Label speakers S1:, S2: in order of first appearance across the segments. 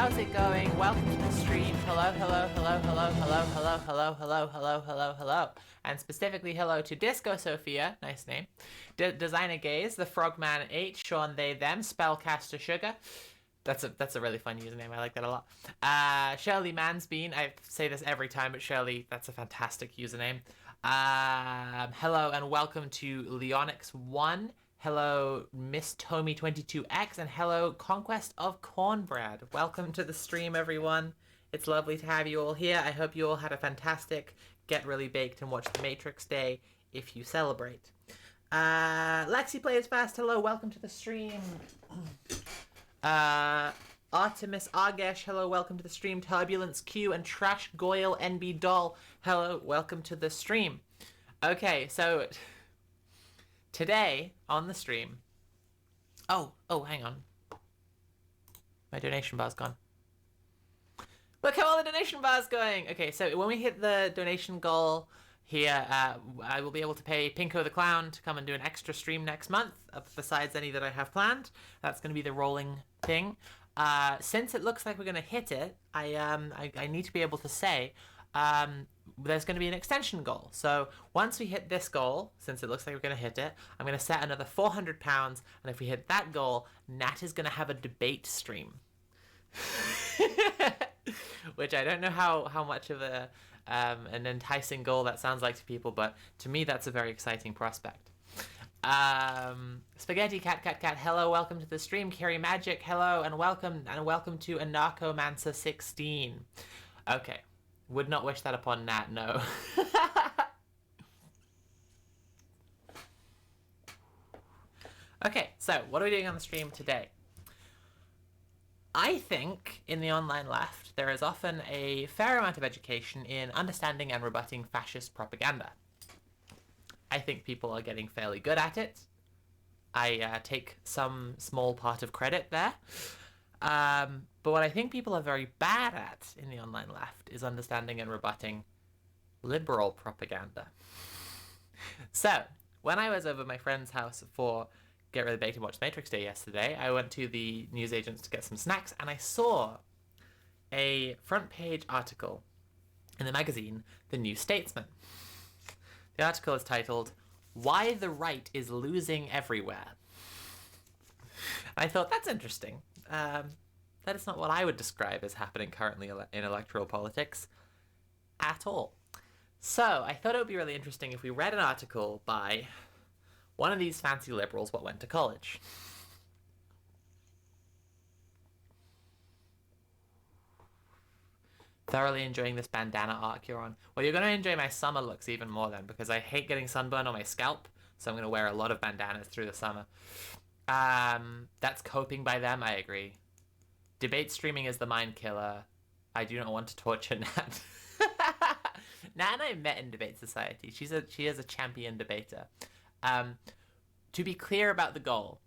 S1: How's it going? Welcome to the stream. Hello, hello, hello, hello, hello, hello, hello, hello, hello, hello, hello. And specifically hello to Disco Sophia, nice name. Designer Gaze, the Frogman 8, Sean They Them, Spellcaster Sugar. That's a really fun username. I like that a lot. Shirley Mansbean. I say this every time, but Shirley, that's a fantastic username. Hello and welcome to Leonix1. Hello, Miss Tommy22X, and hello, Conquest of Cornbread. Welcome to the stream, everyone. It's lovely to have you all here. I hope you all had a fantastic Get Really Baked and Watch the Matrix Day if you celebrate. Lexi Plays Fast, hello, welcome to the stream. Artemis Argesh, hello, welcome to the stream. Turbulence Q and Trash Goyle NB Doll, hello, welcome to the stream. Okay, so today on the stream, oh, hang on. My donation bar's gone. Look how all the donation bar's going. Okay, so when we hit the donation goal here, I will be able to pay Pinko the Clown to come and do an extra stream next month, besides any that I have planned. That's going to be the rolling thing. Since it looks like we're going to hit it, I need to be able to say there's going to be an extension goal. So once we hit this goal, since it looks like we're going to hit it, I'm going to set another £400, and if we hit that goal, Nat is going to have a debate stream. Which I don't know how much of an enticing goal that sounds like to people, but to me that's a very exciting prospect. Spaghetti Cat, hello, welcome to the stream. Carrie Magic, hello, and welcome to Anarchomancer 16. Okay, would not wish that upon Nat, no. Okay, so what are we doing on the stream today? I think in the online left there is often a fair amount of education in understanding and rebutting fascist propaganda. I think people are getting fairly good at it. I take some small part of credit there. But what I think people are very bad at in the online left is understanding and rebutting liberal propaganda. So, when I was over my friend's house for Get Really Baked and Watch the Matrix Day yesterday, I went to the newsagents to get some snacks, and I saw a front page article in the magazine, The New Statesman. The article is titled, "Why the Right is Losing Everywhere." I thought, that's interesting. That is not what I would describe as happening currently in electoral politics at all. So I thought it would be really interesting if we read an article by one of these fancy liberals what went to college. Thoroughly enjoying this bandana arc you're on. Well, you're going to enjoy my summer looks even more then, because I hate getting sunburn on my scalp, so I'm going to wear a lot of bandanas through the summer. That's coping by them, I agree. Debate streaming is the mind killer. I do not want to torture Nat. Nat and I met in Debate Society. She is a champion debater. To be clear about the goal,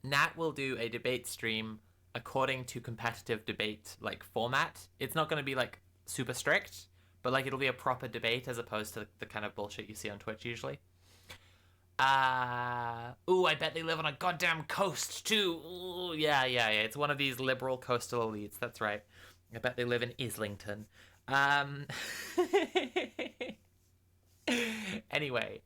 S1: Nat will do a debate stream according to competitive debate like format. It's not going to be like super strict, but like it'll be a proper debate as opposed to the kind of bullshit you see on Twitch usually. Ooh, I bet they live on a goddamn coast too. Ooh, yeah. It's one of these liberal coastal elites. That's right. I bet they live in Islington. Anyway,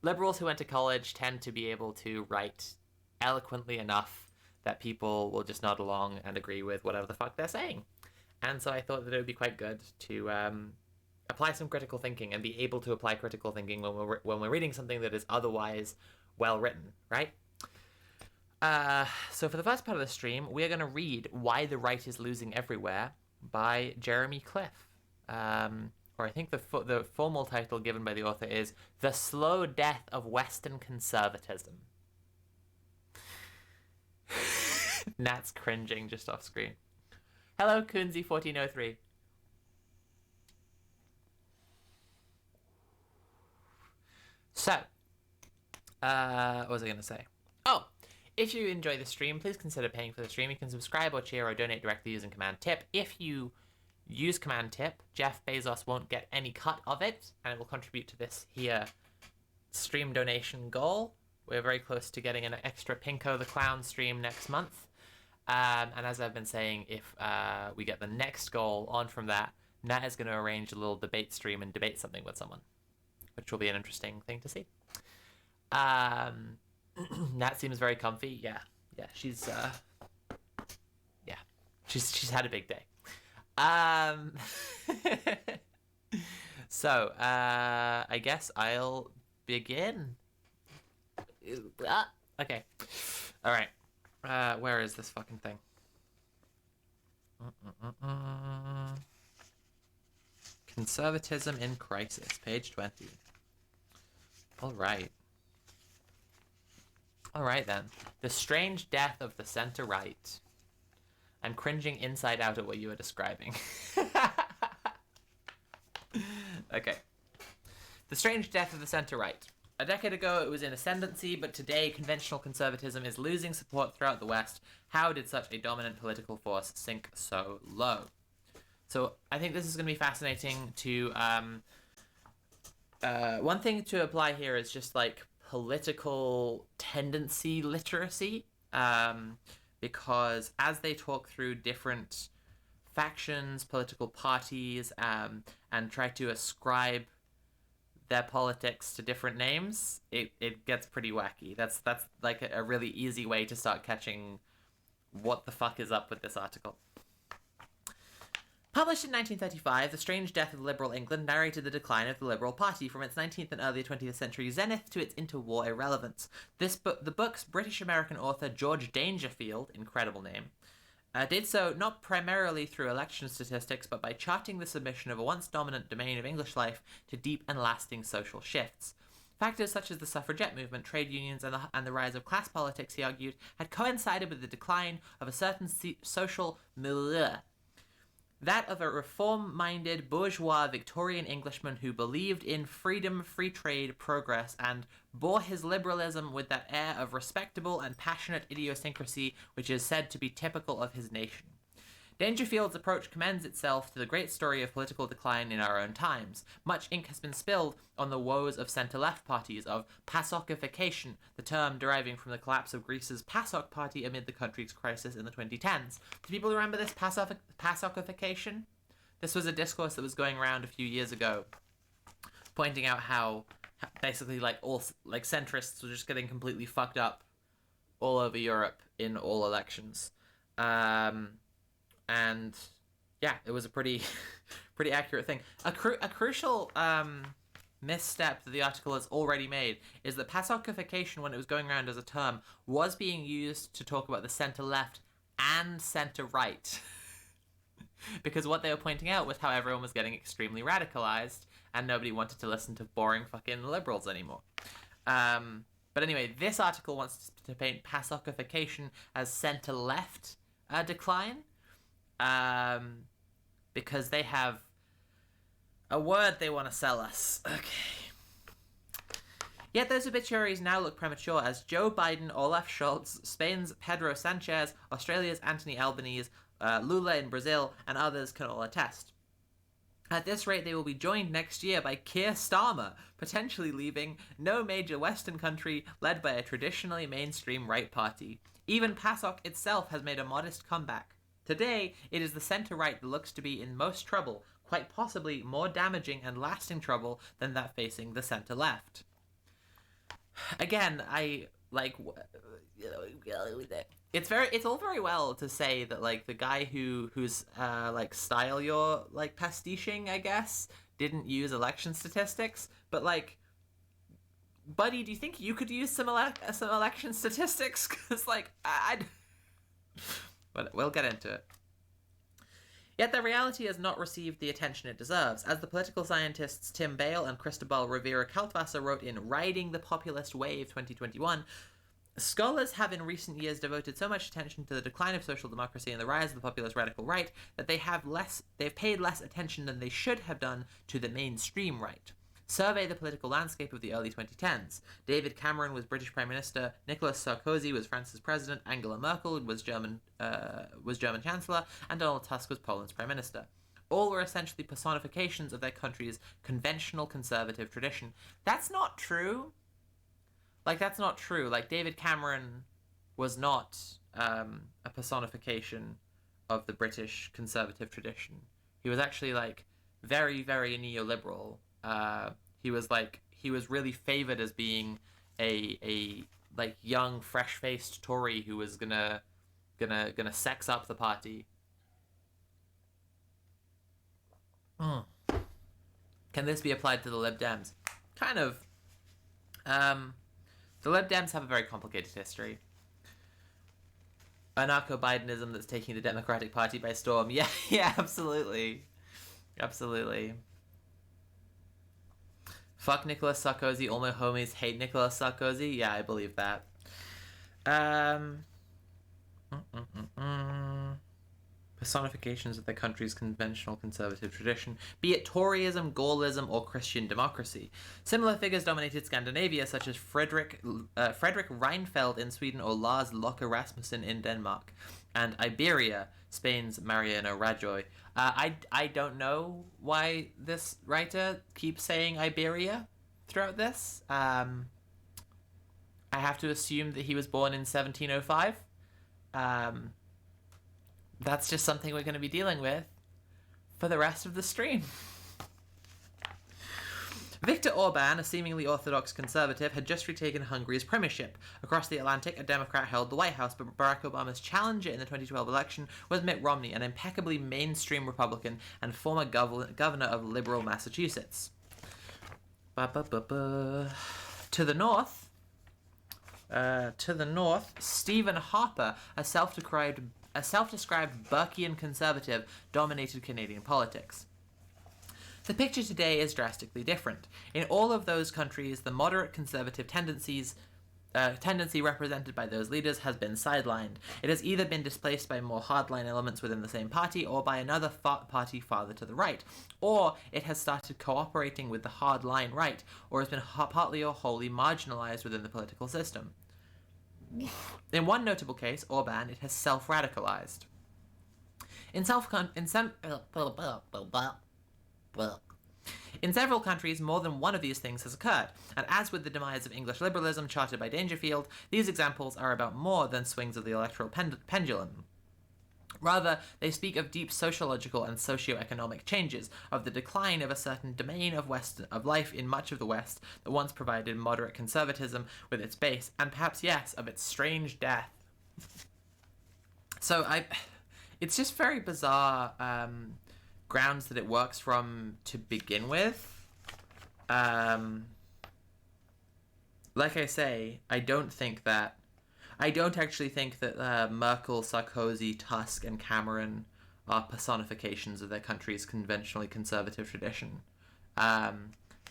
S1: liberals who went to college tend to be able to write eloquently enough that people will just nod along and agree with whatever the fuck they're saying. And so I thought that it would be quite good to apply some critical thinking and be able to apply critical thinking when we're reading something that is otherwise well written, right? So for the first part of the stream, we're going to read Why the Right is Losing Everywhere by Jeremy Cliff. Or I think the formal title given by the author is The Slow Death of Western Conservatism. Nat's cringing just off screen. Hello, Kunzi1403. So, what was I going to say? Oh, if you enjoy the stream, please consider paying for the stream. You can subscribe or cheer or donate directly using Command Tip. If you use Command Tip, Jeff Bezos won't get any cut of it, and it will contribute to this here stream donation goal. We're very close to getting an extra Pinko the Clown stream next month. And as I've been saying, if we get the next goal on from that, Nat is going to arrange a little debate stream and debate something with someone, which will be an interesting thing to see. Nat seems very comfy. Yeah, she's had a big day. So, I guess I'll begin. Okay. All right. Where is this fucking thing? Conservatism in Crisis, page 20. All right. All right, then. The Strange Death of the Center-Right. I'm cringing inside out at what you were describing. Okay. The Strange Death of the Center-Right. A decade ago, it was in ascendancy, but today, conventional conservatism is losing support throughout the West. How did such a dominant political force sink so low? So, I think this is going to be fascinating to... one thing to apply here is just, like, political tendency literacy. Because as they talk through different factions, political parties, and try to ascribe their politics to different names, it gets pretty wacky. That's like a really easy way to start catching what the fuck is up with this article. Published in 1935, The Strange Death of Liberal England narrated the decline of the Liberal Party from its 19th and early 20th century zenith to its interwar irrelevance. The book's British-American author George Dangerfield, incredible name, did so not primarily through election statistics, but by charting the submission of a once dominant domain of English life to deep and lasting social shifts. Factors such as the suffragette movement, trade unions, and the rise of class politics, he argued, had coincided with the decline of a certain social milieu. That of a reform-minded, bourgeois Victorian Englishman who believed in freedom, free trade, progress, and bore his liberalism with that air of respectable and passionate idiosyncrasy which is said to be typical of his nation. Dangerfield's approach commends itself to the great story of political decline in our own times. Much ink has been spilled on the woes of centre-left parties, of PASOKification, the term deriving from the collapse of Greece's PASOK party amid the country's crisis in the 2010s. Do people remember this PASOKification? This was a discourse that was going around a few years ago, pointing out how basically all centrists were just getting completely fucked up all over Europe in all elections. And yeah, it was a pretty accurate thing. A crucial misstep that the article has already made is that PASOKification, when it was going around as a term, was being used to talk about the centre-left and centre-right. because what they were pointing out was how everyone was getting extremely radicalized and nobody wanted to listen to boring fucking liberals anymore. But anyway, this article wants to paint PASOKification as centre-left decline, because they have a word they want to sell us. Okay. Yet those obituaries now look premature, as Joe Biden, Olaf Scholz, Spain's Pedro Sanchez, Australia's Anthony Albanese, Lula in Brazil, and others can all attest. At this rate, they will be joined next year by Keir Starmer, potentially leaving no major Western country led by a traditionally mainstream right party. Even PASOK itself has made a modest comeback. Today, it is the centre-right that looks to be in most trouble, quite possibly more damaging and lasting trouble than that facing the centre-left. Again, it's all very well to say that, like, the guy whose style you're, like, pastiching, I guess, didn't use election statistics, but, like, buddy, do you think you could use some election statistics? Because, like, but we'll get into it. Yet the reality has not received the attention it deserves. As the political scientists Tim Bale and Cristobal Rivera Caltvasser wrote in Riding the Populist Wave 2021, scholars have in recent years devoted so much attention to the decline of social democracy and the rise of the populist radical right that they've paid less attention than they should have done to the mainstream right. Survey the political landscape of the early 2010s. David Cameron was British Prime Minister, Nicolas Sarkozy was France's President, Angela Merkel was German Chancellor, and Donald Tusk was Poland's Prime Minister. All were essentially personifications of their country's conventional conservative tradition. That's not true. That's not true. David Cameron was not a personification of the British conservative tradition. He was actually, very, very neoliberal. He was really favored as being a young, fresh-faced Tory who was gonna sex up the party. Can this be applied to the Lib Dems? Kind of. The Lib Dems have a very complicated history. Anarcho-Bidenism that's taking the Democratic Party by storm. Yeah, absolutely. Absolutely. Fuck Nicolas Sarkozy, all my homies hate Nicolas Sarkozy. Yeah, I believe that. Personifications of the country's conventional conservative tradition, be it Toryism, Gaullism, or Christian democracy. Similar figures dominated Scandinavia, such as Fredrik Reinfeldt in Sweden or Lars Løkke Rasmussen in Denmark, and Iberia, Spain's Mariano Rajoy. I don't know why this writer keeps saying Iberia throughout this. I have to assume that he was born in 1705. That's just something we're going to be dealing with for the rest of the stream. Viktor Orban, a seemingly orthodox conservative, had just retaken Hungary's premiership. Across the Atlantic, a Democrat held the White House, but Barack Obama's challenger in the 2012 election was Mitt Romney, an impeccably mainstream Republican and former governor of liberal Massachusetts. To the north, Stephen Harper, a self-described Burkean conservative, dominated Canadian politics. The picture today is drastically different. In all of those countries, the moderate conservative tendency represented by those leaders has been sidelined. It has either been displaced by more hardline elements within the same party or by another party farther to the right, or it has started cooperating with the hardline right, or has been partly or wholly marginalized within the political system. In one notable case, Orban, it has self-radicalized. In several countries, more than one of these things has occurred, and as with the demise of English liberalism charted by Dangerfield, these examples are about more than swings of the electoral pendulum. Rather, they speak of deep sociological and socioeconomic changes, of the decline of a certain domain of life in much of the West that once provided moderate conservatism with its base, and perhaps, yes, of its strange death. So, it's just very bizarre grounds that it works from to begin with. Like I say, I don't actually think that Merkel, Sarkozy, Tusk, and Cameron are personifications of their country's conventionally conservative tradition.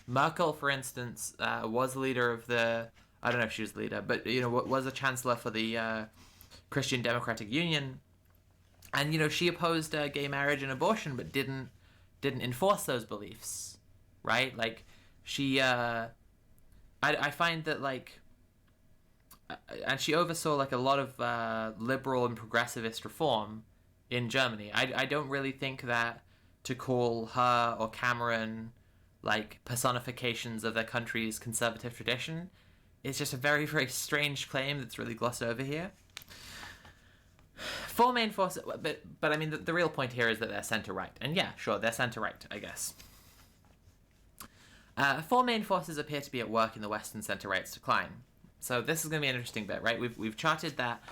S1: Merkel, for instance, was leader of the... I don't know if she was leader, but, was a chancellor for the Christian Democratic Union. And, she opposed gay marriage and abortion, but didn't enforce those beliefs, right? Like, she... I find that, like... And she oversaw, like, a lot of liberal and progressivist reform in Germany. I don't really think that to call her or Cameron, like, personifications of their country's conservative tradition is just a very, very strange claim that's really glossed over here. Four main forces... But I mean, the real point here is that they're centre-right. And yeah, sure, they're centre-right, I guess. Four main forces appear to be at work in the Western centre-right's decline. So this is going to be an interesting bit, right? We've charted that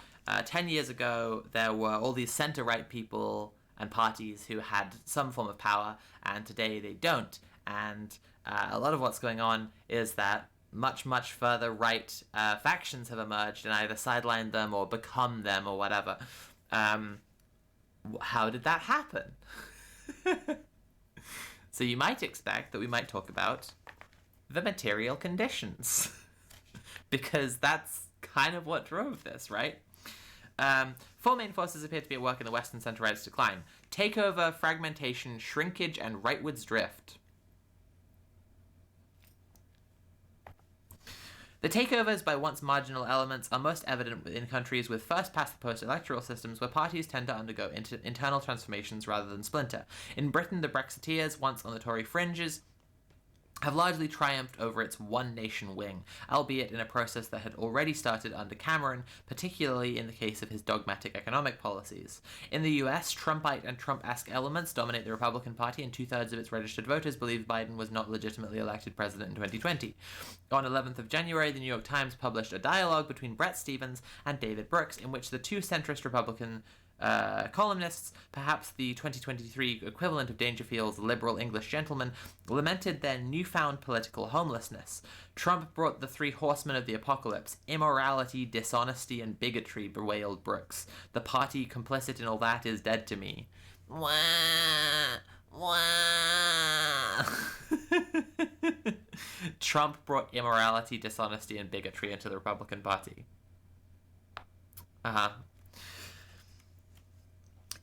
S1: 10 years ago there were all these centre-right people and parties who had some form of power, and today they don't. And a lot of what's going on is that much, much further right factions have emerged and either sidelined them or become them or whatever. How did that happen? So you might expect that we might talk about the material conditions. Because that's kind of what drove this, right? Four main forces appear to be at work in the Western centre-right's decline. Takeover, fragmentation, shrinkage, and rightwards drift. The takeovers by once marginal elements are most evident in countries with first-past-the-post electoral systems where parties tend to undergo internal transformations rather than splinter. In Britain, the Brexiteers, once on the Tory fringes, have largely triumphed over its one-nation wing, albeit in a process that had already started under Cameron, particularly in the case of his dogmatic economic policies. In the US, Trumpite and Trump-esque elements dominate the Republican Party, and two-thirds of its registered voters believe Biden was not legitimately elected president in 2020. On 11th of January, the New York Times published a dialogue between Bret Stephens and David Brooks, in which the two centrist Republican columnists, perhaps the 2023 equivalent of Dangerfield's liberal English gentleman, lamented their newfound political homelessness. Trump brought the three horsemen of the apocalypse: immorality, dishonesty, and bigotry, bewailed Brooks. The party complicit in all that is dead to me. Wah! Wah! Trump brought immorality, dishonesty, and bigotry into the Republican Party.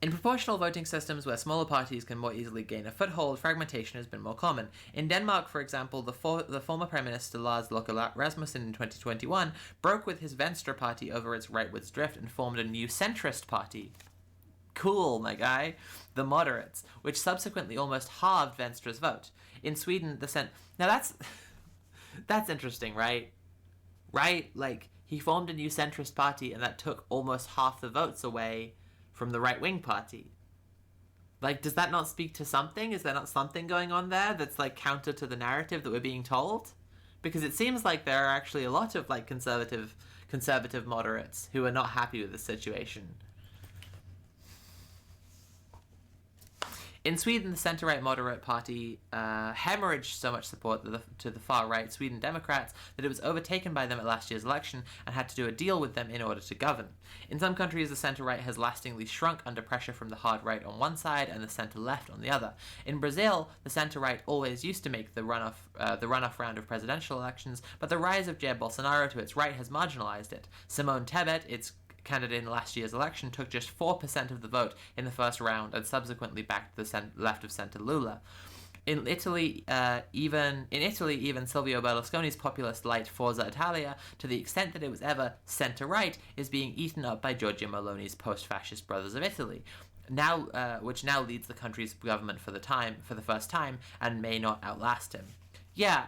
S1: In proportional voting systems where smaller parties can more easily gain a foothold, fragmentation has been more common. In Denmark, for example, the former Prime Minister Lars Løkke Rasmussen in 2021 broke with his Venstre party over its rightwards drift and formed a new centrist party. Cool, my guy. The Moderates, which subsequently almost halved Venstre's vote. In Sweden, Now that's interesting, right? Right? Like, he formed a new centrist party and that took almost half the votes away from the right-wing party. Like, does that not speak to something? Is there not something going on there that's, like, counter to the narrative that we're being told? Because it seems like there are actually a lot of, like, conservative moderates who are not happy with the situation. In Sweden, the centre-right moderate party hemorrhaged so much support to the far-right Sweden Democrats that it was overtaken by them at last year's election and had to do a deal with them in order to govern. In some countries, the centre-right has lastingly shrunk under pressure from the hard-right on one side and the centre-left on the other. In Brazil, the centre-right always used to make the runoff round of presidential elections, but the rise of Jair Bolsonaro to its right has marginalized it. Simone Tebet, its candidate in last year's election, took just 4% of the vote in the first round and subsequently backed the left of centre Lula. In Italy, even Silvio Berlusconi's populist light Forza Italia, to the extent that it was ever centre-right, is being eaten up by Giorgia Meloni's post-fascist Brothers of Italy, which now leads the country's government for the first time, and may not outlast him. Yeah,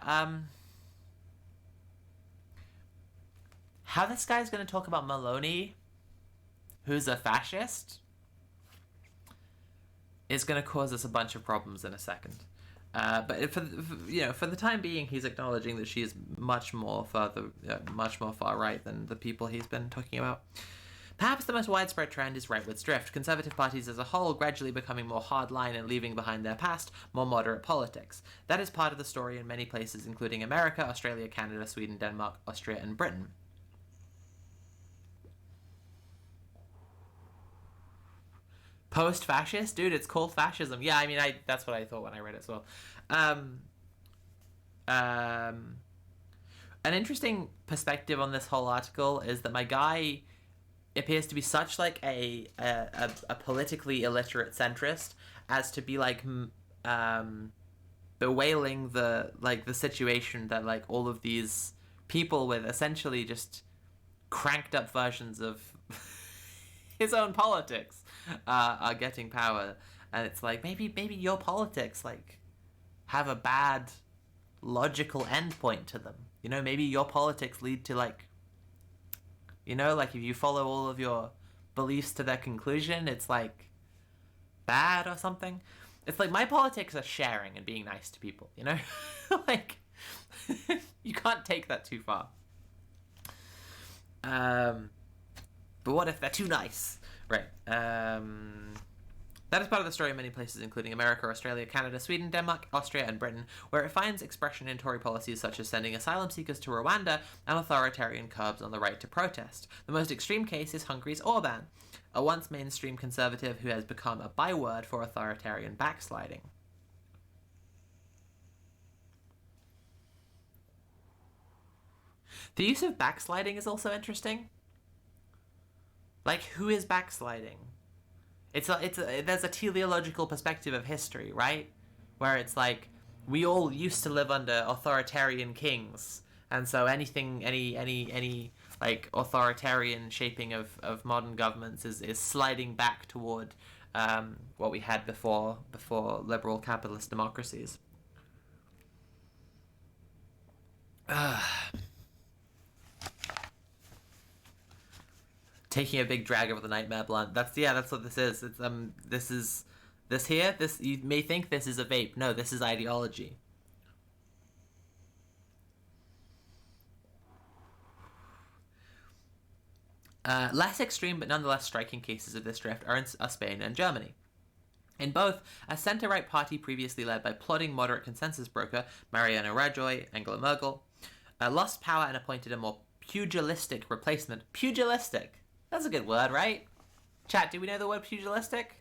S1: how this guy's going to talk about Meloni, who's a fascist, is going to cause us a bunch of problems in a second. But for the time being, he's acknowledging that she is much more far right than the people he's been talking about. Perhaps the most widespread trend is rightwards drift, conservative parties as a whole gradually becoming more hardline and leaving behind their past, more moderate politics. That is part of the story in many places, including America, Australia, Canada, Sweden, Denmark, Austria, and Britain. Post-fascist, dude. It's called fascism. Yeah, I mean, that's what I thought when I read it as well. Um, um, an interesting perspective on this whole article is that my guy appears to be such like a politically illiterate centrist as to be like bewailing the situation that like all of these people with essentially just cranked up versions of his own politics are getting power, and it's like maybe your politics like have a bad logical endpoint to them. You know, maybe your politics lead to like, you know, like if you follow all of your beliefs to their conclusion, it's like bad or something. It's like my politics are sharing and being nice to people, you know? Like, you can't take that too far. But what if they're too nice? Right. That is part of the story in many places, including America, Australia, Canada, Sweden, Denmark, Austria, and Britain, where it finds expression in Tory policies such as sending asylum seekers to Rwanda and authoritarian curbs on the right to protest. The most extreme case is Hungary's Orban, a once mainstream conservative who has become a byword for authoritarian backsliding. The use of backsliding is also interesting. Like, who is backsliding? There's a teleological perspective of history, right? Where it's like, we all used to live under authoritarian kings, and so any like authoritarian shaping of modern governments is sliding back toward what we had before liberal capitalist democracies. Taking a big drag over the nightmare blunt. That's what this is. It's this you may think this is a vape. No, this is ideology. Less extreme but nonetheless striking cases of this drift are Spain and Germany. In both, a centre-right party previously led by plodding moderate consensus broker Mariano Rajoy, Angela Merkel, lost power and appointed a more pugilistic replacement. Pugilistic! That's a good word, right? Chat, do we know the word pugilistic?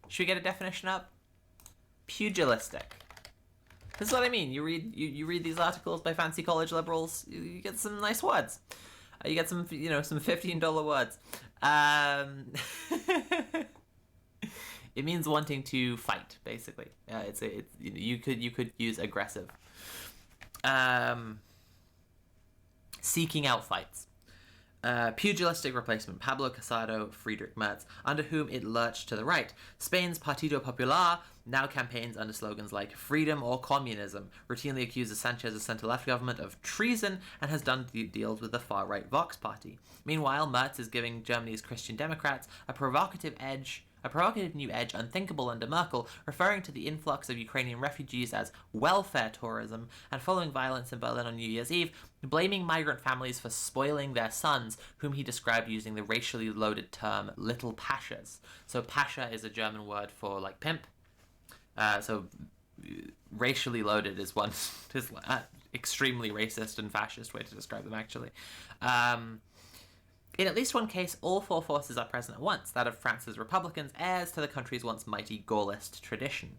S1: Should we get a definition up? Pugilistic. This is what I mean. You read these articles by fancy college liberals, you get some nice words. You get some, some $15 words. It means wanting to fight, basically. You could use aggressive. Seeking out fights. Pugilistic replacement, Pablo Casado, Friedrich Merz, under whom it lurched to the right. Spain's Partido Popular now campaigns under slogans like freedom or communism, routinely accuses Sanchez's centre-left government of treason, and has done deals with the far-right Vox party. Meanwhile, Merz is giving Germany's Christian Democrats a provocative new edge unthinkable under Merkel, referring to the influx of Ukrainian refugees as welfare tourism, and following violence in Berlin on New Year's Eve, blaming migrant families for spoiling their sons, whom he described using the racially loaded term little pashas. So pasha is a German word for, like, pimp. So racially loaded is one is extremely racist and fascist way to describe them, actually. In at least one case, all four forces are present at once, that of France's Republicans, heirs to the country's once mighty Gaullist tradition.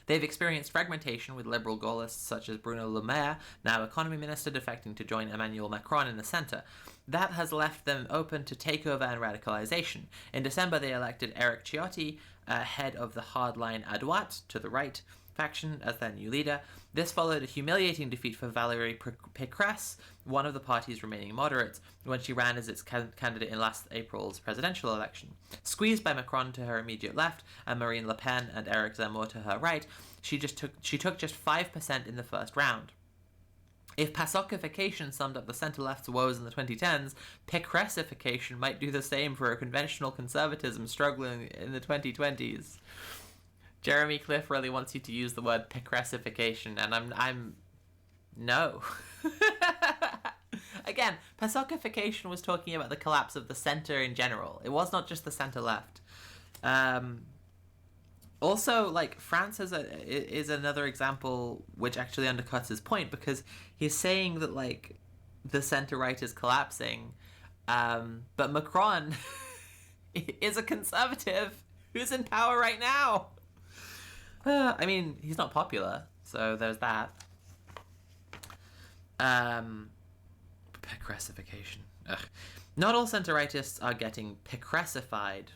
S1: They've experienced fragmentation, with liberal Gaullists such as Bruno Le Maire, now economy minister, defecting to join Emmanuel Macron in the centre. That has left them open to takeover and radicalisation. In December, they elected Eric Ciotti, head of the hardline à droite, to the right faction, as their new leader. This followed a humiliating defeat for Valérie Pécresse, one of the party's remaining moderates, when she ran as its candidate in last April's presidential election. Squeezed by Macron to her immediate left and Marine Le Pen and Eric Zemmour to her right, she took just 5% in the first round. If PASOKification summed up the centre-left's woes in the 2010s, Pécressification might do the same for a conventional conservatism struggling in the 2020s. Jeremy Cliff really wants you to use the word Pécressification, and I'm no. Again, PASOKification was talking about the collapse of the centre in general. It was not just the centre-left. Also, like, France is another example which actually undercuts his point, because he's saying that, like, the centre-right is collapsing, but Macron is a conservative Who's in power right now? I mean, he's not popular, so there's that. Picressification. Ugh. Not all centre-rightists are getting picressified.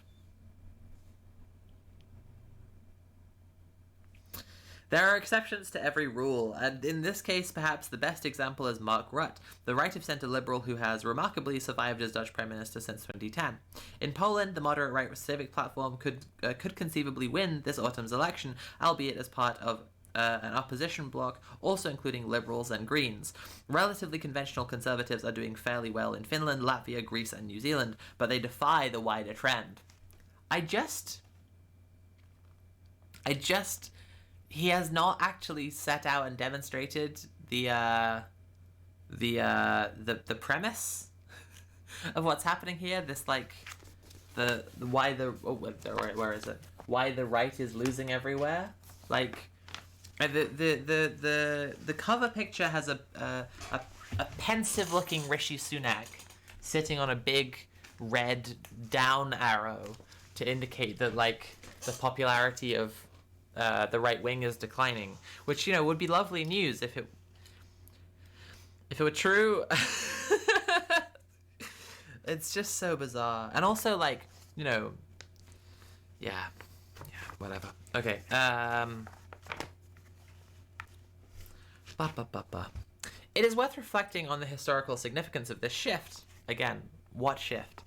S1: There are exceptions to every rule, and in this case, perhaps the best example is Mark Rutte, the right-of-centre liberal who has remarkably survived as Dutch Prime Minister since 2010. In Poland, the moderate right civic platform could conceivably win this autumn's election, albeit as part of an opposition bloc, also including Liberals and Greens. Relatively conventional Conservatives are doing fairly well in Finland, Latvia, Greece, and New Zealand, but they defy the wider trend. He has not actually set out and demonstrated the premise of what's happening here. This why the right is losing everywhere. Like the cover picture has a pensive looking Rishi Sunak sitting on a big red down arrow to indicate that the popularity of the right wing is declining, which would be lovely news if it were true. It's just so bizarre, and also yeah, whatever. Okay. It is worth reflecting on the historical significance of this shift. Again, what shift?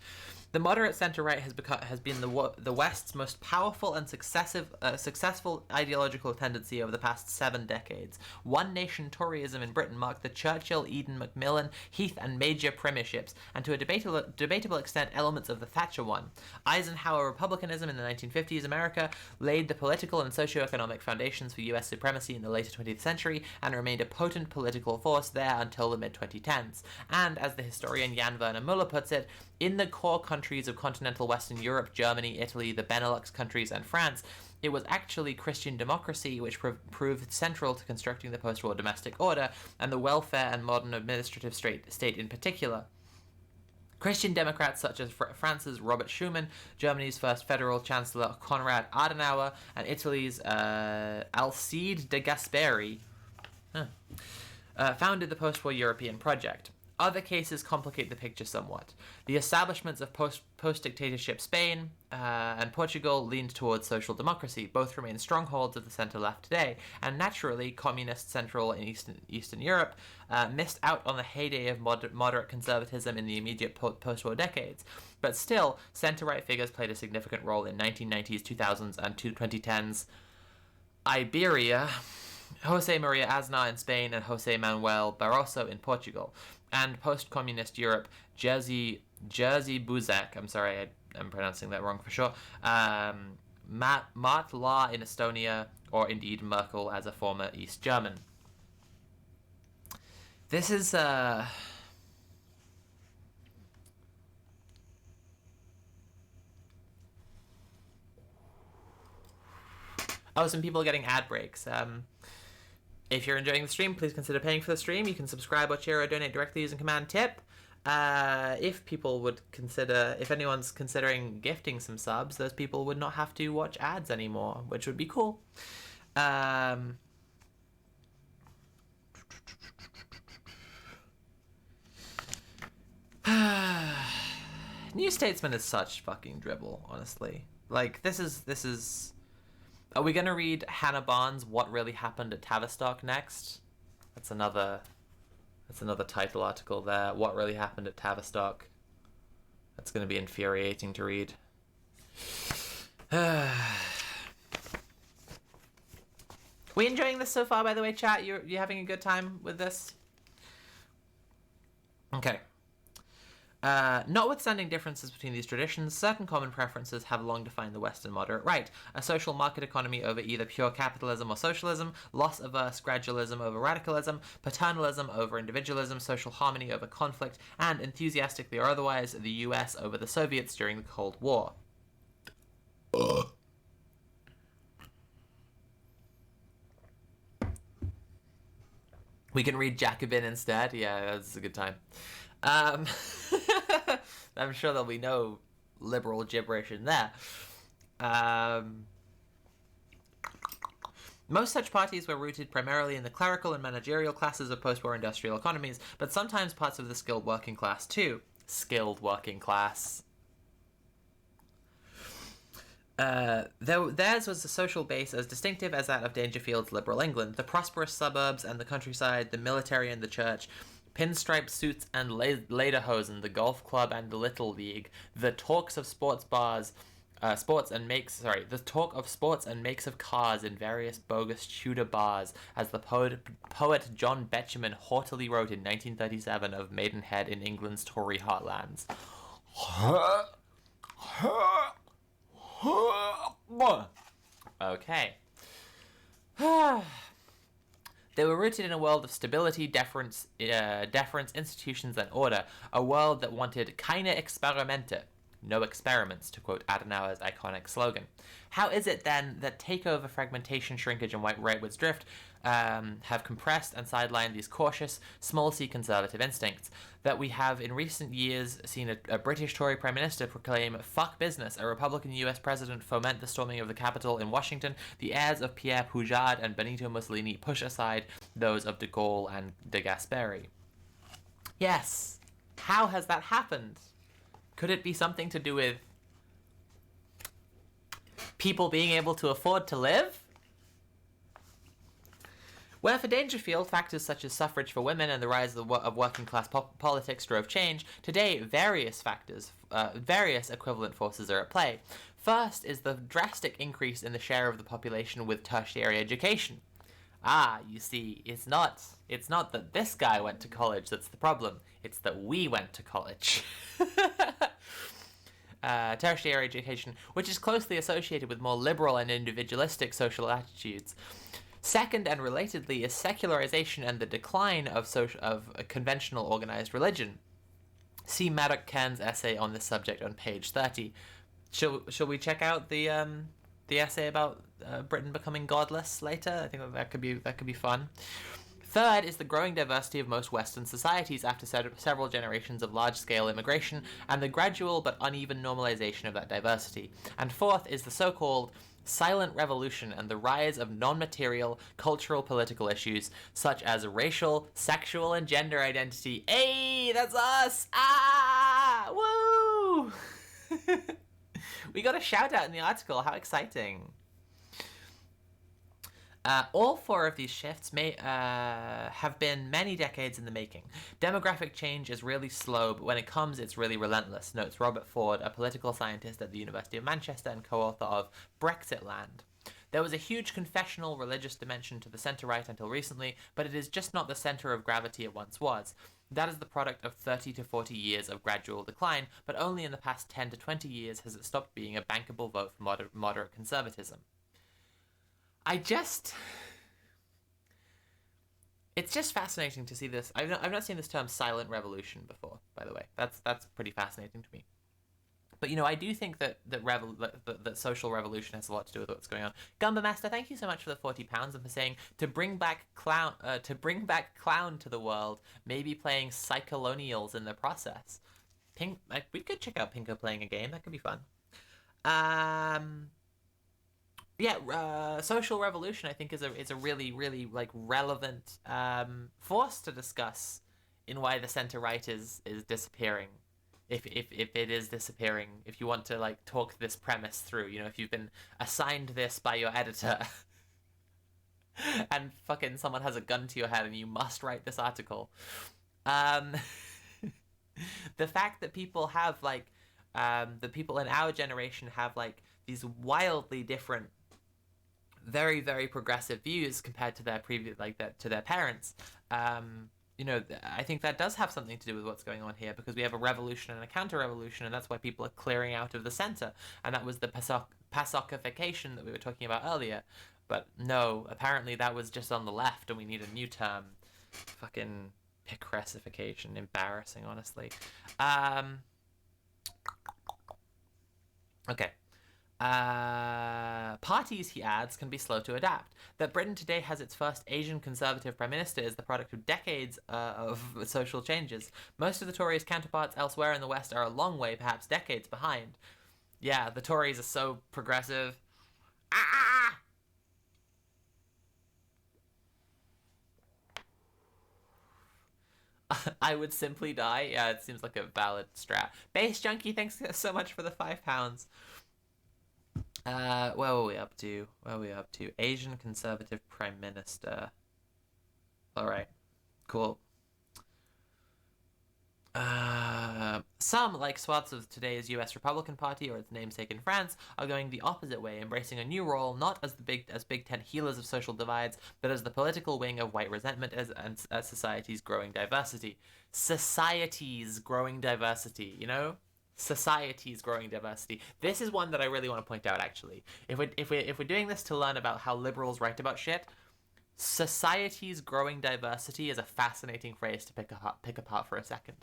S1: The moderate centre-right has been the West's most powerful and successful ideological tendency over the past 7 decades. One nation Toryism in Britain marked the Churchill, Eden, Macmillan, Heath and Major premierships, and to a debatable extent elements of the Thatcher one. Eisenhower republicanism in the 1950s America laid the political and socioeconomic foundations for US supremacy in the later 20th century and remained a potent political force there until the mid-2010s. And, as the historian Jan Werner Muller puts it, in the core countries of continental Western Europe, Germany, Italy, the Benelux countries, and France, it was actually Christian democracy which proved central to constructing the post-war domestic order and the welfare and modern administrative state in particular. Christian Democrats such as France's Robert Schuman, Germany's first federal chancellor Konrad Adenauer, and Italy's Alcide de Gasperi founded the post-war European project. Other cases complicate the picture somewhat. The establishments of post-dictatorship Spain and Portugal leaned towards social democracy. Both remain strongholds of the centre-left today, and naturally, communist Central and Eastern Europe missed out on the heyday of moderate conservatism in the immediate post-war decades. But still, centre-right figures played a significant role in 1990s, 2000s, and 2010s Iberia, José María Aznar in Spain, and José Manuel Barroso in Portugal. And post-communist Europe, Jerzy Buzek, I'm sorry, I'm pronouncing that wrong for sure, Mart Laar in Estonia, or indeed Merkel as a former East German. This is, oh, some people are getting ad breaks. If you're enjoying the stream, please consider paying for the stream. You can subscribe or share or donate directly using Command Tip. If anyone's considering gifting some subs, those people would not have to watch ads anymore, which would be cool. New Statesman is such fucking dribble, honestly. This is... Are we going to read Hannah Barnes' What Really Happened at Tavistock next? That's another title article there. What Really Happened at Tavistock. That's going to be infuriating to read. We enjoying this so far, by the way, chat? You having a good time with this? Okay. Notwithstanding differences between these traditions, certain common preferences have long defined the Western moderate right. A social market economy over either pure capitalism or socialism, loss-averse gradualism over radicalism, paternalism over individualism, social harmony over conflict, and, enthusiastically or otherwise, the US over the Soviets during the Cold War. We can read Jacobin instead. Yeah, that's a good time. I'm sure there'll be no liberal gibberish in there. Most such parties were rooted primarily in the clerical and managerial classes of post-war industrial economies, but sometimes parts of the skilled working class too. Skilled working class. Theirs was a social base as distinctive as that of Dangerfield's liberal England. The prosperous suburbs and the countryside, the military and the church, pinstripe suits and lederhosen, the golf club and the little league, the talks of sports bars, the talk of sports and makes of cars in various bogus Tudor bars, as the poet John Betjeman haughtily wrote in 1937 of Maidenhead in England's Tory heartlands. Okay. They were rooted in a world of stability, deference, institutions, and order. A world that wanted keine Experimente. No experiments, to quote Adenauer's iconic slogan. How is it, then, that takeover, fragmentation, shrinkage, and rightwards drift have compressed and sidelined these cautious, small-c conservative instincts? That we have, in recent years, seen a British Tory Prime Minister proclaim "fuck business," a Republican US President foment the storming of the Capitol in Washington, the heirs of Pierre Poujade and Benito Mussolini push aside those of de Gaulle and de Gasperi. Yes. How has that happened? Could it be something to do with people being able to afford to live? Where for Dangerfield, factors such as suffrage for women and the rise of working-class politics drove change, today various equivalent forces are at play. First is the drastic increase in the share of the population with tertiary education. You see, it's not that this guy went to college that's the problem. It's that we went to college. Tertiary education, which is closely associated with more liberal and individualistic social attitudes. Second, and relatedly, is secularization and the decline of conventional organized religion. See Maddock Cairns' essay on this subject on page 30. Shall we check out the essay about Britain becoming godless later? I think that could be fun. Third is the growing diversity of most Western societies after several generations of large-scale immigration and the gradual but uneven normalization of that diversity. And fourth is the so-called silent revolution and the rise of non-material cultural political issues such as racial, sexual, and gender identity. Hey, that's us! Woo! We got a shout out in the article. How exciting! All four of these shifts may have been many decades in the making. Demographic change is really slow, but when it comes, it's really relentless, notes Robert Ford, a political scientist at the University of Manchester and co-author of Brexitland. There was a huge confessional religious dimension to the centre-right until recently, but it is just not the centre of gravity it once was. That is the product of 30 to 40 years of gradual decline, but only in the past 10 to 20 years has it stopped being a bankable vote for moderate conservatism. It's just fascinating to see this. I've not seen this term silent revolution before, by the way. That's pretty fascinating to me. But, I do think that social revolution has a lot to do with what's going on. Gumba Master, thank you so much for the £40 and for saying to bring back clown to the world, maybe playing Psycholonials in the process. We could check out Pinko playing a game. That could be fun. Social revolution, I think, is a really, really relevant force to discuss in why the center right is disappearing. If it is disappearing, if you want to talk this premise through, if you've been assigned this by your editor, and fucking someone has a gun to your head and you must write this article, the fact that people have the people in our generation have these wildly different, very, very progressive views compared to their to their parents. I think that does have something to do with what's going on here, because we have a revolution and a counter-revolution, and that's why people are clearing out of the center. And that was the PASOKification that we were talking about earlier. But no, apparently that was just on the left, and we need a new term. Fucking Picressification. Embarrassing, honestly. Okay. Parties, he adds, can be slow to adapt. That Britain today has its first Asian Conservative Prime Minister is the product of decades of social changes. Most of the Tories' counterparts elsewhere in the West are a long way, perhaps decades, behind. Yeah, the Tories are so progressive. Ah! I would simply die. Yeah, it seems like a valid strat. Base Junkie, thanks so much for the £5. Where were we up to? Where were we up to? Asian Conservative Prime Minister. Alright, cool. Some, like swaths of today's US Republican Party or its namesake in France, are going the opposite way, embracing a new role not as the Big Tent healers of social divides, but as the political wing of white resentment as society's growing diversity. Society's growing diversity, you know? Society's growing diversity. This is one that I really want to point out, actually. If we're doing this to learn about how liberals write about shit, society's growing diversity is a fascinating phrase to pick apart for a second.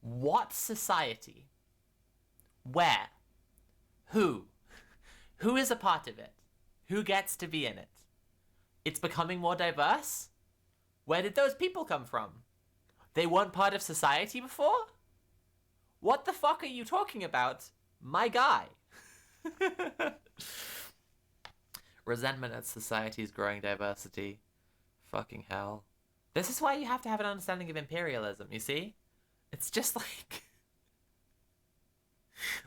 S1: What society? Where? Who? Who is a part of it? Who gets to be in it? It's becoming more diverse? Where did those people come from? They weren't part of society before? What the fuck are you talking about, my guy? Resentment at society's growing diversity. Fucking hell. This is why you have to have an understanding of imperialism, you see? It's just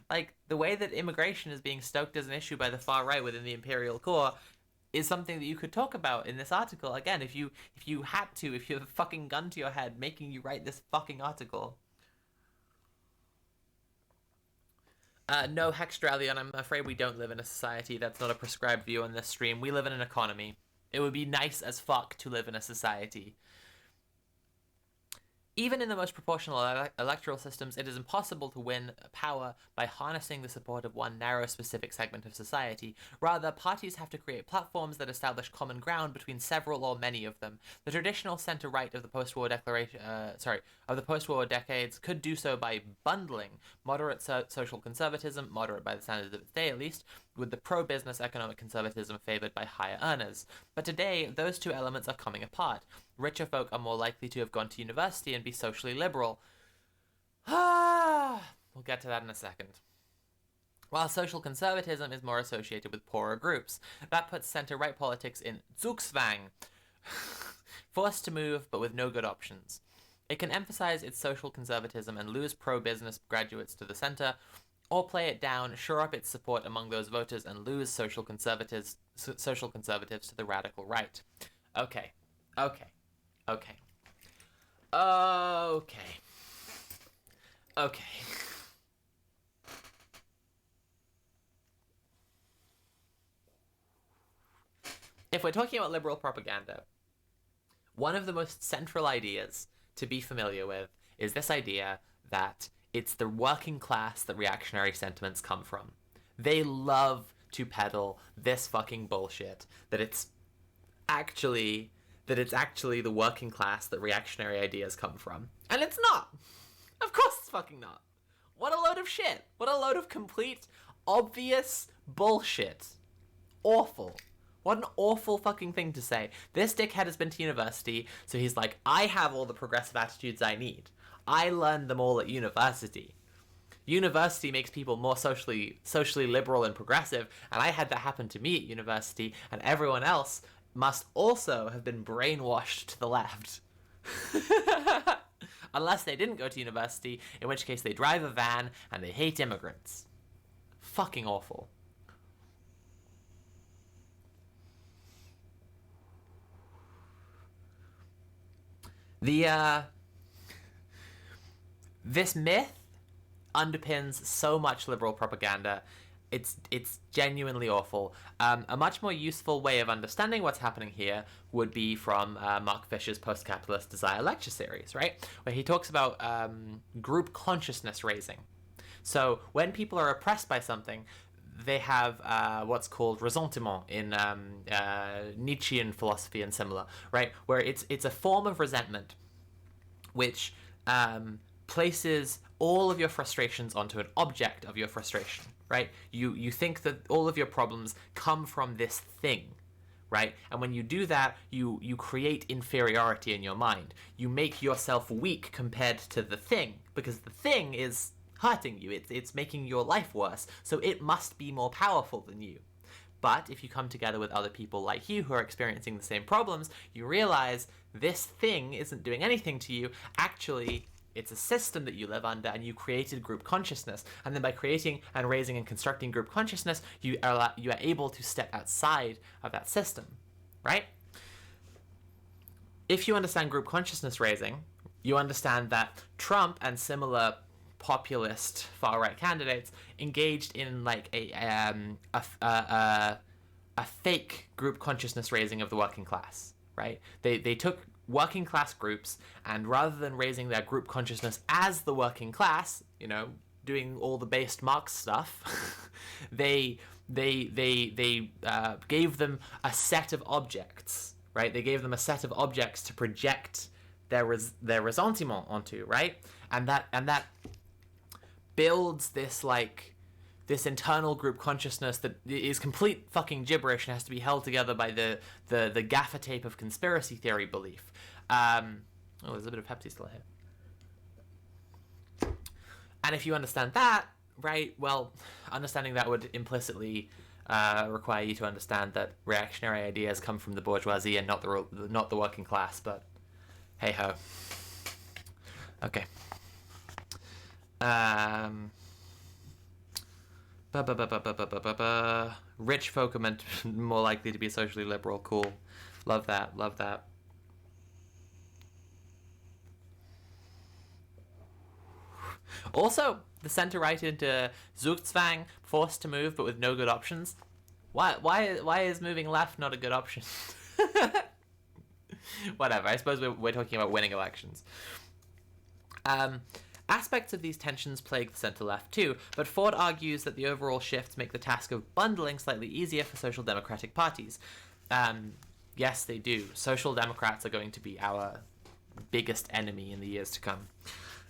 S1: like the way that immigration is being stoked as an issue by the far right within the imperial core is something that you could talk about in this article. Again, if you had to, if you have a fucking gun to your head making you write this fucking article. No, Hextralion, I'm afraid we don't live in a society. That's not a prescribed view on this stream. We live in an economy. It would be nice as fuck to live in a society. Even in the most proportional electoral systems, it is impossible to win power by harnessing the support of one narrow specific segment of society. Rather, parties have to create platforms that establish common ground between several or many of them. The traditional center-right of the post-war decades could do so by bundling moderate social conservatism, moderate by the standards of its day at least, with the pro-business economic conservatism favored by higher earners. But today, those two elements are coming apart. Richer folk are more likely to have gone to university and be socially liberal. We'll get to that in a second. While social conservatism is more associated with poorer groups, that puts center-right politics in Zugzwang, forced to move but with no good options. It can emphasize its social conservatism and lose pro-business graduates to the center, or play it down, shore up its support among those voters, and lose social conservatives to the radical right. Okay. If we're talking about liberal propaganda, one of the most central ideas to be familiar with is this idea that it's the working class that reactionary sentiments come from. They love to peddle this fucking bullshit that it's actually the working class that reactionary ideas come from. And it's not. Of course it's fucking not. What a load of shit. What a load of complete, obvious bullshit. Awful. What an awful fucking thing to say. This dickhead has been to university, so he's like, I have all the progressive attitudes I need. I learned them all at university. University makes people more socially liberal and progressive, and I had that happen to me at university, and everyone else must also have been brainwashed to the left. Unless they didn't go to university, in which case they drive a van and they hate immigrants. Fucking awful. This myth underpins so much liberal propaganda. It's genuinely awful. A much more useful way of understanding what's happening here would be from Mark Fisher's Post-Capitalist Desire lecture series, right? Where he talks about group consciousness raising. So when people are oppressed by something, they have what's called ressentiment in Nietzschean philosophy and similar, right? Where it's a form of resentment which places all of your frustrations onto an object of your frustration, right? You think that all of your problems come from this thing, right? And when you do that, you create inferiority in your mind. You make yourself weak compared to the thing, because the thing is hurting you. It's making your life worse. So it must be more powerful than you. But if you come together with other people like you who are experiencing the same problems, you realize this thing isn't doing anything to you. Actually, it's a system that you live under, and you created group consciousness. And then by creating and raising and constructing group consciousness, you are able to step outside of that system, right? If you understand group consciousness raising, you understand that Trump and similar populist far-right candidates engaged in like a fake group consciousness raising of the working class, right? They took working class groups, and rather than raising their group consciousness as the working class, you know, doing all the based Marx stuff, they gave them a set of objects, right? They gave them a set of objects to project their ressentiment onto, right? And that builds this internal group consciousness that is complete fucking gibberish and has to be held together by the gaffer tape of conspiracy theory belief. There's a bit of Pepsi still here. And if you understand that, right, well, understanding that would implicitly require you to understand that reactionary ideas come from the bourgeoisie and not the working class, but hey ho. Okay. Rich folk are more likely to be socially liberal. Cool. Love that. Also, the centre-right into Zugzwang, forced to move but with no good options. Why is moving left not a good option? Whatever, I suppose we're talking about winning elections. Aspects of these tensions plague the centre-left too, but Ford argues that the overall shifts make the task of bundling slightly easier for social democratic parties. Yes, they do. Social democrats are going to be our biggest enemy in the years to come.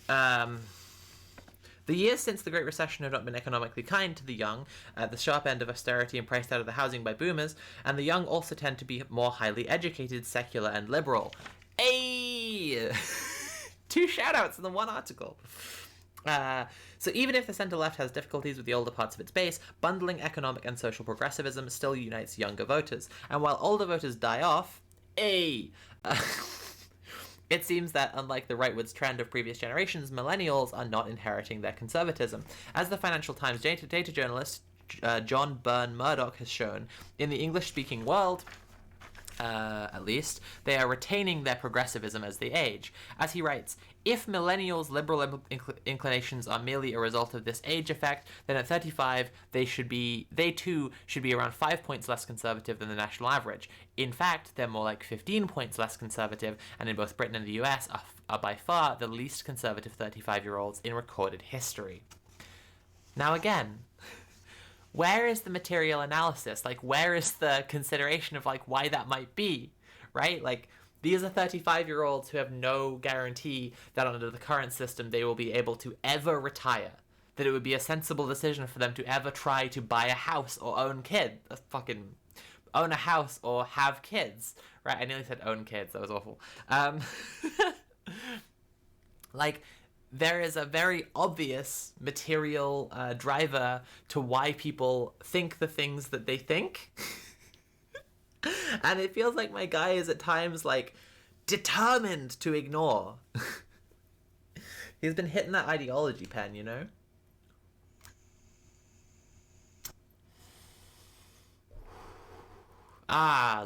S1: The years since the Great Recession have not been economically kind to the young, at the sharp end of austerity and priced out of the housing by boomers, and the young also tend to be more highly educated, secular, and liberal. Ayy! 2 shout-outs in the one article. So even if the centre-left has difficulties with the older parts of its base, bundling economic and social progressivism still unites younger voters. And while older voters die off, it seems that, unlike the rightwards trend of previous generations, millennials are not inheriting their conservatism. As the Financial Times data journalist John Byrne Murdoch has shown, in the English-speaking world, at least, they are retaining their progressivism as they age. As he writes, if millennials' liberal inclinations are merely a result of this age effect, then at 35, they too should be around 5 points less conservative than the national average. In fact, they're more like 15 points less conservative, and in both Britain and the US are by far the least conservative 35-year-olds in recorded history. Now again, where is the material analysis? Like, where is the consideration of, like, why that might be, right? Like, these are 35-year-olds who have no guarantee that under the current system they will be able to ever retire, that it would be a sensible decision for them to ever try to buy a house or own a house or have kids, right? I nearly said own kids, that was awful. Like, there is a very obvious material driver to why people think the things that they think. And it feels like my guy is at times, like, determined to ignore. He's been hitting that ideology pen, you know?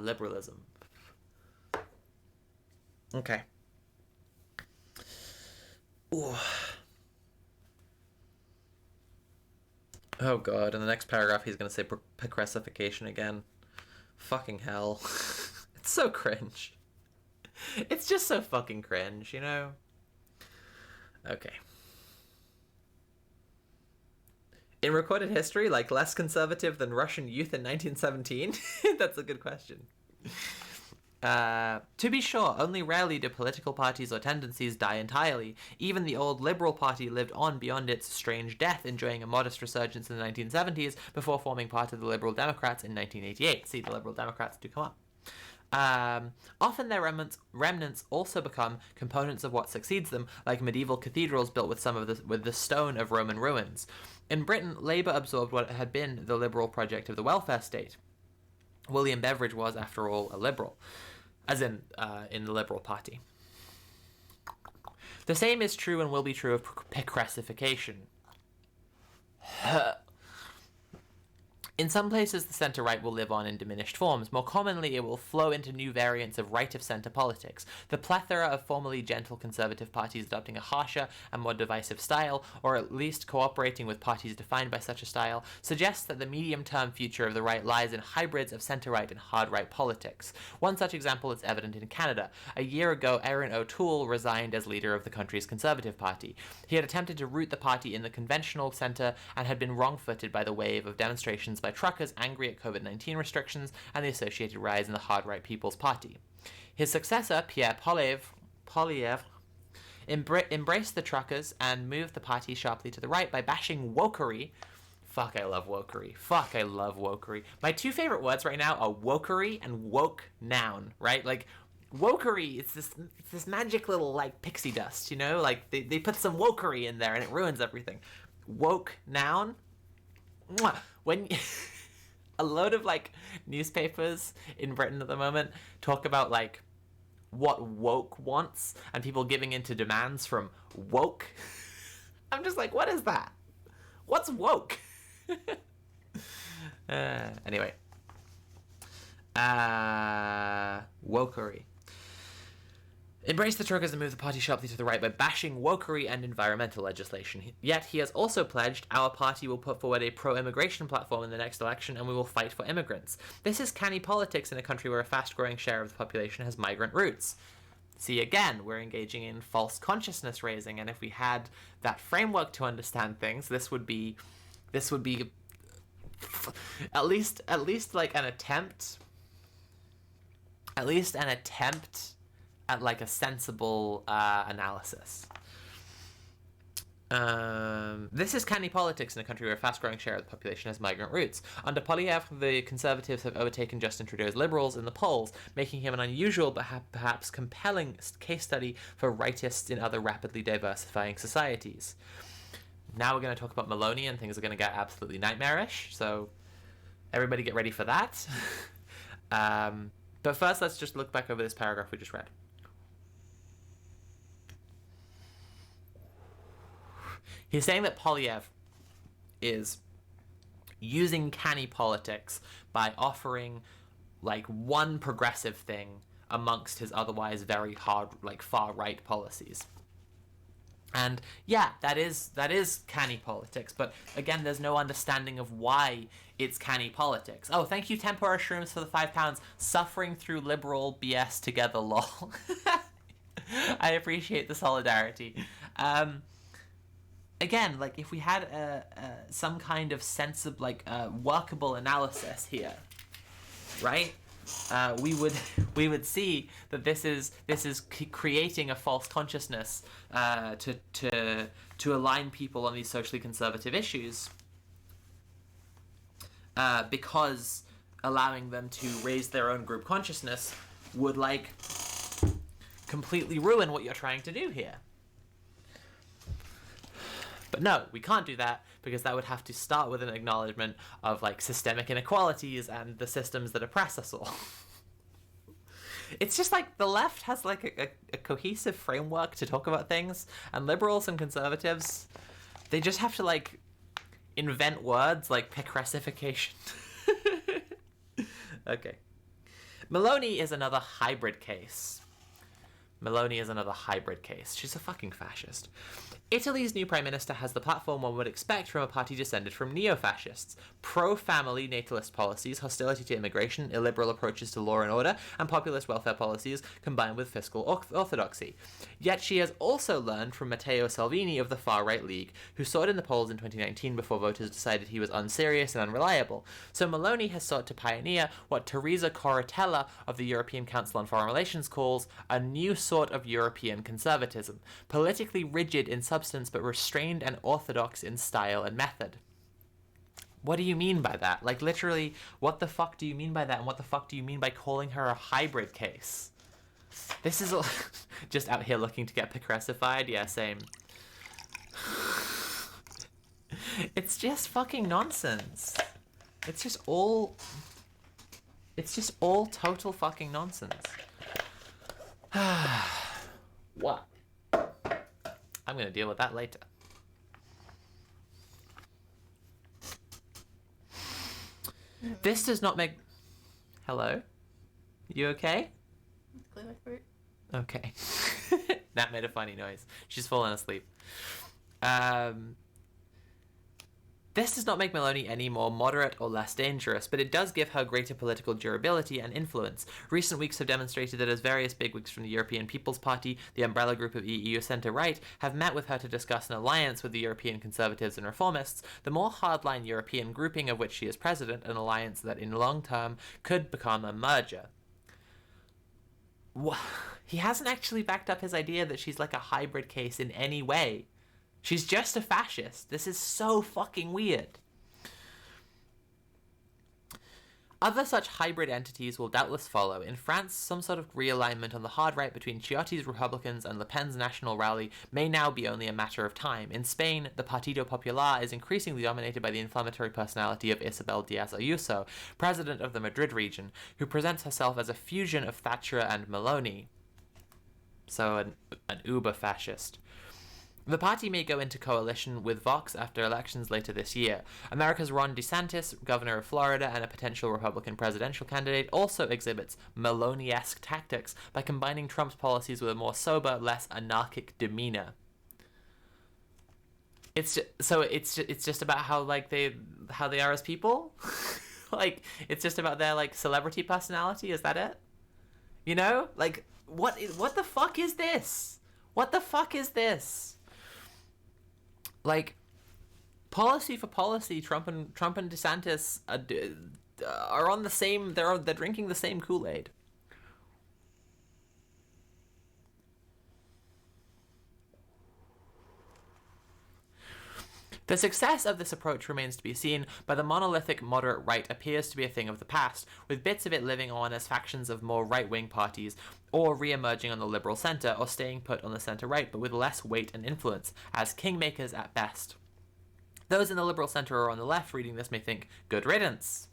S1: Liberalism. Okay. Ooh. Oh god, in the next paragraph he's going to say progressification again. Fucking hell. It's so cringe. It's just so fucking cringe, you know? Okay. In recorded history, like, less conservative than Russian youth in 1917? That's a good question. To be sure, only rarely do political parties or tendencies die entirely. Even the old Liberal Party lived on beyond its strange death, enjoying a modest resurgence in the 1970s before forming part of the Liberal Democrats in 1988. See, the Liberal Democrats do come up. Often their remnants also become components of what succeeds them, like medieval cathedrals built with with the stone of Roman ruins. In Britain, Labour absorbed what had been the liberal project of the welfare state. William Beveridge was, after all, a liberal, as in the Liberal Party. The same is true and will be true of Picressification. In some places, the centre-right will live on in diminished forms. More commonly, it will flow into new variants of right-of-centre politics. The plethora of formerly gentle conservative parties adopting a harsher and more divisive style, or at least cooperating with parties defined by such a style, suggests that the medium-term future of the right lies in hybrids of centre-right and hard-right politics. One such example is evident in Canada. A year ago, Erin O'Toole resigned as leader of the country's Conservative Party. He had attempted to root the party in the conventional centre and had been wrong-footed by the wave of demonstrations by truckers angry at COVID-19 restrictions and the associated rise in the hard-right People's Party. His successor, Pierre Poilievre, embraced the truckers and moved the party sharply to the right by bashing wokery. Fuck, I love wokery. Fuck, I love wokery. My two favorite words right now are wokery and woke noun, right? Like, wokery, it's this magic little, like, pixie dust, you know? Like, they put some wokery in there and it ruins everything. Woke noun? Mwah! When a load of like newspapers in Britain at the moment talk about like what woke wants and people giving into demands from woke, I'm just like, what is that? What's woke? Anyway, wokery. Embraced the truckers and moved the party sharply to the right by bashing wokery and environmental legislation. Yet he has also pledged, our party will put forward a pro-immigration platform in the next election and we will fight for immigrants. This is canny politics in a country where a fast-growing share of the population has migrant roots. See, again, we're engaging in false consciousness raising, and if we had that framework to understand things, this would be at least like an attempt at like a sensible analysis. This is canny politics in a country where a fast-growing share of the population has migrant roots. Under Poilievre, the Conservatives have overtaken Justin Trudeau's Liberals in the polls, making him an unusual but perhaps compelling case study for rightists in other rapidly diversifying societies. Now we're going to talk about Maloney, and things are going to get absolutely nightmarish, so everybody get ready for that. But first, let's just look back over this paragraph we just read. He's saying that Poilievre is using canny politics by offering like one progressive thing amongst his otherwise very hard, like far-right policies. And yeah, that is canny politics, but again, there's no understanding of why it's canny politics. Oh, thank you, Tempura Shrooms, for the £5. Suffering through liberal BS together, lol. I appreciate the solidarity. Again, like, if we had some kind of sensible, like, workable analysis here, right? We would see that this is creating a false consciousness to align people on these socially conservative issues, because allowing them to raise their own group consciousness would like completely ruin what you're trying to do here. But no, we can't do that, because that would have to start with an acknowledgement of like systemic inequalities and the systems that oppress us all. It's just like the left has like a cohesive framework to talk about things, and liberals and conservatives, they just have to like invent words like Picressification. Okay. Maloney is another hybrid case. She's a fucking fascist. Italy's new prime minister has the platform one would expect from a party descended from neo-fascists: pro-family natalist policies, hostility to immigration, illiberal approaches to law and order, and populist welfare policies combined with fiscal orthodoxy. Yet she has also learned from Matteo Salvini of the far-right League, who saw it in the polls in 2019 before voters decided he was unserious and unreliable. So Maloney has sought to pioneer what Teresa Corratella of the European Council on Foreign Relations calls a new sort of European conservatism, politically rigid in substance but restrained and orthodox in style and method. What do you mean by that? Like, literally, what the fuck do you mean by that? And what the fuck do you mean by calling her a hybrid case? This is just out here looking to get progressified. Yeah, same. It's just fucking nonsense. It's just all total fucking nonsense. What? I'm gonna deal with that later. This does not make... Hello? You okay?
S2: Clear my throat.
S1: Okay. That made a funny noise. She's fallen asleep. This does not make Meloni any more moderate or less dangerous, but it does give her greater political durability and influence. Recent weeks have demonstrated that as various bigwigs from the European People's Party, the umbrella group of EU centre-right, have met with her to discuss an alliance with the European Conservatives and Reformists, the more hardline European grouping of which she is president, an alliance that in long term could become a merger. He hasn't actually backed up his idea that she's like a hybrid case in any way. She's just a fascist. This is so fucking weird. Other such hybrid entities will doubtless follow. In France, some sort of realignment on the hard right between Ciotti's Republicans and Le Pen's National Rally may now be only a matter of time. In Spain, the Partido Popular is increasingly dominated by the inflammatory personality of Isabel Díaz Ayuso, president of the Madrid region, who presents herself as a fusion of Thatcher and Meloni. So an uber-fascist. The party may go into coalition with Vox after elections later this year. America's Ron DeSantis, governor of Florida and a potential Republican presidential candidate, also exhibits Meloni-esque tactics by combining Trump's policies with a more sober, less anarchic demeanor. It's just about how like they are as people. Like it's just about their like celebrity personality. Is that it? You know, like what the fuck is this? What the fuck is this? Like, policy for policy, Trump and DeSantis are on the same. They're drinking the same Kool-Aid. The success of this approach remains to be seen, but the monolithic moderate right appears to be a thing of the past, with bits of it living on as factions of more right-wing parties, or re-emerging on the liberal centre, or staying put on the centre-right, but with less weight and influence, as kingmakers at best. Those in the liberal centre or on the left reading this may think, good riddance.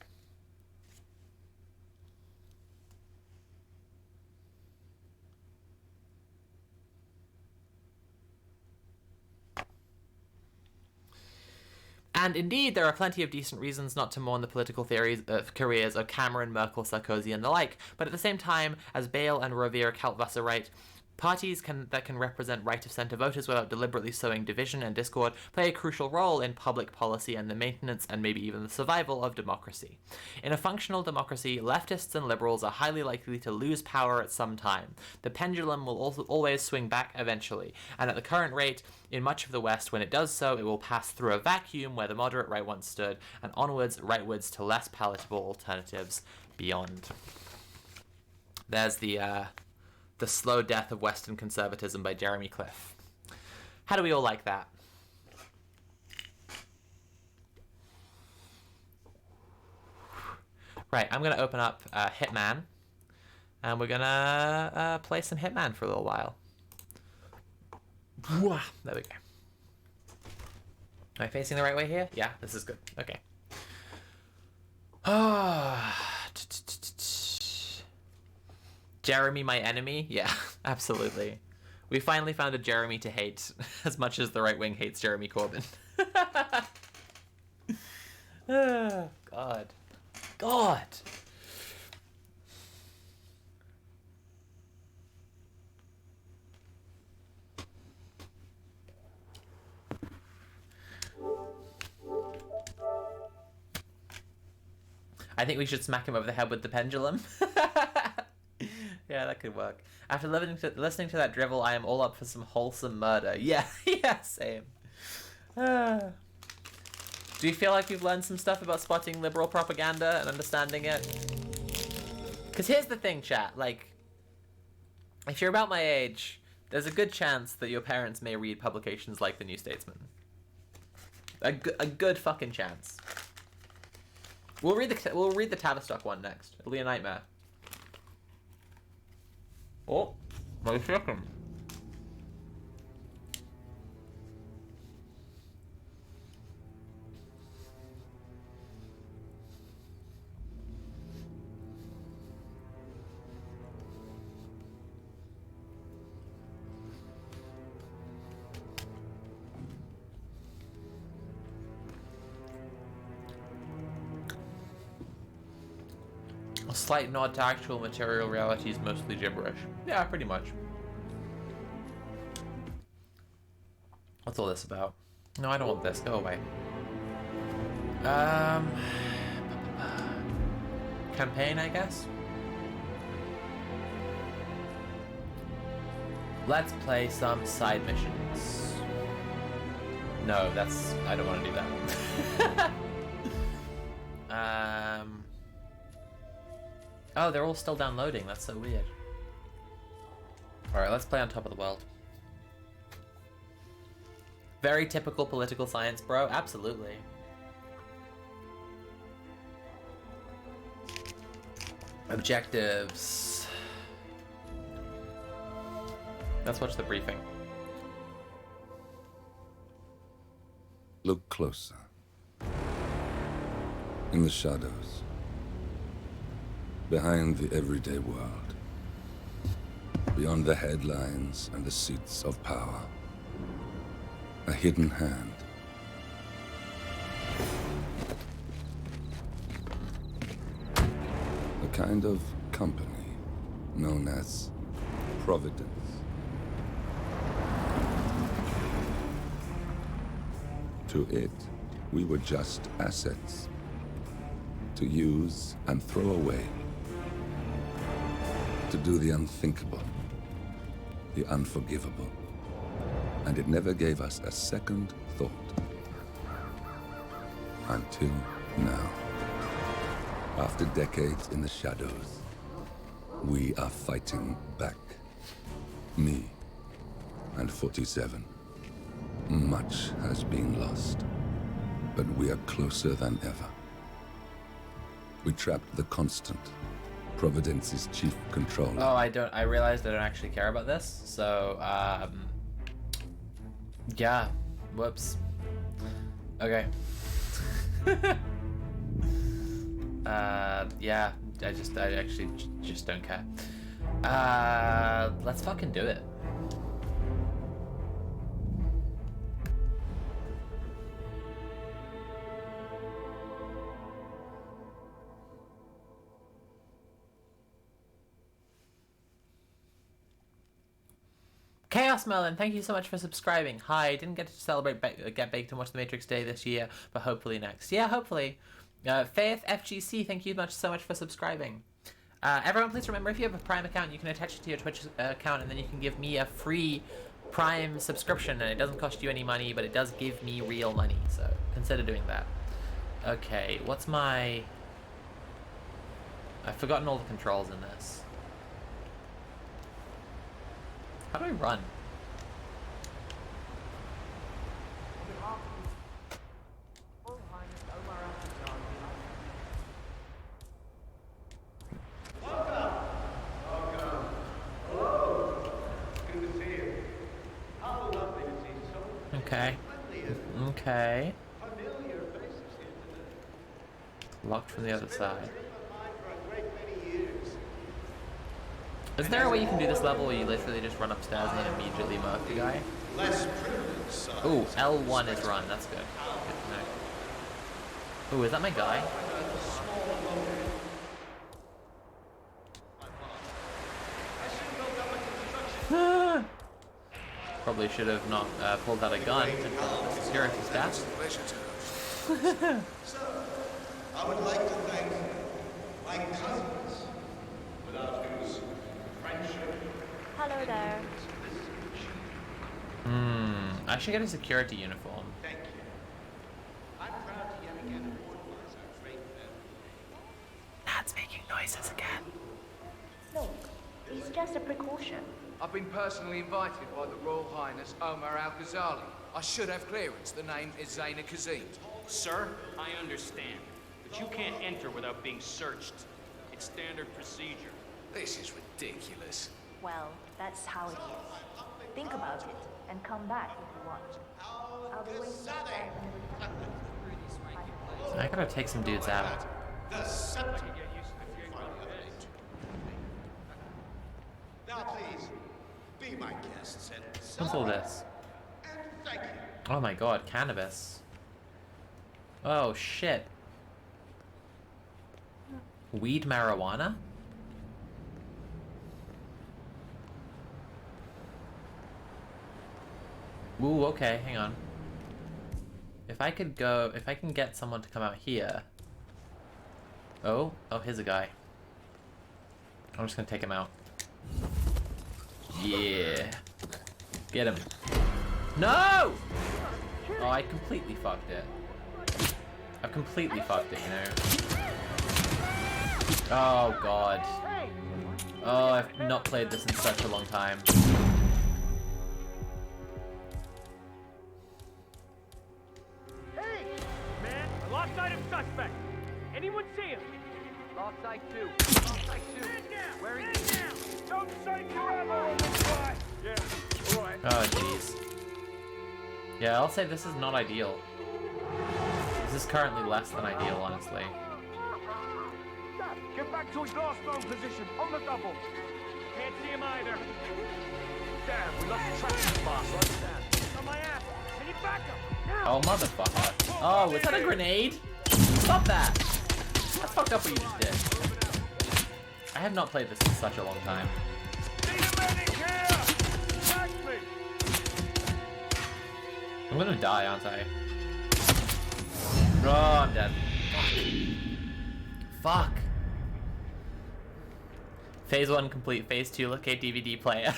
S1: And indeed, there are plenty of decent reasons not to mourn the political careers of Cameron, Merkel, Sarkozy, and the like, but at the same time, as Bale and Rovira Kaltwasser write, parties that can represent right-of-centre voters without deliberately sowing division and discord play a crucial role in public policy and the maintenance and maybe even the survival of democracy. In a functional democracy, leftists and liberals are highly likely to lose power at some time. The pendulum will also always swing back eventually, and at the current rate, in much of the West, when it does so, it will pass through a vacuum where the moderate right once stood, and onwards, rightwards to less palatable alternatives beyond. There's the Slow Death of Western Conservatism by Jeremy Cliff. How do we all like that? Right, I'm going to open up Hitman, and we're going to play some Hitman for a little while. There we go. Am I facing the right way here? Yeah, this is good. Okay. Jeremy, my enemy? Yeah, absolutely. We finally found a Jeremy to hate as much as the right wing hates Jeremy Corbyn. God. God. I think we should smack him over the head with the pendulum. Yeah, that could work. After listening to that drivel, I am all up for some wholesome murder. Yeah, yeah, same. Do you feel like you've learned some stuff about spotting liberal propaganda and understanding it? Because here's the thing, chat. Like, if you're about my age, there's a good chance that your parents may read publications like The New Statesman. A good fucking chance. We'll read the Tavistock one next. It'll be a nightmare. Oh, my second. A slight nod to actual material reality is mostly gibberish. Yeah, pretty much. What's all this about? No, I don't want this. Go away. Campaign, I guess? Let's play some side missions. No, that's... I don't want to do that. Oh, they're all still downloading. That's so weird. Alright, let's play on top of the world. Very typical political science, bro. Absolutely. Objectives. Let's watch the briefing.
S2: Look closer. In the shadows. Behind the everyday world. Beyond the headlines and the seats of power. A hidden hand. A kind of company known as Providence. To it, we were just assets. To use and throw away. To do the unthinkable. The unforgivable. And it never gave us a second thought. Until now. After decades in the shadows, we are fighting back. Me and 47. Much has been lost, but we are closer than ever. We trapped the Constant, Providence's chief controller.
S1: Oh, I realized I don't actually care about this, so, yeah, whoops. Okay. Yeah, I actually just don't care. Let's fucking do it. Chaos Melon, thank you so much for subscribing. Hi, didn't get to celebrate Get Baked and Watch the Matrix Day this year, but hopefully next. Yeah, hopefully. Faith FGC, thank you so much for subscribing. Everyone, please remember, if you have a Prime account, you can attach it to your Twitch account, and then you can give me a free Prime subscription, and it doesn't cost you any money, but it does give me real money, so consider doing that. Okay, what's my... I've forgotten all the controls in this. How do I run? Okay. Okay. Locked from the other side. Is there a way you can do this level where you literally just run upstairs and then immediately murk the guy? Ooh, L1 is run, that's good. Good to know. Ooh, is that my guy? Probably should have not pulled out a gun and the security staff.
S3: I would like to thank my cousins, without whose friendship.
S4: Hello there.
S1: I should get a security uniform.
S3: Thank you. I'm proud to yet again immortalize our great men.
S1: That's making noises again.
S4: Look, it's just a precaution.
S5: I've been personally invited by the Royal Highness Omar Al-Ghazali. I should have clearance. The name is Zaina Kazim.
S6: Sir, I understand. The
S3: but you can't enter without being searched. It's standard procedure.
S5: This is ridiculous.
S4: Well, that's how it is. Think about it and come back if you want. I'll be waiting outside whenever you
S1: I gotta take some dudes out.
S6: Now please, be my guests and
S1: What's all this?
S6: and thank you.
S1: Oh my god, cannabis. Oh shit. Weed marijuana? Ooh, okay, hang on. If I can get someone to come out here. Oh, here's a guy. I'm just gonna take him out. Yeah. Get him. No! Oh, I completely fucked it. I've completely fucked it, you know? Oh, God. Oh, I've not played this in such a long time.
S3: Hey! Man, I lost sight of suspect. Anyone see him?
S5: Lost sight two. Lost sight two. Where is he?
S3: Don't sight your ammo on this guy! Yeah, alright.
S1: Oh, jeez. Yeah, I'll say this is not ideal. This is currently less than ideal, honestly.
S3: Get back to his last known position, on the double. Can't see him either. Damn, we lost the track of the boss, right? On my ass. Can you back him? Now!
S1: Oh, motherfucker. Oh, was that a grenade? Stop that! That's fucked up what you just did. I have not played this in such a long time.
S3: Need a medic here! Back me!
S1: I'm gonna die, aren't I? Oh, I'm dead. Fuck. Phase 1 complete, Phase 2 look at DVD player.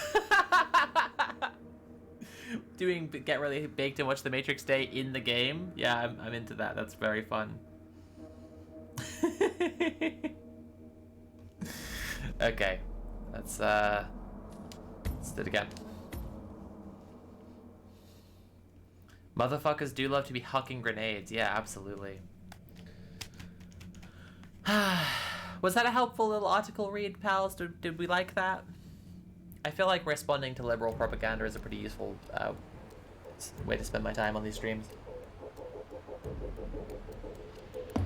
S1: Doing get really baked and watch the Matrix Day in the game? Yeah, I'm into that. That's very fun. Okay, let's do it again. Motherfuckers do love to be hucking grenades. Yeah, absolutely. Was that a helpful little article read, pals? Did we like that? I feel like responding to liberal propaganda is a pretty useful way to spend my time on these streams.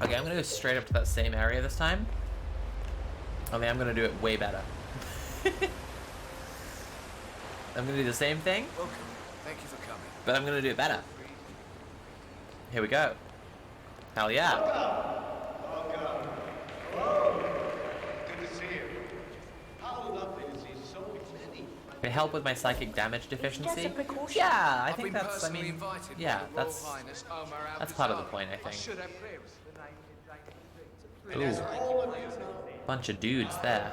S1: Okay, I'm gonna go straight up to that same area this time. I mean, I'm gonna do it way better. I'm gonna do the same thing,
S5: Welcome. Thank you for coming.
S1: but I'm gonna do it better. Here we go. Hell yeah.
S6: Good to see you. How lovely to see so many.
S1: Can it help with my psychic damage
S4: Just a
S1: deficiency?
S4: precaution.
S1: Yeah, I
S5: I've
S1: think
S5: been
S1: that's, I
S5: personally
S1: mean,
S5: invited
S1: yeah,
S5: by the Royal
S1: that's
S5: Highness Omar
S1: that's part of the
S5: Al-Ghazali.
S1: point, I
S5: I
S1: think.
S5: should have clearance.
S1: Ooh,
S6: All of you know
S1: bunch of dudes there.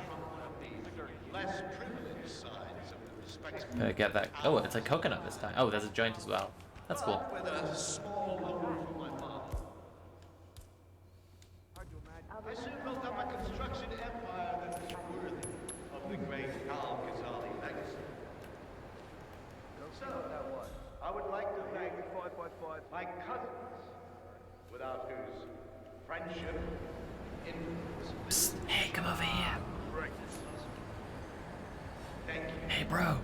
S6: the less privileged sides of the respectable
S1: Get that. Oh, it's a coconut this time. Oh, there's a joint as well. That's cool.
S6: with a small loan from my mom. I soon built up a construction empire that was worthy of the great Al-Ghazali legacy. So, I would like to thank my cousins, without whose friendship, influence,
S1: Psst, hey, come over here.
S6: thank you.
S1: Hey, bro.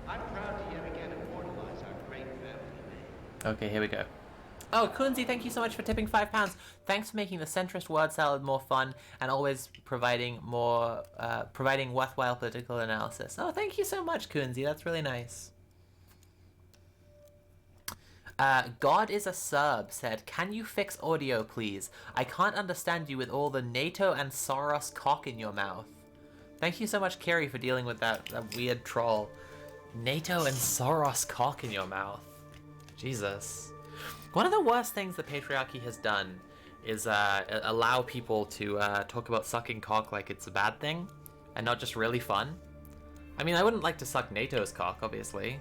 S6: I'm proud to yet again immortalize our great family.
S1: Okay, here we go. Oh, Kunzi, thank you so much for tipping £5. Thanks for making the centrist word salad more fun and always providing worthwhile political analysis. Oh, thank you so much, Kunzi. That's really nice. God is a Serb said, "Can you fix audio, please? I can't understand you with all the NATO and Soros cock in your mouth." Thank you so much, Kerry, for dealing with that weird troll. NATO and Soros cock in your mouth. Jesus. One of the worst things the patriarchy has done is allow people to talk about sucking cock like it's a bad thing and not just really fun. I mean, I wouldn't like to suck NATO's cock, obviously,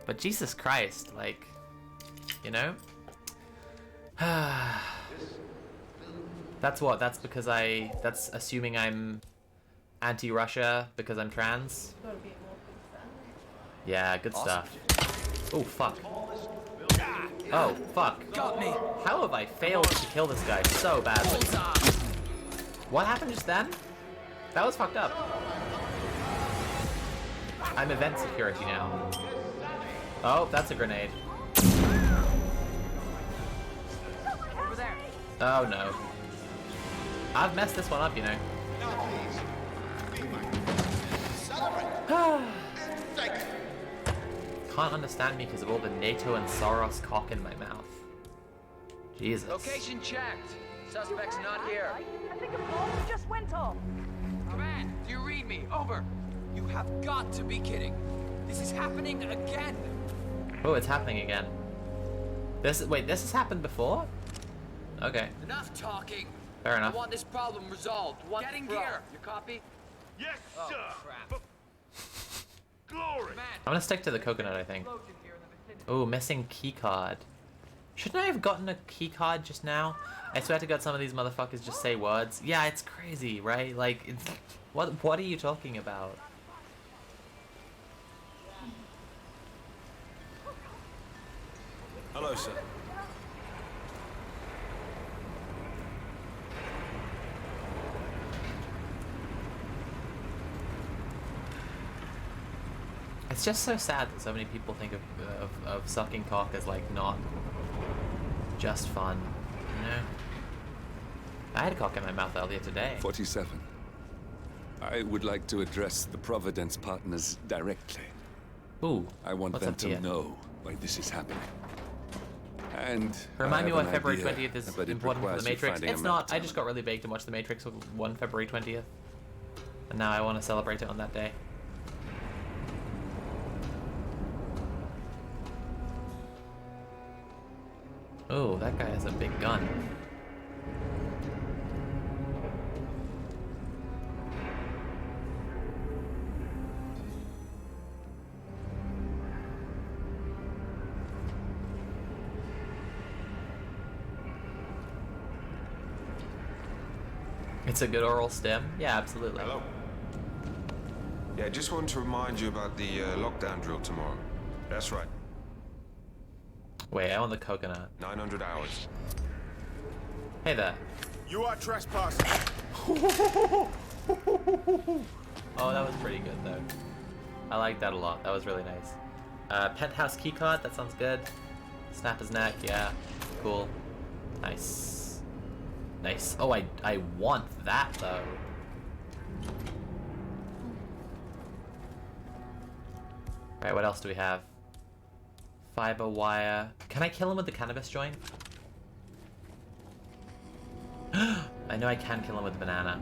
S1: but Jesus Christ, like, you know? That's because that's assuming I'm anti-Russia because I'm trans. Yeah, good stuff. Oh, fuck. Oh, fuck.
S7: Got me.
S1: How have I failed to kill this guy so badly?
S7: Bullseye.
S1: What happened just then? That was fucked up. I'm event security now. Oh, that's a grenade.
S7: Over there.
S1: Oh no. I've messed this one up, you know.
S6: Now, please, be my celebrate. Thank you.
S1: Can't understand me because of all the NATO and Soros cock in my mouth. Jesus.
S5: Location checked. Suspect's not here.
S4: I think a bomb just went off.
S5: Command, do you read me? Over.
S7: You have got to be kidding. This is happening again.
S1: Oh, it's happening again. Wait, this has happened before? Okay,
S5: Enough talking.
S1: fair
S5: I
S1: enough.
S5: want this problem resolved. One
S7: Getting
S5: for all.
S7: gear.
S5: You copy?
S3: Yes,
S5: Oh,
S3: sir.
S5: crap.
S3: Glory.
S5: Command.
S1: I'm gonna stick to the coconut, I think.
S5: Explosion here in the vicinity.
S1: Oh, missing keycard. Shouldn't I have gotten a keycard just now? I swear to God, some of these motherfuckers just say words. Yeah, it's crazy, right? Like, it's, what are you talking about?
S8: Hello, sir.
S1: It's just so sad that so many people think of sucking cock as like not just fun, you know? I had a cock in my mouth earlier today.
S2: 47. I would like to address the Providence partners directly.
S1: Ooh,
S2: I want
S1: what's
S2: them
S1: up
S2: to
S1: here?
S2: know why this is happening. And
S1: Remind me
S2: I have
S1: why
S2: an
S1: February
S2: idea,
S1: 20th is
S2: but it
S1: important for
S2: requires
S1: the
S2: you
S1: Matrix.
S2: finding a
S1: It's not. I
S2: meltdown.
S1: just got really baked and watched the Matrix on February 20th. And now I want to celebrate it on that day. Oh, that guy has a big gun. It's a good oral stem? Yeah, absolutely.
S9: Hello. Yeah, just wanted to remind you about the lockdown drill tomorrow. That's right,
S1: Wait, I want the coconut.
S9: 900 hours.
S1: Hey there.
S8: You are trespassing.
S1: Oh, that was pretty good though. I like that a lot. That was really nice. Penthouse keycard, that sounds good. Snap his neck, yeah. Cool. Nice. Nice. Oh, I want that though. Alright, what else do we have? Fiber wire. Can I kill him with the cannabis joint? I know I can kill him with the banana.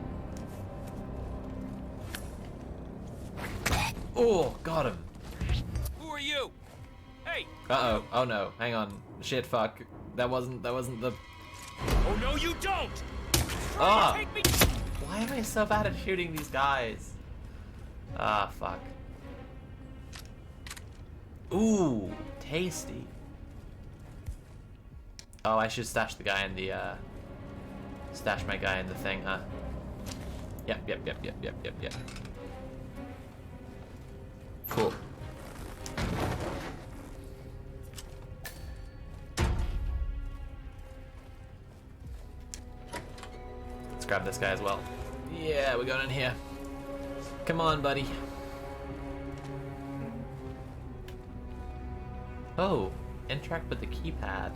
S1: Oh, got him.
S7: Who are you? Hey.
S1: Uh-oh. Oh no. Hang on. Shit, fuck. That wasn't the...
S7: Oh no, you don't.
S1: Ah!
S7: Take me.
S1: Why am I so bad at shooting these guys? Ah, fuck. Ooh, tasty. Oh, I should stash the guy in the, stash my guy in the thing, huh? Yep. Cool. Let's grab this guy as well. Yeah, we're going in here. Come on, buddy. Oh, interact with the keypad.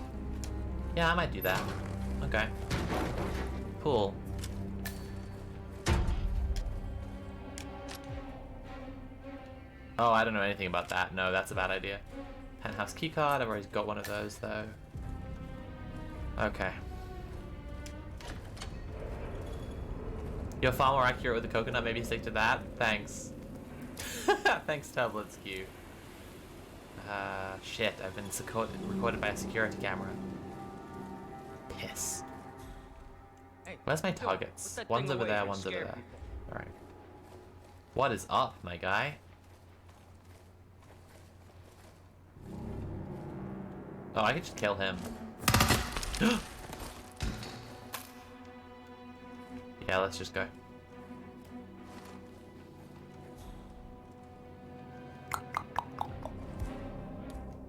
S1: Yeah, I might do that. Okay. Cool. Oh, I don't know anything about that. No, that's a bad idea. Penthouse keycard, I've already got one of those though. Okay. You're far more accurate with the coconut, maybe stick to that? Thanks. Thanks, Tublets Q. Shit, I've been recorded by a security camera. Piss.
S5: Hey,
S1: Where's my
S5: what's
S1: targets?
S5: that
S1: One's
S5: thing
S1: over
S5: away
S1: there,
S5: from
S1: one's over
S5: scare
S1: there.
S5: people?
S1: Alright. What is up, my guy? Oh, I could just kill him. Yeah, let's just go.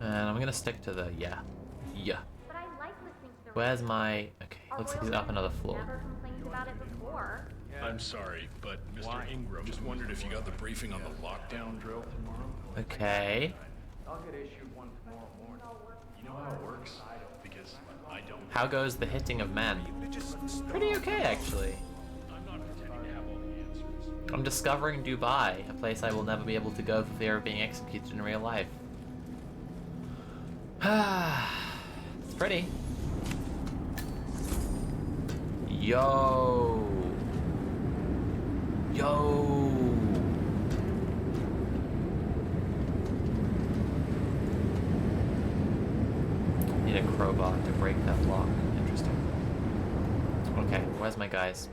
S1: And I'm gonna stick to the, yeah. Yeah.
S10: But I like listening to the
S1: Where's my... Okay,
S10: Our
S1: looks like
S10: royal
S1: he's up another
S10: highness
S1: floor.
S10: Never complained about it before.
S11: I'm sorry, but Mr. Ingram just wondered if you got the briefing on the lockdown drill tomorrow.
S1: Okay.
S11: I'll get issued one tomorrow morning. You know how it works? Because I don't.
S1: How goes the hitting of men? Pretty okay, actually.
S11: I'm not pretending to have all the answers.
S1: I'm discovering Dubai, a place I will never be able to go for fear of being executed in real life. It's pretty. Yo. Yo. Need a crowbar to break that lock. Interesting. Okay, where's my guys?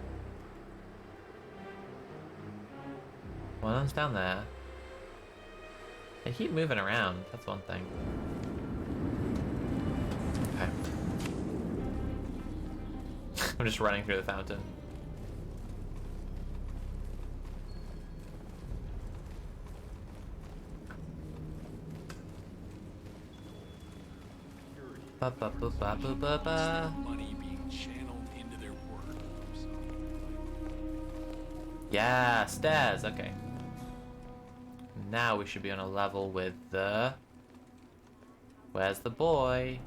S1: One of them's down there. They keep moving around, that's one thing. Okay. I'm just running through the fountain. Ba ba ba ba ba ba ba.
S11: Money being channeled into their work.
S1: Yeah, stairs, okay. Now we should be on a level with the... Where's the boy?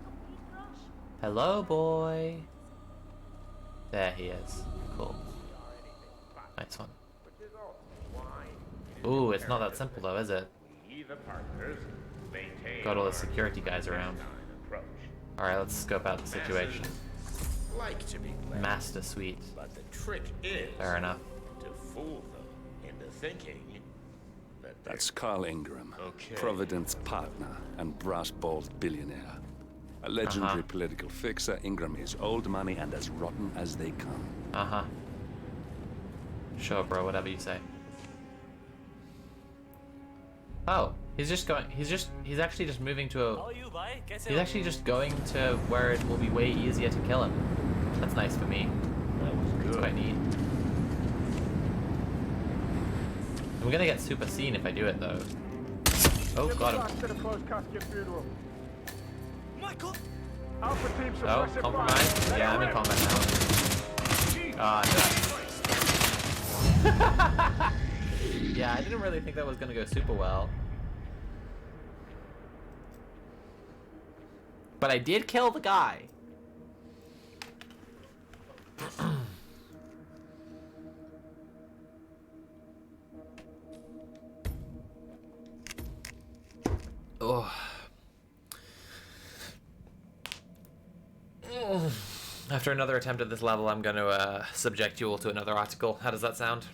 S1: Hello, boy. There he is. Cool. Nice one. Ooh, it's not that simple though, is it? Got all the security guys around. Alright, let's scope out the situation.
S12: Like to be played,
S1: Master Suite.
S12: but the trick is
S1: Fair enough.
S12: to fool them into thinking that they're
S13: That's Carl Ingram,
S12: Okay.
S13: Providence partner and brass-balled billionaire. A legendary political fixer, Ingram is old money and as rotten as they come.
S1: Uh-huh. Sure, bro, whatever you say. Oh, he's actually just moving to a... He's actually just going to where it will be way easier to kill him. That's nice for me. It's quite neat. I'm gonna get super seen if I do it, though. Oh, got him.
S3: To the closed casket funeral.
S7: Michael!
S3: Alpha team
S1: Oh,
S3: suppressive
S1: compromise?
S3: fire.
S1: Yeah, I'm in combat now. Ah, yeah, I didn't really think that was gonna go super well. But I did kill the guy. Oh. After another attempt at this level, I'm going to subject you all to another article. How does that sound?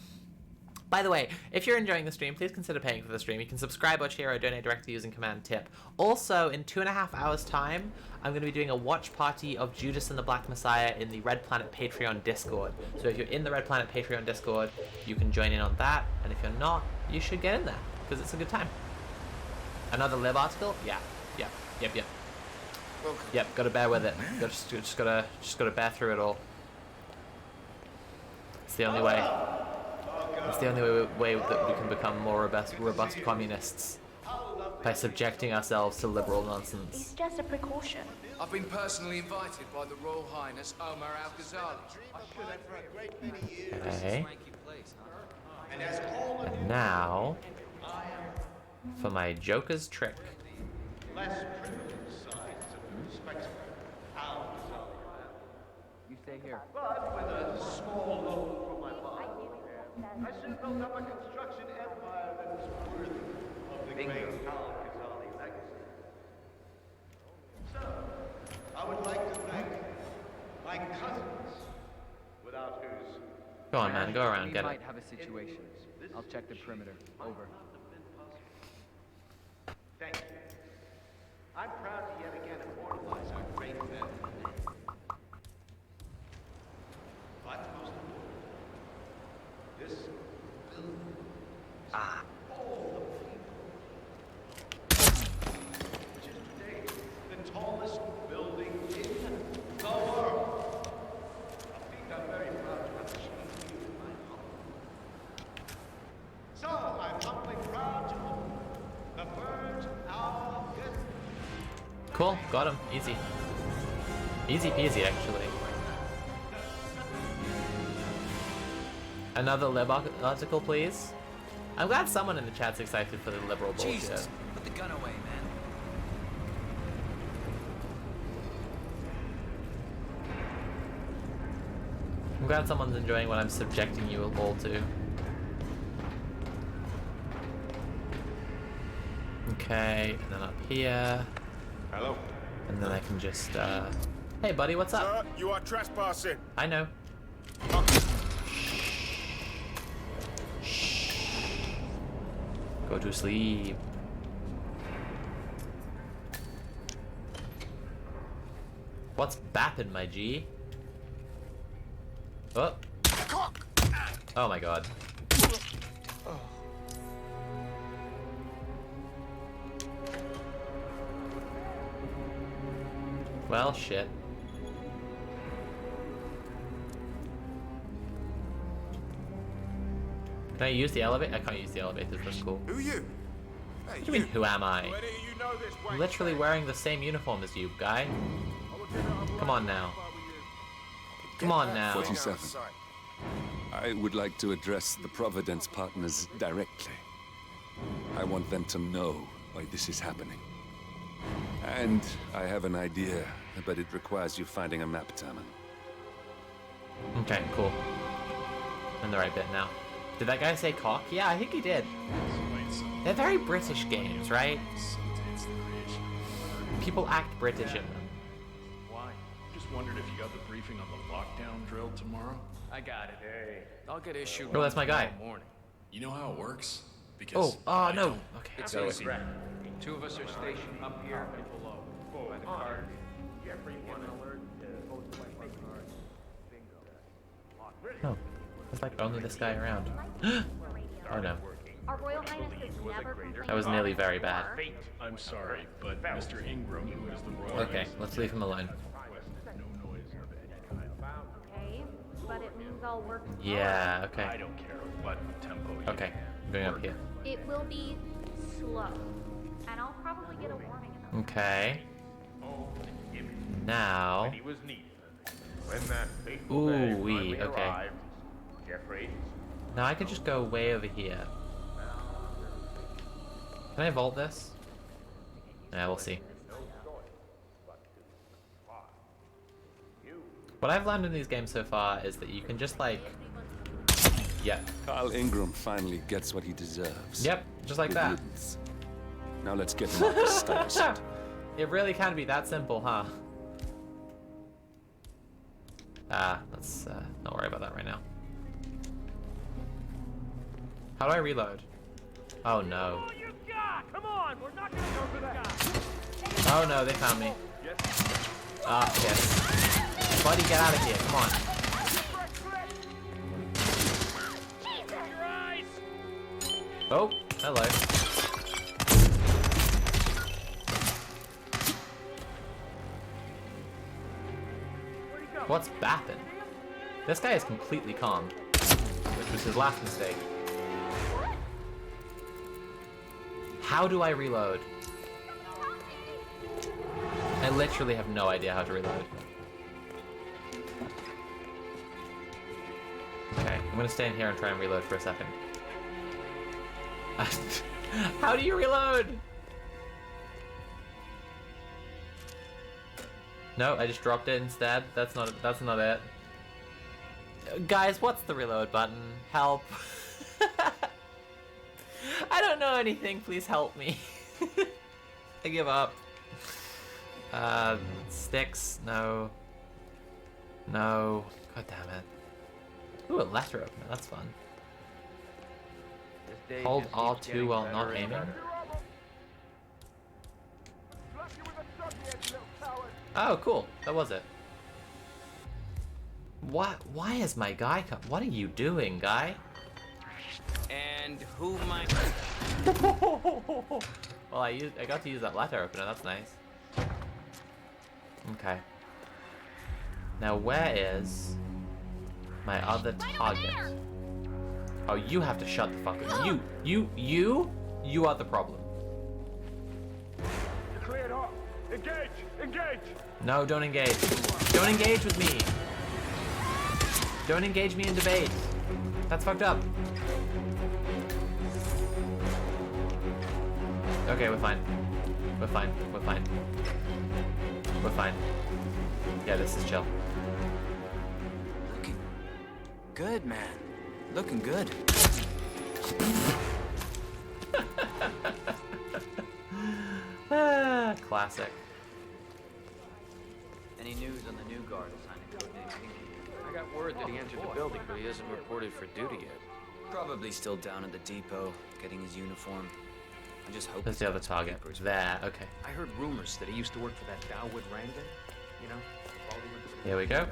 S1: By the way, if you're enjoying the stream, please consider paying for the stream. You can subscribe or cheer or donate directly using command tip. Also, in 2.5 hours' time, I'm going to be doing a watch party of Judas and the Black Messiah in the Red Planet Patreon Discord. So if you're in the Red Planet Patreon Discord, you can join in on that. And if you're not, you should get in there, because it's a good time. Another lib article? Yeah. Yep. Yep, gotta bear with it. Just gotta bear through it all. It's the only way. It's the only way that we can become more robust communists. By subjecting ourselves to liberal nonsense.
S4: It's just a precaution.
S5: I've been personally invited by the Royal Highness Omar Al-Ghazali.
S1: Okay. And now, for my Joker's trick.
S6: less privileged sides of the spectrum. How bizarre.
S5: You stay here.
S6: But with a small loan from my father, I soon built up a construction empire that was worthy of the great Al-Ghazali legacy. So, I would like to thank my cousins, without whose
S1: Go on, man. Go around.
S5: We
S1: Get
S5: might
S1: it.
S5: have a situation. I'll check the perimeter. Over.
S6: thank you. I'm proud to yet again immortalize our great family. But most important, this building is all the people. Which is today the tallest building in the world. A feat I'm very proud to have achieved in my home. So I'm humbly proud to open the Burj Al Ghazali.
S1: Cool. Got him. Easy. Easy peasy, actually. Another lib article, please. I'm glad someone in the chat's excited for the liberal bullshit.
S7: Jesus, put the gun away, man.
S1: I'm glad someone's enjoying what I'm subjecting you all to. Okay, and then up here.
S8: Hello.
S1: And then I can just, Hey buddy, what's up?
S8: Sir, you are trespassing.
S1: I know. Go to sleep. What's bapping, my G? Oh. Oh my god. Well, shit. Can I use the elevator? I can't use the elevators, that's cool.
S8: Who are you? Hey,
S1: What do you mean, who am I?
S8: Where do you know this
S1: I'm
S8: way?
S1: literally wearing the same uniform as you, guy. Come on now. Come on now.
S13: 47. I would like to address the Providence partners directly. I want them to know why this is happening. And I have an idea, but it requires you finding a map, Taman.
S1: Okay, cool. I'm in the right bit now. Did that guy say cock? Yeah, I think he did. They're very British games, right? People act British in them.
S11: Why? Just wondered if you got the briefing on the lockdown drill tomorrow?
S7: I got it. Hey, I'll get issued.
S1: Oh, that's my guy.
S7: tomorrow morning.
S11: You know how it works? Because
S1: Oh,
S11: I
S1: no.
S11: don't.
S1: Okay,
S5: It's
S1: go
S5: easy.
S1: away.
S5: Two of us are stationed up here and below. By the card.
S1: Oh, there's like only this guy around. Oh no,
S10: Our Royal Highness has never complained
S1: that was nearly very bad.
S11: I'm sorry, but Mr. Ingram, who is the royal...
S1: Okay, let's leave him alone.
S11: No noise of any kind.
S10: Okay, but it means I'll work slower.
S1: Yeah, okay.
S11: I don't care what tempo you
S1: Okay, I'm going up here.
S10: It will be slow. And I'll probably get a warning in a
S1: Okay. Now.
S12: He was needed. When that fateful day
S1: Ooh, wee,
S12: finally
S1: okay.
S12: arrived, Jeffrey.
S1: Now I could just go way over here. Can I vault this? Yeah, we'll see. What I've learned in these games so far is that you can just like... Yep.
S13: Carl Ingram finally gets what he deserves.
S1: Yep, just like
S13: Good
S1: that.
S13: riddance. Now let's get him off the start.
S1: It really can be that simple, huh? Let's not worry about that right now. How do I reload? Oh no.
S3: All you got! Come on, we're not gonna go for that.
S1: Oh no, they found me. Ah, yes. Buddy, get out of here, come on.
S3: Your eyes!
S1: Oh, hello. What's bapping? This guy is completely calm, which was his last mistake. How do I reload? I literally have no idea how to reload. Okay, I'm gonna stay in here and try and reload for a second. How do you reload? No, I just dropped it instead. That's not it. Guys, what's the reload button? Help. I don't know anything. Please help me. I give up. Sticks. No. No. God damn it. Ooh, a letter opener. That's fun. Hold R2 while not aiming. Oh, cool. That was it. What? Why is my guy come? What are you doing, guy?
S7: And who might...
S1: Well, I got to use that letter opener. That's nice. Okay. Now, where is my other target? Oh, you have to shut the fuck up. You are the problem.
S3: You're cleared off. Engage! Engage!
S1: No, don't engage. Don't engage with me. Don't engage me in debate. That's fucked up. Okay, we're fine. We're fine. We're fine. We're fine. Yeah, this is chill.
S7: Looking good, man. Looking good.
S1: Ah, classic.
S14: Any news on the new guard assigned to Codename Pinky?
S15: I got word that he entered the building, but he isn't reported for duty yet.
S7: Probably still down at the depot, getting his uniform. I just hope.
S1: That's the other target. There, okay.
S15: I heard rumors that he used to work for that Dawood Wrangler. You know?
S1: Here we go.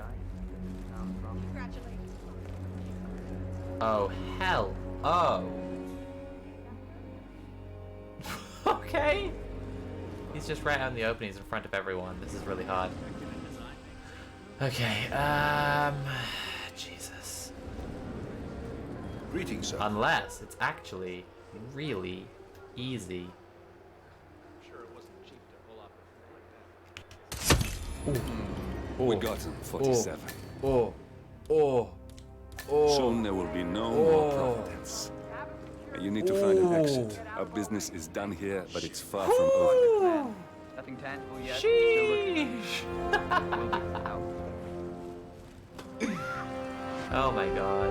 S1: Oh, hell. Oh. Okay. He's just right on the openings in front of everyone. This is really hard. Okay, Jesus.
S8: Greetings, sir.
S1: Unless it's actually really easy.
S11: Sure, it wasn't cheap to pull off a
S13: We got him, 47.
S1: Oh.
S13: Soon there will be no more Providence. You need to find an exit. Our business is done here, but it's far from over.
S14: Nothing tangible yet. Still looking.
S1: Sheesh.
S14: Out.
S1: Oh my god.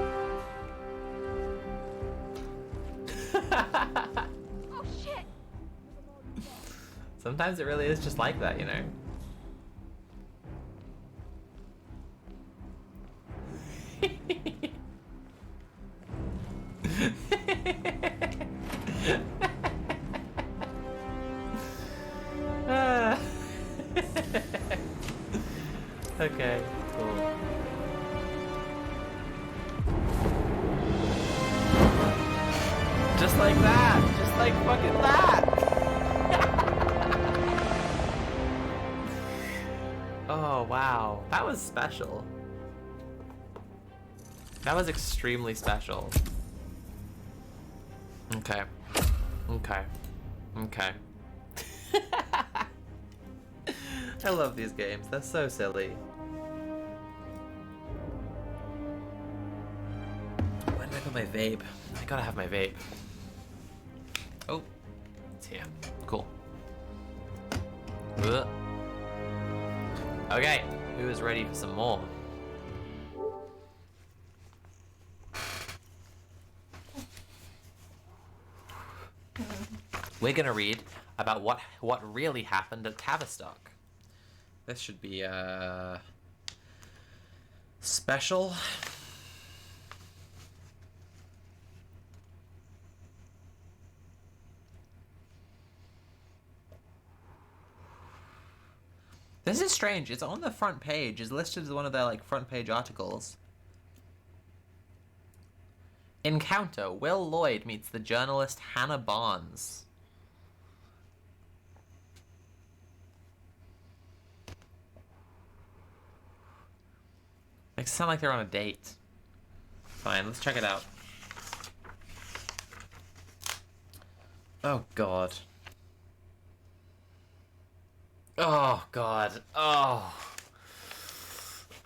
S10: Oh shit!
S1: Sometimes it really is just like that, you know? Okay, cool. Just like that! Just like fucking that! Oh, wow. That was special. That was extremely special. Okay. Okay. Okay. I love these games. They're so silly. Where did I put my vape? I gotta have my vape. Oh, it's here. Cool. Ugh. Okay, who is ready for some more? We're gonna read about what really happened at Tavistock. This should be special. This is strange. It's on the front page. It's listed as one of their like front page articles. Encounter. Will Lloyd meets the journalist Hannah Barnes. Makes it sound like they're on a date. Fine, let's check it out. Oh god. Oh god. Oh.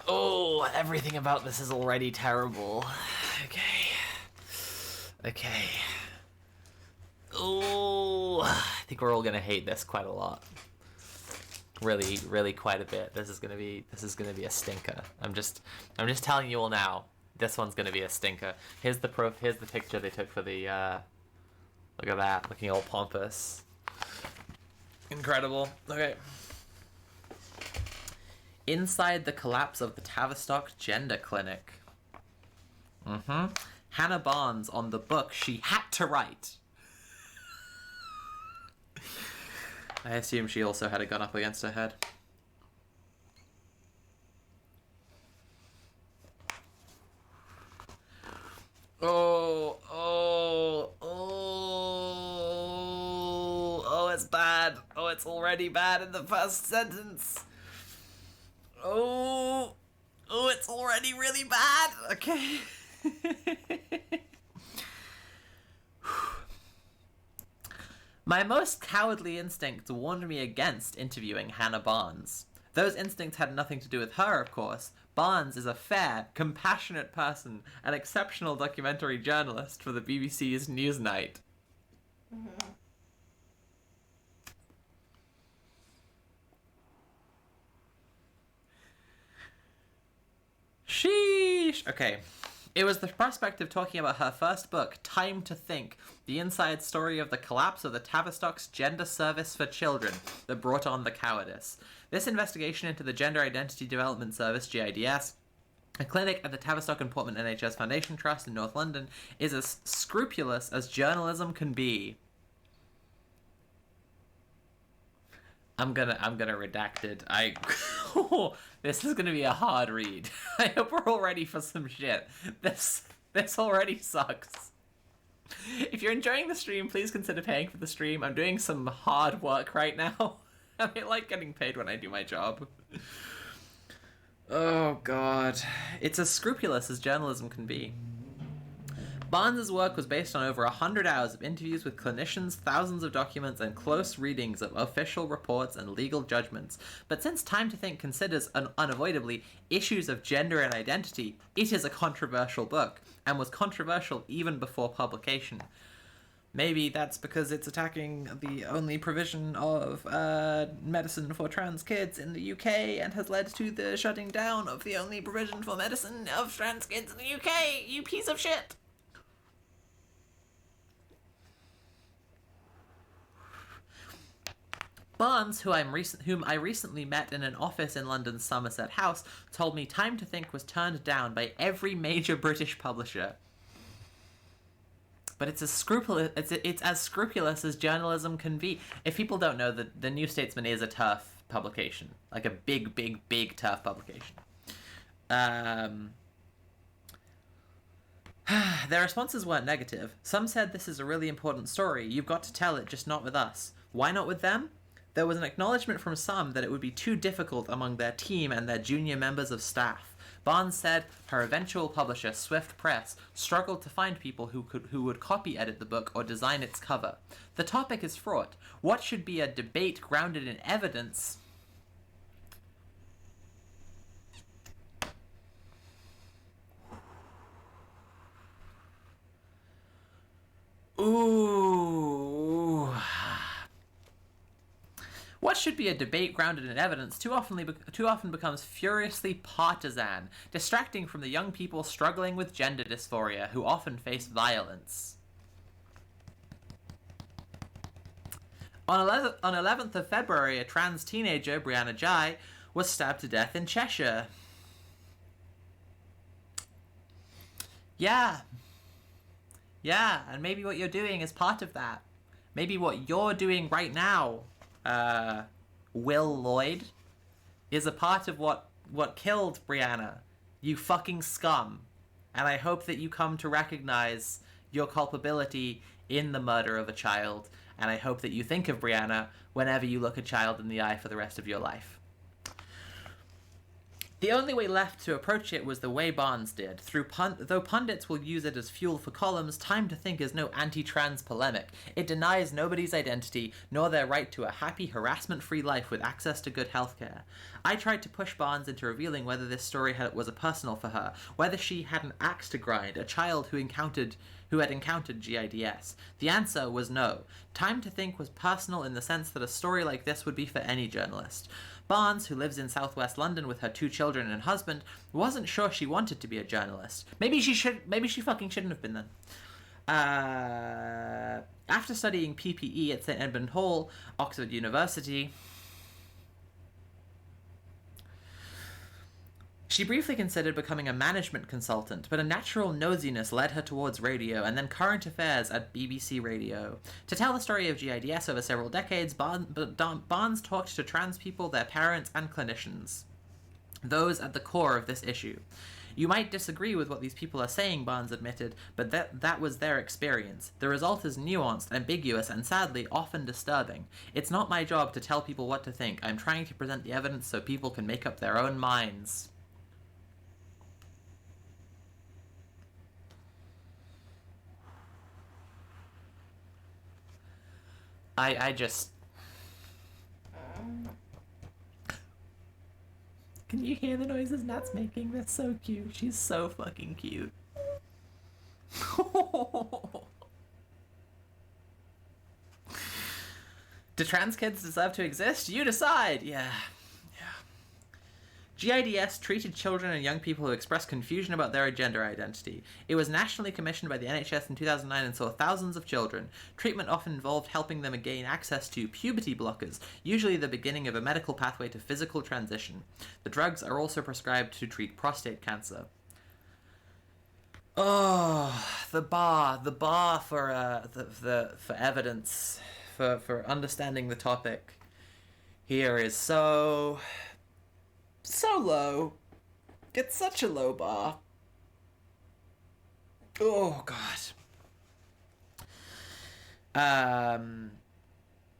S1: Oh, everything about this is already terrible. Okay. Okay. Oh, I think we're all gonna hate this quite a lot. Really, really quite a bit. This is gonna be a stinker. I'm just telling you all now. This one's gonna be a stinker. Here's the picture they took for the look at that, looking all pompous. Incredible. Okay. Inside the collapse of the Tavistock Gender Clinic. Hannah Barnes on the book she had to write. I assume she also had a gun up against her head. Oh, it's bad. Oh, it's already bad in the first sentence. Oh, it's already really bad. Okay. My most cowardly instincts warned me against interviewing Hannah Barnes. Those instincts had nothing to do with her, of course. Barnes is a fair, compassionate person, an exceptional documentary journalist for the BBC's Newsnight. Sheesh! Okay. It was the prospect of talking about her first book, Time to Think, the inside story of the collapse of the Tavistock's Gender Service for Children, that brought on the cowardice. This investigation into the Gender Identity Development Service, GIDS, a clinic at the Tavistock and Portman NHS Foundation Trust in North London, is as scrupulous as journalism can be. I'm gonna redact it. This is gonna be a hard read. I hope we're all ready for some shit. This already sucks. If you're enjoying the stream, please consider paying for the stream. I'm doing some hard work right now. I like getting paid when I do my job. Oh god. It's as scrupulous as journalism can be. Barnes's work was based on over 100 hours of interviews with clinicians, thousands of documents, and close readings of official reports and legal judgments. But since Time to Think considers unavoidably issues of gender and identity, it is a controversial book, and was controversial even before publication. Maybe that's because it's attacking the only provision of medicine for trans kids in the UK and has led to the shutting down of the only provision for medicine of trans kids in the UK, you piece of shit! Barnes, whom I recently met in an office in London's Somerset House, told me Time to Think was turned down by every major British publisher. But it's as scrupulous as journalism can be. If people don't know, the New Statesman is a tough publication, like a big tough publication. Their responses weren't negative. Some said, "This is a really important story. You've got to tell it, just not with us." Why not with them? There was an acknowledgement from some that it would be too difficult among their team and their junior members of staff. Barnes said her eventual publisher, Swift Press, struggled to find people who would copy edit the book or design its cover. The topic is fraught. What should be a debate grounded in evidence? Ooh. What should be a debate grounded in evidence too often becomes furiously partisan, distracting from the young people struggling with gender dysphoria who often face violence. On 11th of February, a trans teenager, Brianna Jai, was stabbed to death in Cheshire. Yeah, and maybe what you're doing is part of that. Maybe what you're doing right now, Will Lloyd, is a part of what killed Brianna. You fucking scum. And I hope that you come to recognize your culpability in the murder of a child. And I hope that you think of Brianna whenever you look a child in the eye for the rest of your life. The only way left to approach it was the way Barnes did. Though pundits will use it as fuel for columns, Time to Think is no anti-trans polemic. It denies nobody's identity, nor their right to a happy, harassment-free life with access to good healthcare. I tried to push Barnes into revealing whether this story was a personal for her, whether she had an axe to grind, a child who had encountered GIDS. The answer was no. Time to Think was personal in the sense that a story like this would be for any journalist. Barnes, who lives in southwest London with her 2 children and husband, wasn't sure she wanted to be a journalist. Maybe she fucking shouldn't have been then. After studying PPE at St Edmund Hall, Oxford University, she briefly considered becoming a management consultant, but a natural nosiness led her towards radio and then current affairs at BBC Radio. To tell the story of GIDS over several decades, Barnes talked to trans people, their parents, and clinicians, those at the core of this issue. You might disagree with what these people are saying, Barnes admitted, but that was their experience. The result is nuanced, ambiguous, and sadly, often disturbing. It's not my job to tell people what to think. I'm trying to present the evidence so people can make up their own minds. I just... Can you hear the noises Nat's making? They're so cute. She's so fucking cute. Do trans kids deserve to exist? You decide! Yeah. GIDS treated children and young people who expressed confusion about their gender identity. It was nationally commissioned by the NHS in 2009 and saw thousands of children. Treatment often involved helping them gain access to puberty blockers, usually the beginning of a medical pathway to physical transition. The drugs are also prescribed to treat prostate cancer. Oh, the bar for for evidence, for understanding the topic here is so low. It's such a low bar. Oh god.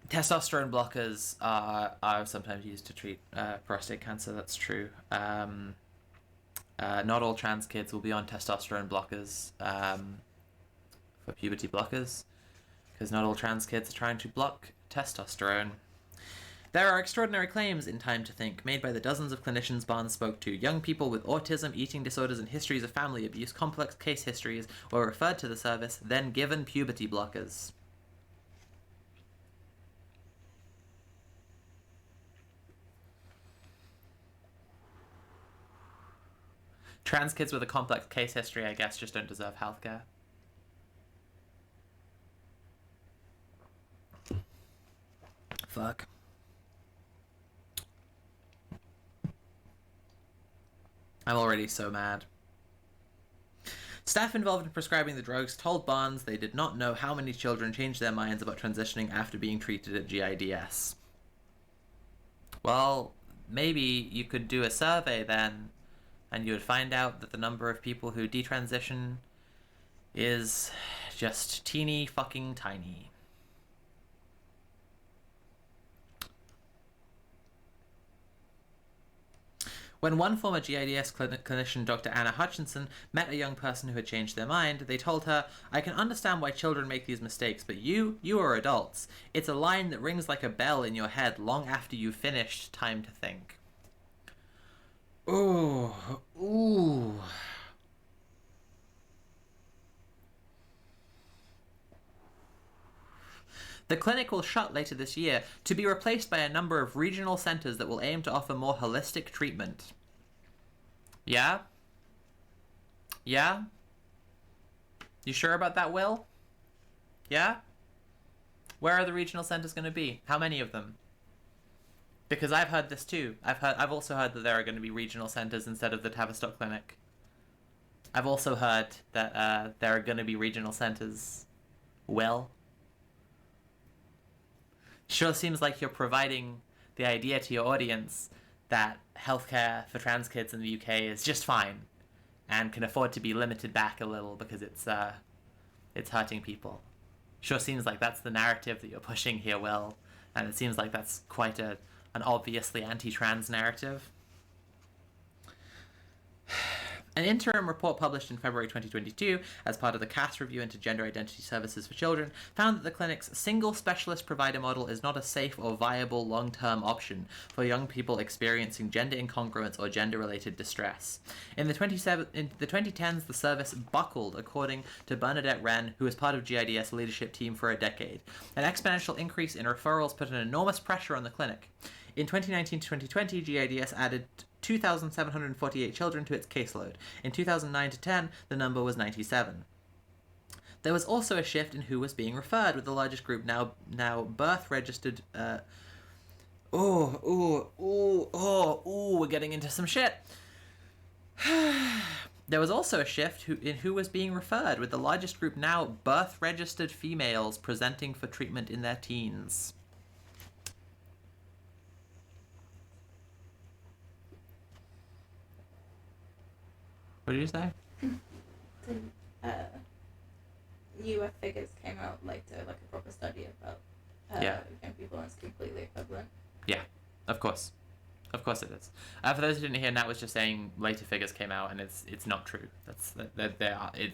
S1: Testosterone blockers are sometimes used to treat prostate cancer. That's true. Not all trans kids will be on testosterone blockers for puberty blockers, because not all trans kids are trying to block testosterone. There are extraordinary claims in Time to Think made by the dozens of clinicians Barnes spoke to. Young people with autism, eating disorders, and histories of family abuse, complex case histories, were referred to the service, then given puberty blockers. Trans kids with a complex case history, I guess, just don't deserve healthcare. Fuck. I'm already so mad. Staff involved in prescribing the drugs told Barnes they did not know how many children changed their minds about transitioning after being treated at GIDS. Well, maybe you could do a survey then, and you would find out that the number of people who detransition is just teeny fucking tiny. When one former GIDS clinician, Dr. Anna Hutchinson, met a young person who had changed their mind, they told her, "I can understand why children make these mistakes, but you are adults. It's a line that rings like a bell in your head long after you've finished Time to Think." Ooh. The clinic will shut later this year to be replaced by a number of regional centres that will aim to offer more holistic treatment. Yeah? Yeah? You sure about that, Will? Yeah? Where are the regional centres going to be? How many of them? Because I've heard this too. I've also heard that there are going to be regional centres instead of the Tavistock clinic. I've also heard that there are going to be regional centres. Well, sure seems like you're providing the idea to your audience that healthcare for trans kids in the UK is just fine and can afford to be limited back a little because it's hurting people. Sure seems like that's the narrative that you're pushing here, Will, and it seems like that's quite an obviously anti-trans narrative. An interim report published in February 2022 as part of the CAS review into gender identity services for children found that the clinic's single specialist provider model is not a safe or viable long-term option for young people experiencing gender incongruence or gender-related distress. In the 2010s, the service buckled, according to Bernadette Wren, who was part of GIDS leadership team for a decade. An exponential increase in referrals put an enormous pressure on the clinic. In 2019 to 2020, GIDS added 2,748 children to its caseload. In 2009 to 10, the number was 97. There was also a shift in who was being referred, with the largest group now birth registered. We're getting into some shit. There was also a shift in who was being referred, with the largest group now birth registered females presenting for treatment in their teens. What did you say?
S16: Newer figures came out later, like a proper study about young people, and it's completely equivalent.
S1: Yeah, of course. Of course it is. For those who didn't hear, Nat was just saying later figures came out, and it's not true. It's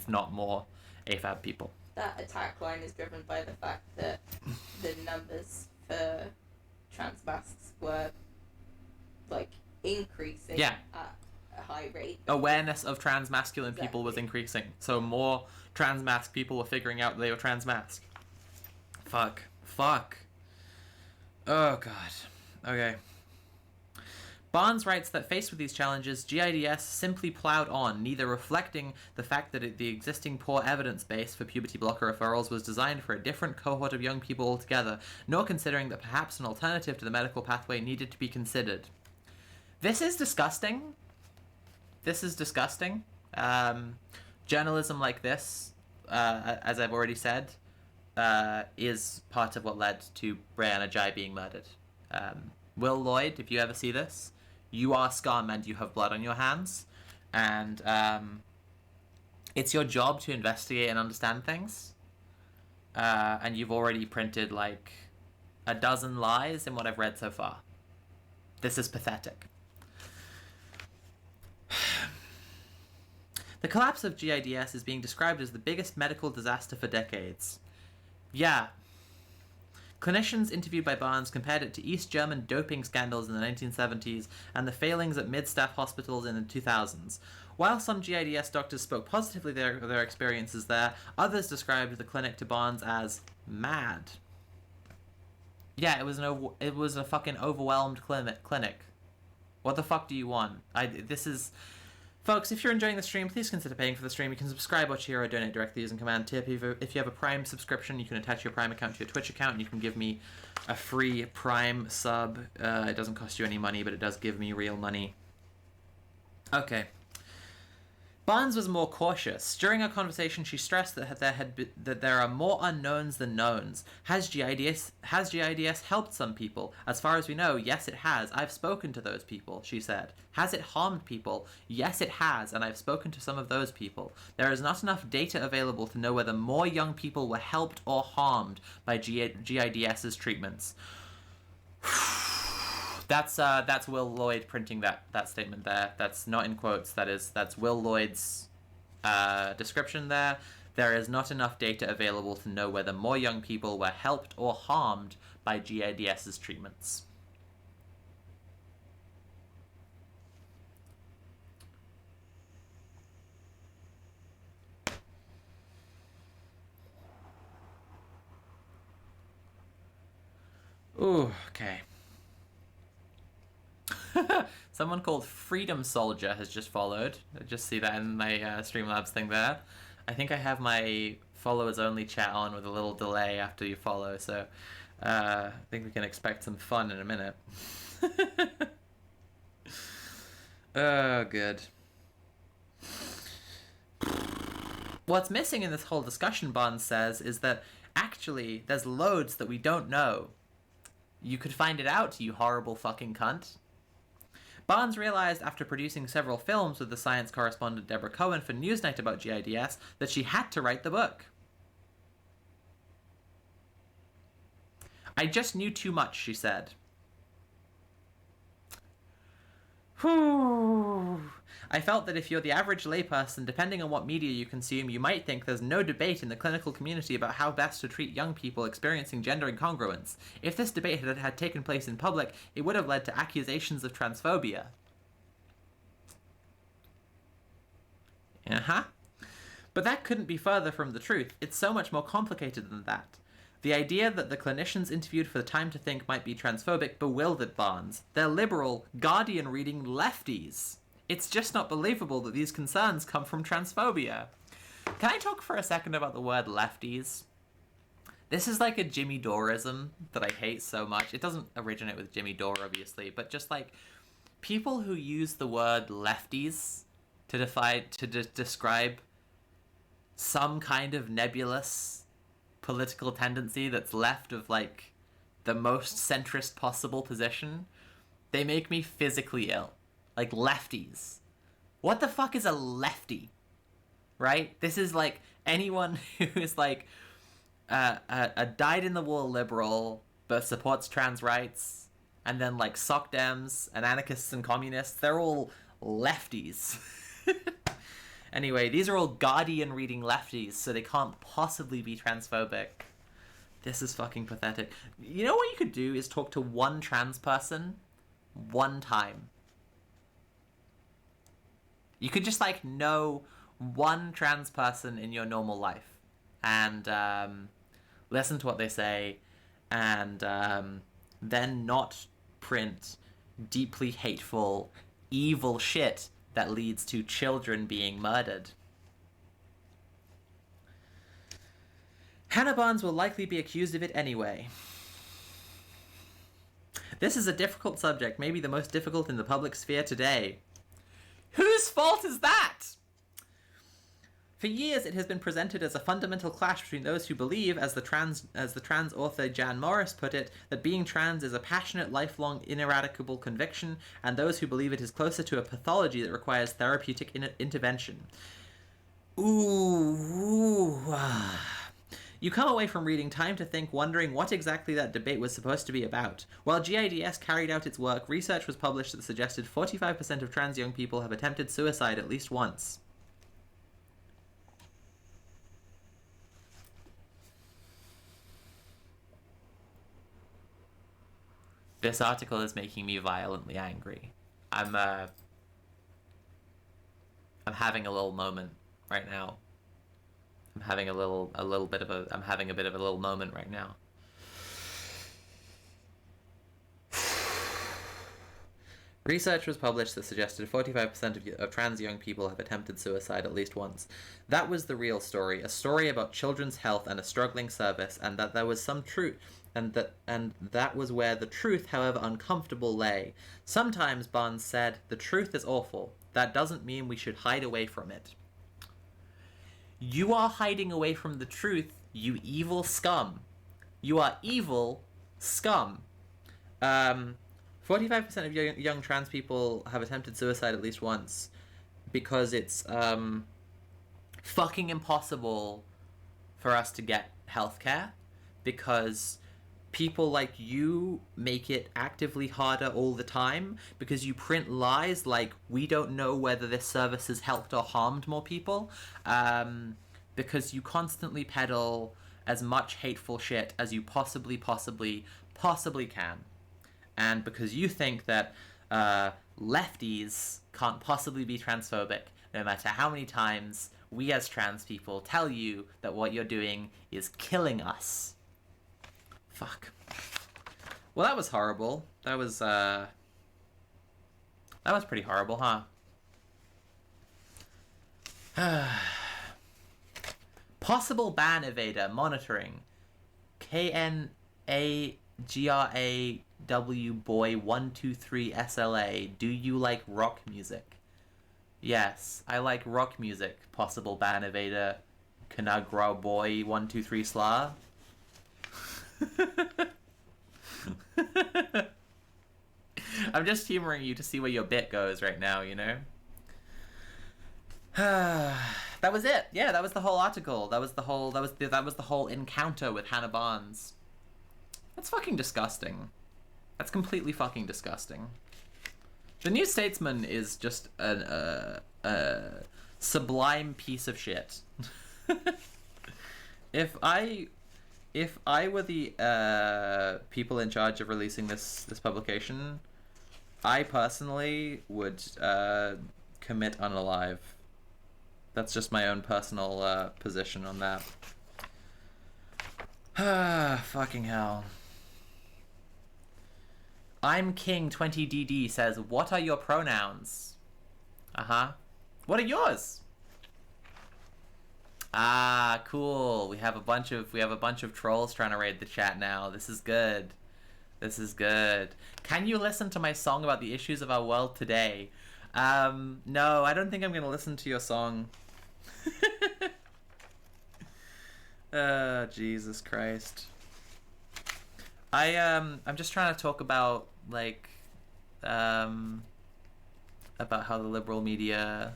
S1: not more AFAB people.
S16: that attack line is driven by the fact that the numbers for trans masks were like increasing at a high rate.
S1: Awareness of trans masculine people was increasing, so more trans mask people were figuring out they were trans mask. Fuck. Oh god. Okay. Barnes writes that faced with these challenges, GIDS simply plowed on, neither reflecting the fact that the existing poor evidence base for puberty blocker referrals was designed for a different cohort of young people altogether, nor considering that perhaps an alternative to the medical pathway needed to be considered. This is disgusting. Journalism like this, as I've already said, is part of what led to Brianna Jai being murdered. Will Lloyd, if you ever see this, you are scum and you have blood on your hands, and it's your job to investigate and understand things, and you've already printed like a dozen lies in what I've read so far. This is pathetic. The collapse of GIDS is being described as the biggest medical disaster for decades. Yeah. Clinicians interviewed by Barnes compared it to East German doping scandals in the 1970s and the failings at mid-staff hospitals in the 2000s. While some GIDS doctors spoke positively of their experiences there, others described the clinic to Barnes as mad. Yeah, it was a fucking overwhelmed clinic. What the fuck do you want? Folks, if you're enjoying the stream, please consider paying for the stream. You can subscribe, watch here, or donate directly using Command Tip. If you have a Prime subscription, you can attach your Prime account to your Twitch account, and you can give me a free Prime sub. It doesn't cost you any money, but it does give me real money. Okay. Barnes was more cautious. During our conversation, she stressed that there are more unknowns than knowns. Has GIDS helped some people? As far as we know, yes it has. I've spoken to those people, she said. Has it harmed people? Yes it has, and I've spoken to some of those people. There is not enough data available to know whether more young people were helped or harmed by GIDS's treatments. That's Will Lloyd printing that statement there. That's not in quotes. That's Will Lloyd's description there. There is not enough data available to know whether more young people were helped or harmed by GIDS's treatments. Ooh, okay. Someone called Freedom Soldier has just followed. I just see that in my Streamlabs thing there. I think I have my followers only chat on with a little delay after you follow, so I think we can expect some fun in a minute. Oh, good. What's missing in this whole discussion, Bond says, is that actually there's loads that we don't know. You could find it out, you horrible fucking cunt. Barnes realized after producing several films with the science correspondent Deborah Cohen for Newsnight about GIDS that she had to write the book. I just knew too much, she said. Whew. I felt that if you're the average layperson, depending on what media you consume, you might think there's no debate in the clinical community about how best to treat young people experiencing gender incongruence. If this debate had taken place in public, it would have led to accusations of transphobia. Uh-huh. But that couldn't be further from the truth. It's so much more complicated than that. The idea that the clinicians interviewed for the Time to Think might be transphobic bewildered Barnes. They're liberal, Guardian-reading lefties. It's just not believable that these concerns come from transphobia. Can I talk for a second about the word lefties? This is like a Jimmy Doreism that I hate so much. It doesn't originate with Jimmy Dore, obviously, but just like people who use the word lefties to describe some kind of nebulous political tendency that's left of like the most centrist possible position, they make me physically ill. Like lefties. What the fuck is a lefty? Right? This is like anyone who is like a dyed-in-the-wool liberal but supports trans rights, and then like SocDems and anarchists and communists, they're all lefties. Anyway, these are all Guardian reading lefties, so they can't possibly be transphobic. This is fucking pathetic. You know what you could do is talk to one trans person one time. You could just, like, know one trans person in your normal life and listen to what they say and then not print deeply hateful, evil shit that leads to children being murdered. Hannah Barnes will likely be accused of it anyway. This is a difficult subject, maybe the most difficult in the public sphere today. Whose fault is that? For years, it has been presented as a fundamental clash between those who believe, as the trans author Jan Morris put it, that being trans is a passionate, lifelong, ineradicable conviction, and those who believe it is closer to a pathology that requires therapeutic intervention. You come away from reading Time to Think wondering what exactly that debate was supposed to be about. While GIDS carried out its work, research was published that suggested 45% of trans young people have attempted suicide at least once. This article is making me violently angry. I'm having a little moment right now. I'm having a bit of a little moment right now. Research was published that suggested 45% of trans young people have attempted suicide at least once. That was the real story, a story about children's health and a struggling service, and that there was some truth, and that was where the truth, however uncomfortable, lay. Sometimes, Barnes said, the truth is awful. That doesn't mean we should hide away from it. You are hiding away from the truth, you evil scum. You are evil scum. 45% of young trans people have attempted suicide at least once because it's fucking impossible for us to get healthcare, because people like you make it actively harder all the time, because you print lies like we don't know whether this service has helped or harmed more people, because you constantly peddle as much hateful shit as you possibly can, and because you think that lefties can't possibly be transphobic, no matter how many times we as trans people tell you that what you're doing is killing us. Fuck. Well, that was horrible. That was pretty horrible, huh? Possible ban evader monitoring. KNAGRAW boy 123 SLA. Do you like rock music? Yes, I like rock music. Possible ban evader. Kanagra boy 123 sla. I'm just humoring you to see where your bit goes right now, you know? That was it. Yeah, that was the whole article. That was the whole encounter with Hannah Barnes. That's fucking disgusting. That's completely fucking disgusting. The New Statesman is just a sublime piece of shit. If I were the people in charge of releasing this publication, I personally would commit unalive. That's just my own personal position on that. Fucking hell. I'm King 20DD says, what are your pronouns? What are yours? Ah, cool. We have a bunch of trolls trying to raid the chat now. This is good. This is good. Can you listen to my song about the issues of our world today? No, I don't think I'm gonna listen to your song. Jesus Christ. I'm just trying to talk about, like, about how the liberal media...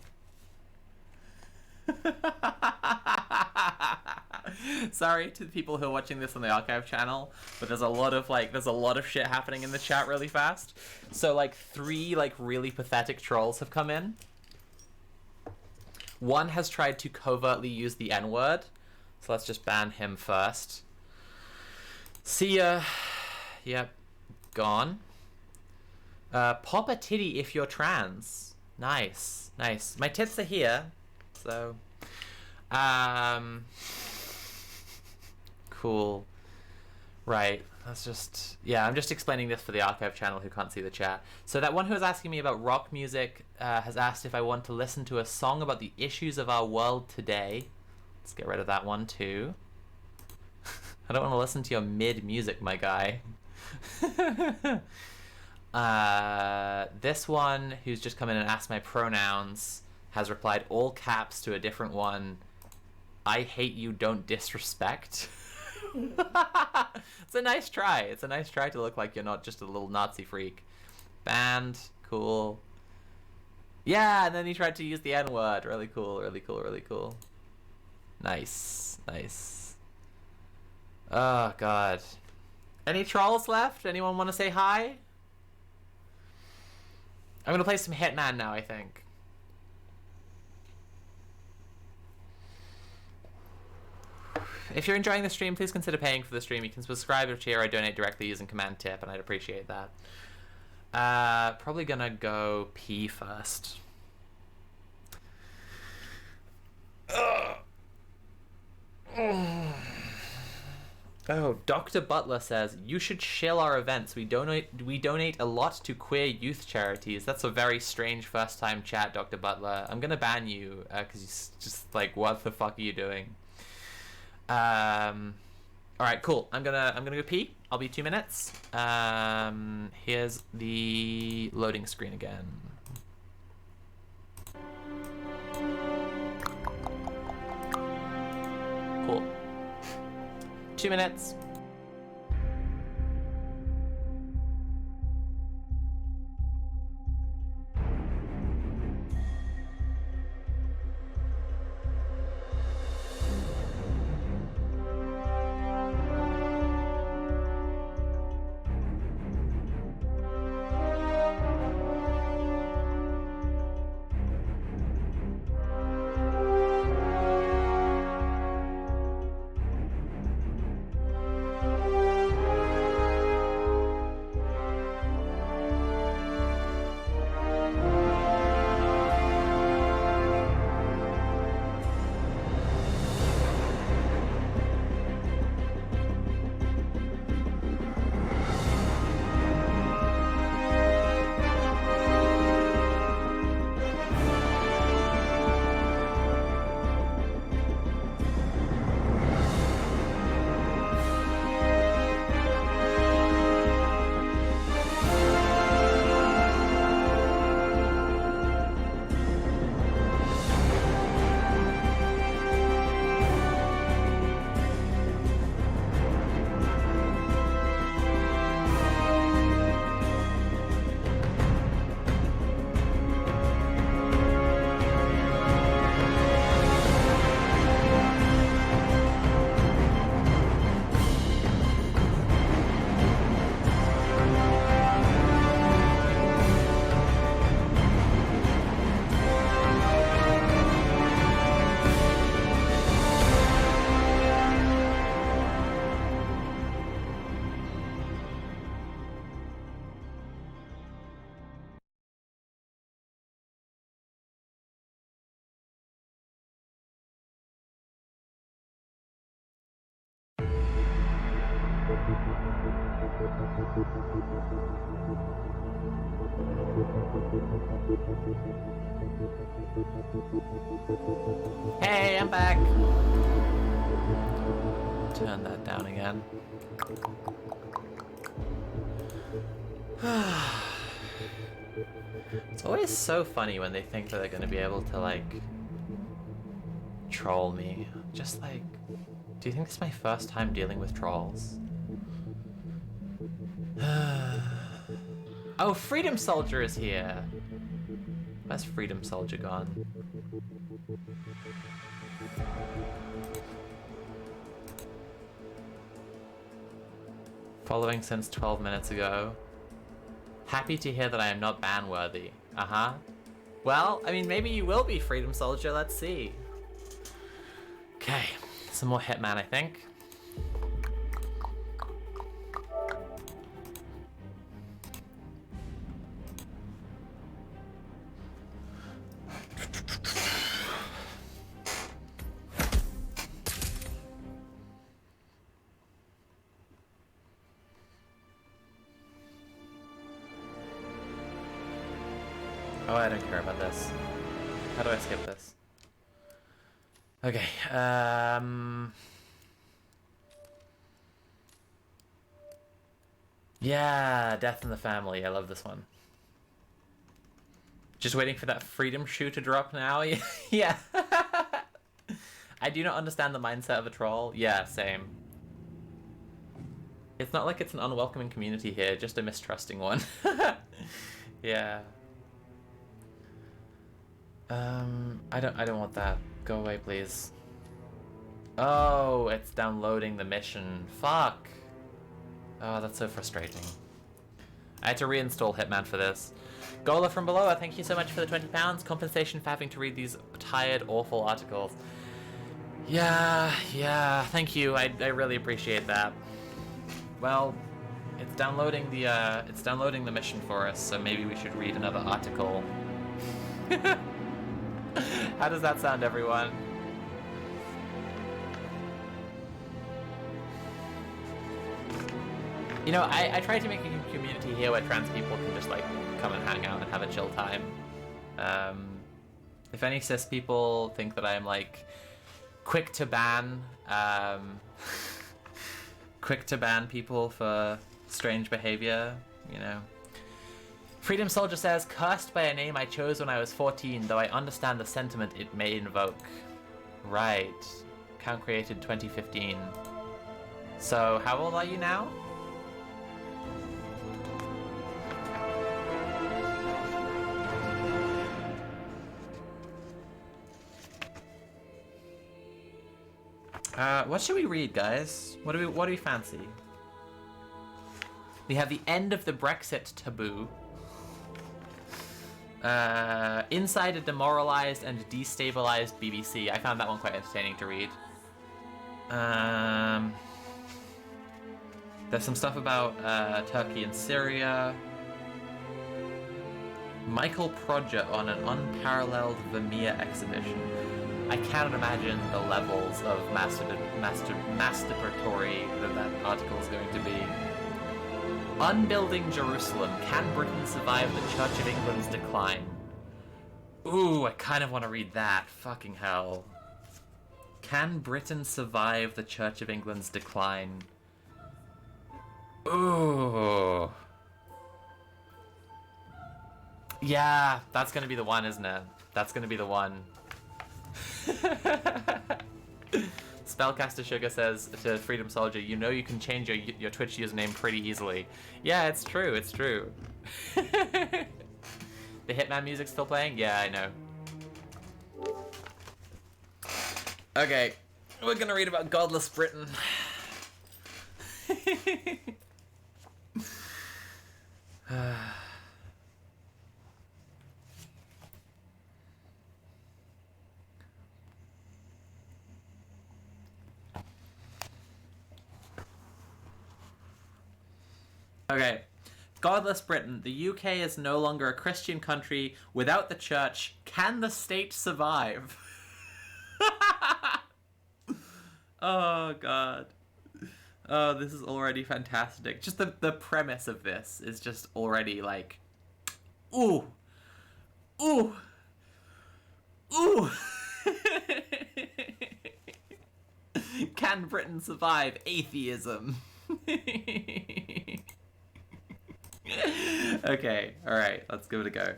S1: Sorry to the people who are watching this on the archive channel, but there's a lot of shit happening in the chat really fast. So, like, 3, like, really pathetic trolls have come in. One has tried to covertly use the N-word, so let's just ban him first. See ya. Yep, gone. Pop a titty if you're trans. Nice, nice. My tits are here, so cool. Right, that's just, yeah, I'm just explaining this for the archive channel who can't see the chat. So that one who was asking me about rock music has asked if I want to listen to a song about the issues of our world today. Let's get rid of that one too. I don't want to listen to your mid-music, my guy. This one, who's just come in and asked my pronouns, has replied all caps to a different one. I hate you, don't disrespect. It's a nice try. It's a nice try to look like you're not just a little Nazi freak. Banned. Cool. Yeah, and then he tried to use the N-word. Really cool, really cool, really cool. Nice. Nice. Oh, God. Any trolls left? Anyone want to say hi? I'm going to play some Hitman now, I think. If you're enjoying the stream, please consider paying for the stream. You can subscribe or cheer or donate directly using command tip, and I'd appreciate that. Probably gonna go pee first. Oh, Dr. Butler says, you should shill our events. We donate a lot to queer youth charities. That's a very strange first time chat, Dr. Butler. I'm gonna ban you, because you're just like, what the fuck are you doing? Alright, cool. I'm gonna go pee. I'll be 2 minutes. Here's the loading screen again. Cool. 2 minutes. Hey, I'm back. Turn that down again. It's always so funny when they think that they're going to be able to, like, troll me. Just like, do you think this is my first time dealing with trolls? Oh, Freedom Soldier is here. Where's Freedom Soldier gone? Following since 12 minutes ago. Happy to hear that I am not ban-worthy. Uh-huh. Well, I mean, maybe you will be Freedom Soldier. Let's see. Okay, some more Hitman, I think. Oh, I don't care about this. How do I skip this? Okay, yeah, Death in the Family. I love this one. Just waiting for that freedom shoe to drop now. Yeah. I do not understand the mindset of a troll. Yeah, same. It's not like it's an unwelcoming community here, just a mistrusting one. Yeah. I don't want that. Go away, please. Oh, it's downloading the mission. Fuck. Oh, that's so frustrating. I had to reinstall Hitman for this. Gola from below, thank you so much for the £20. Compensation for having to read these tired, awful articles. Yeah, thank you. I really appreciate that. Well, it's downloading the mission for us, so maybe we should read another article. How does that sound, everyone? You know, I try to make a community here where trans people can just, like, come and hang out and have a chill time. If any cis people think that I'm, like, quick to ban people for strange behavior, you know. Freedom Soldier says, cursed by a name I chose when I was 14, though I understand the sentiment it may invoke. Right. Account created 2015. So, how old are you now? What should we read, guys? What do we fancy? We have the end of the Brexit taboo. Inside a demoralized and destabilized BBC. I found that one quite entertaining to read. There's some stuff about Turkey and Syria. Michael Prodger on an unparalleled Vermeer exhibition. I cannot imagine the levels of masturbatory that article is going to be. Unbuilding Jerusalem. Can Britain survive the Church of England's decline? Ooh, I kind of want to read that. Fucking hell. Can Britain survive the Church of England's decline? Ooh. Yeah, that's going to be the one, isn't it? That's going to be the one. Spellcaster Sugar says to Freedom Soldier, you know you can change your Twitch username pretty easily. Yeah, it's true, it's true. The Hitman music's still playing? Yeah, I know. Okay, we're gonna read about godless Britain. Okay. Godless Britain. The UK is no longer a Christian country. Without the church, can the state survive? Oh, God. Oh, this is already fantastic. Just the premise of this is just already like... Ooh. Ooh. Ooh. Can Britain survive atheism? Okay, alright, let's give it a go.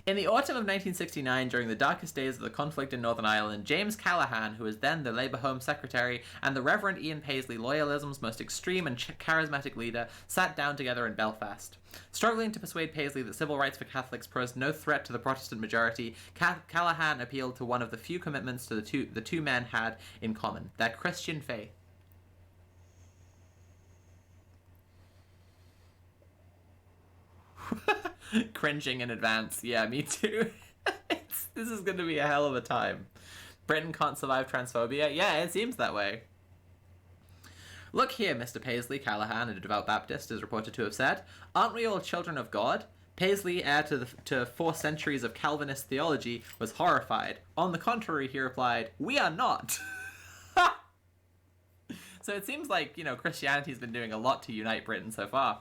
S1: In the autumn of 1969, during the darkest days of the conflict in Northern Ireland, James Callaghan, who was then the Labour Home Secretary, and the Reverend Ian Paisley, loyalism's most extreme and charismatic leader, sat down together in Belfast. Struggling to persuade Paisley that civil rights for Catholics posed no threat to the Protestant majority, Callaghan appealed to one of the few commitments the two men had in common, their Christian faith. Cringing in advance. Yeah, me too. This is going to be a hell of a time. Britain can't survive transphobia? Yeah, it seems that way. Look here, Mr. Paisley, Callahan, a devout Baptist, is reported to have said. Aren't we all children of God? Paisley, heir to 4 centuries of Calvinist theology, was horrified. On the contrary, he replied, we are not. So it seems like, Christianity's been doing a lot to unite Britain so far.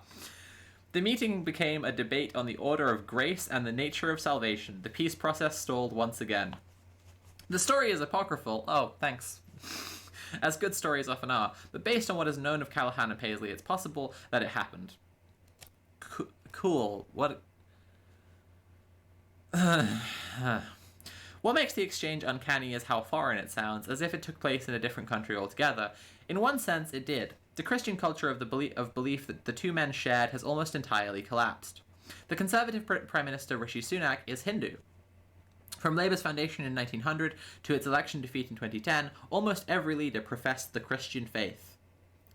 S1: The meeting became a debate on the order of grace and the nature of salvation. The peace process stalled once again. The story is apocryphal. Oh, thanks. As good stories often are. But based on what is known of Callahan and Paisley, it's possible that it happened. Cool. What... What makes the exchange uncanny is how foreign it sounds, as if it took place in a different country altogether. In one sense, it did. The Christian culture of belief that the two men shared has almost entirely collapsed. The Conservative Prime Minister Rishi Sunak is Hindu. From Labour's foundation in 1900 to its election defeat in 2010, almost every leader professed the Christian faith.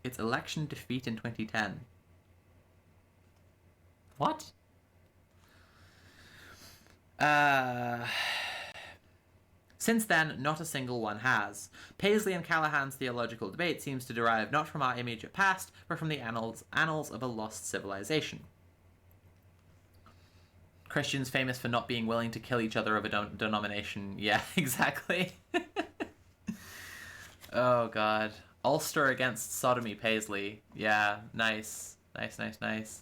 S1: Its election defeat in 2010. What? Since then, not a single one has. Paisley and Callahan's theological debate seems to derive not from our immediate past, but from the annals of a lost civilization. Christians famous for not being willing to kill each other of a denomination. Yeah, exactly. Oh, God. Ulster against sodomy, Paisley. Yeah, nice. Nice.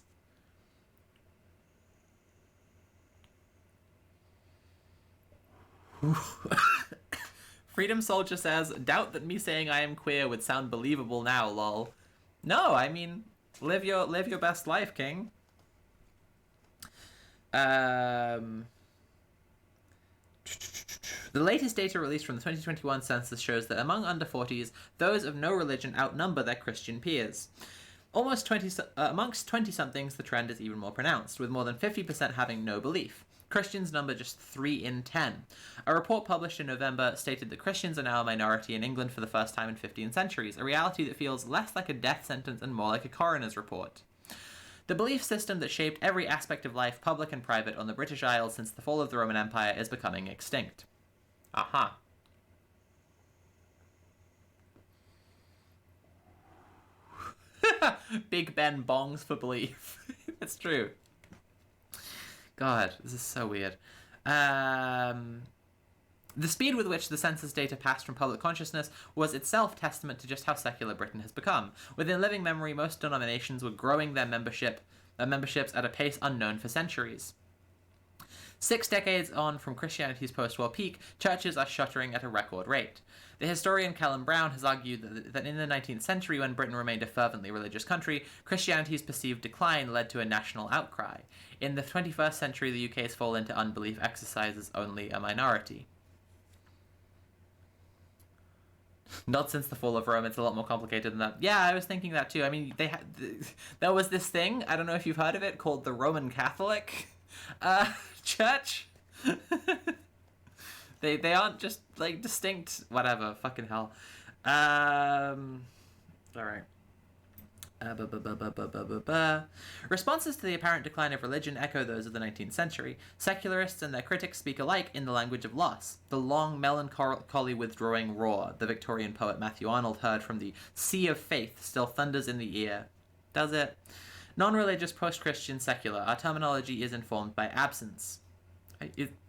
S1: Freedom Soldier says, doubt that me saying I am queer would sound believable now, lol. No, I mean, live your best life, King. The latest data released from the 2021 census shows that among under 40s, those of no religion outnumber their Christian peers. Amongst 20-somethings, the trend is even more pronounced, with more than 50% having no belief. Christians number just 3 in 10. A report published in November stated that Christians are now a minority in England for the first time in 15 centuries, a reality that feels less like a death sentence and more like a coroner's report. The belief system that shaped every aspect of life, public and private, on the British Isles since the fall of the Roman Empire is becoming extinct. Aha. Big Ben bongs for belief. That's true. God, this is so weird. The speed with which the census data passed from public consciousness was itself testament to just how secular Britain has become. Within living memory, most denominations were growing their memberships at a pace unknown for centuries. 6 decades on from Christianity's post-war peak, churches are shuttering at a record rate. The historian Callum Brown has argued that in the 19th century, when Britain remained a fervently religious country, Christianity's perceived decline led to a national outcry. In the 21st century, the UK's fall into unbelief exercises only a minority. Not since the fall of Rome, it's a lot more complicated than that. Yeah, I was thinking that too. I mean, there was this thing, I don't know if you've heard of it, called the Roman Catholic Church. They aren't just, like, distinct, whatever, fucking hell. Alright. Responses to the apparent decline of religion echo those of the 19th century. Secularists and their critics speak alike in the language of loss. The long, melancholy withdrawing roar the Victorian poet Matthew Arnold heard from the sea of faith still thunders in the ear. Does it? Non-religious, post-Christian, secular. Our terminology is informed by absence.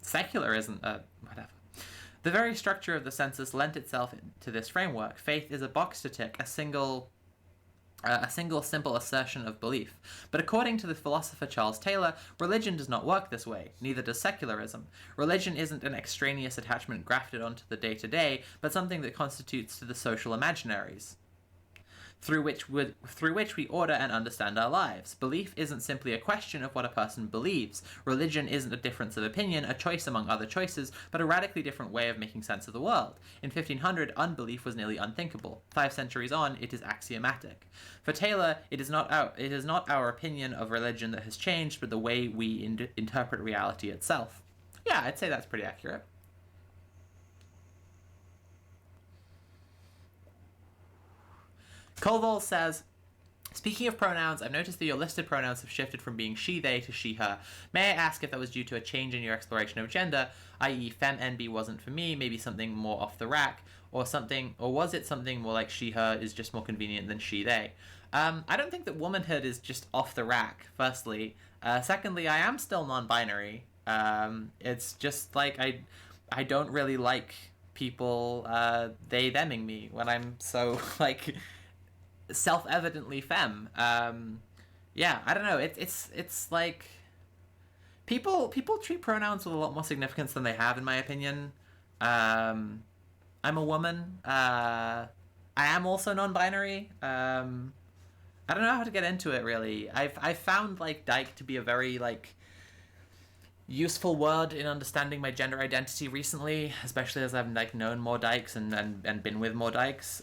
S1: Secular isn't whatever. The very structure of the census lent itself to this framework. Faith is a box to tick, a single simple assertion of belief. But according to the philosopher Charles Taylor, religion does not work this way, neither does secularism. Religion isn't an extraneous attachment grafted onto the day-to-day, but something that constitutes to the social imaginaries, through which we order and understand our lives. Belief isn't simply a question of what a person believes. Religion isn't a difference of opinion, a choice among other choices, but a radically different way of making sense of the world. In 1500, unbelief was nearly unthinkable. 5 centuries on, it is axiomatic. For Taylor, it is not our opinion of religion that has changed, but the way we interpret reality itself. Yeah, I'd say that's pretty accurate. Colville says, Speaking of pronouns, I've noticed that your listed pronouns have shifted from being she, they to she, her. May I ask if that was due to a change in your exploration of gender, i.e. fem, NB wasn't for me, maybe something more off the rack, or was it something more like she, her is just more convenient than she, they? I don't think that womanhood is just off the rack, firstly. Secondly, I am still non-binary. It's just like I don't really like people they theming me when I'm so like self-evidently femme. Yeah, I don't know. It's like people treat pronouns with a lot more significance than they have, in my opinion. I'm a woman. I am also non-binary. I don't know how to get into it, really. I've found like dyke to be a very like useful word in understanding my gender identity recently, especially as I've like known more dykes and been with more dykes.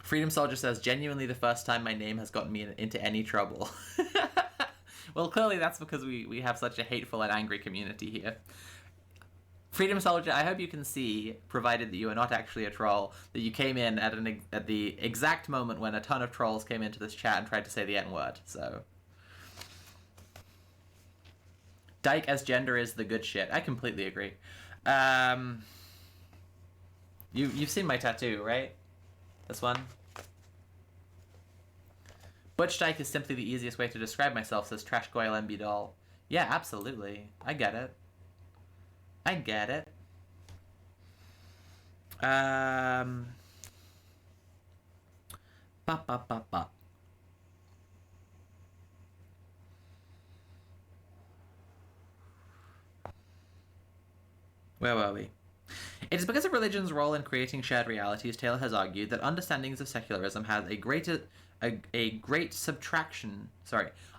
S1: Freedom Soldier says, genuinely the first time my name has gotten me into any trouble. Well, clearly that's because we have such a hateful and angry community here. Freedom Soldier, I hope you can see, provided that you are not actually a troll, that you came in at the exact moment when a ton of trolls came into this chat and tried to say the N-word, so... Dyke as gender is the good shit. I completely agree. You've seen my tattoo, right? This one? Butch Dyke is simply the easiest way to describe myself, says Trash Goyle MB Doll. Yeah, absolutely. I get it. I get it. Ba ba ba ba. Where were we? It is because of religion's role in creating shared realities, Taylor has argued, that understandings of secularism has a great subtraction.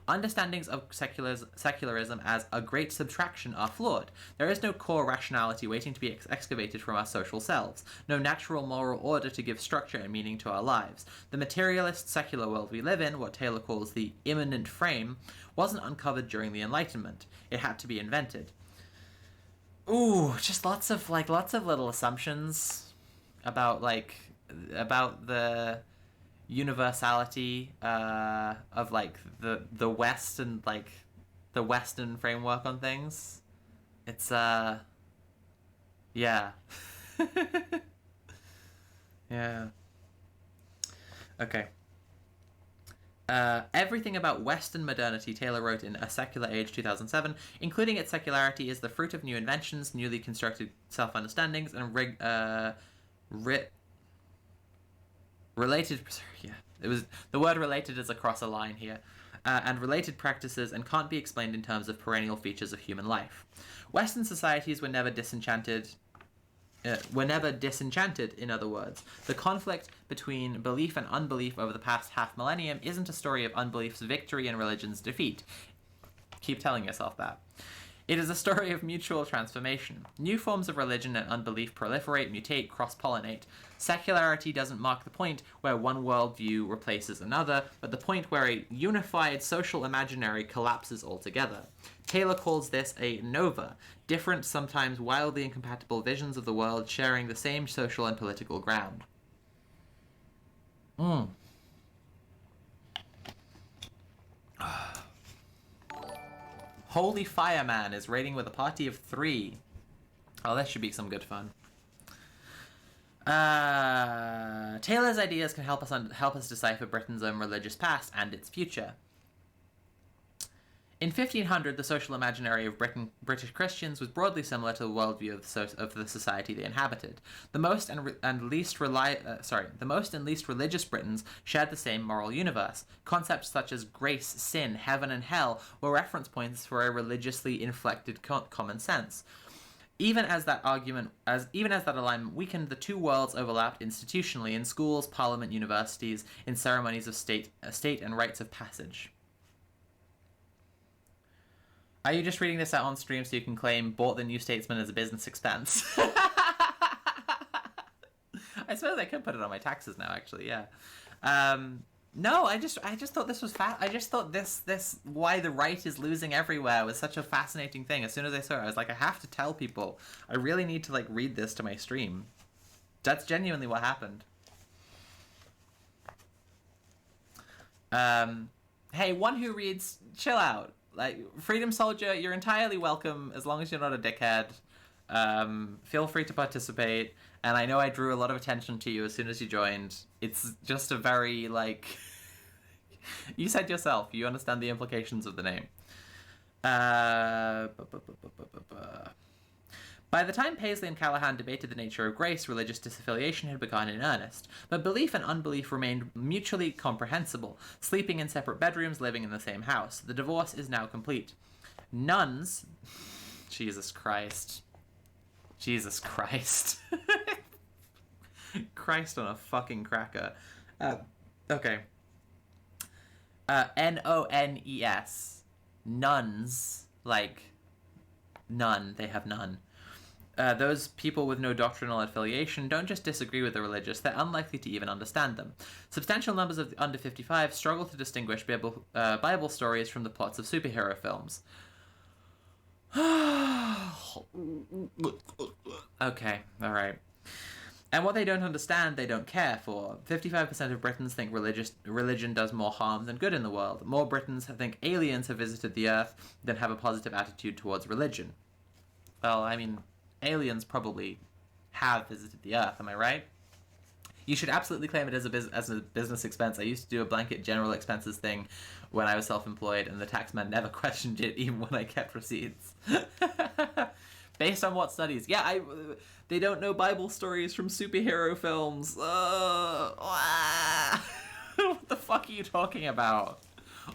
S1: Understandings of secularism as a great subtraction are flawed. There is no core rationality waiting to be excavated from our social selves, no natural moral order to give structure and meaning to our lives. The materialist secular world we live in, what Taylor calls the immanent frame, wasn't uncovered during the Enlightenment. It had to be invented. Ooh, just lots of little assumptions about the universality of like the West and like the Western framework on things. It's yeah. Yeah. Okay. Everything about Western modernity, Taylor wrote in A Secular Age 2007, including its secularity, is the fruit of new inventions, newly constructed self-understandings, and related... Yeah, it was the word related is across a line here. And related practices, and can't be explained in terms of perennial features of human life. Western societies were never disenchanted, in other words. The conflict between belief and unbelief over the past half millennium isn't a story of unbelief's victory and religion's defeat. Keep telling yourself that. It is a story of mutual transformation. New forms of religion and unbelief proliferate, mutate, cross-pollinate. Secularity doesn't mark the point where one worldview replaces another, but the point where a unified social imaginary collapses altogether. Taylor calls this a nova, different, sometimes wildly incompatible visions of the world sharing the same social and political ground. Holy Fireman is raiding with a party of 3. Oh, that should be some good fun. Taylor's ideas can help us decipher Britain's own religious past and its future. In 1500, the social imaginary of British Christians was broadly similar to the worldview of the society they inhabited. The most and least religious Britons shared the same moral universe. Concepts such as grace, sin, heaven, and hell were reference points for a religiously inflected common sense. Even as that alignment weakened, the two worlds overlapped institutionally in schools, parliament, universities, in ceremonies of state and rites of passage. Are you just reading this out on stream so you can claim bought the New Statesman as a business expense? I suppose I could put it on my taxes now, actually, yeah. No, I just thought this was I just thought this why the right is losing everywhere was such a fascinating thing. As soon as I saw it, I was like, I have to tell people. I really need to, like, read this to my stream. That's genuinely what happened. Hey, one who reads, chill out. Like, Freedom Soldier, you're entirely welcome as long as you're not a dickhead. Feel free to participate. And I know I drew a lot of attention to you as soon as you joined. It's just a very, like... you said yourself, you understand the implications of the name. By the time Paisley and Callahan debated the nature of grace, religious disaffiliation had begun in earnest. But belief and unbelief remained mutually comprehensible, sleeping in separate bedrooms, living in the same house. The divorce is now complete. Nuns... Jesus Christ. Jesus Christ. Christ on a fucking cracker. Okay. N-O-N-E-S. Nuns. Like, none. They have none. Those people with no doctrinal affiliation don't just disagree with the religious, they're unlikely to even understand them. Substantial numbers of the under 55 struggle to distinguish Bible stories from the plots of superhero films. Okay, alright. And what they don't understand, they don't care for. 55% of Britons think religion does more harm than good in the world. More Britons think aliens have visited the Earth than have a positive attitude towards religion. Well, I mean... aliens probably have visited the Earth, am I right? You should absolutely claim it as a business expense. I used to do a blanket general expenses thing when I was self-employed, and the taxman never questioned it, even when I kept receipts. Based on what studies? Yeah, they don't know Bible stories from superhero films. What the fuck are you talking about?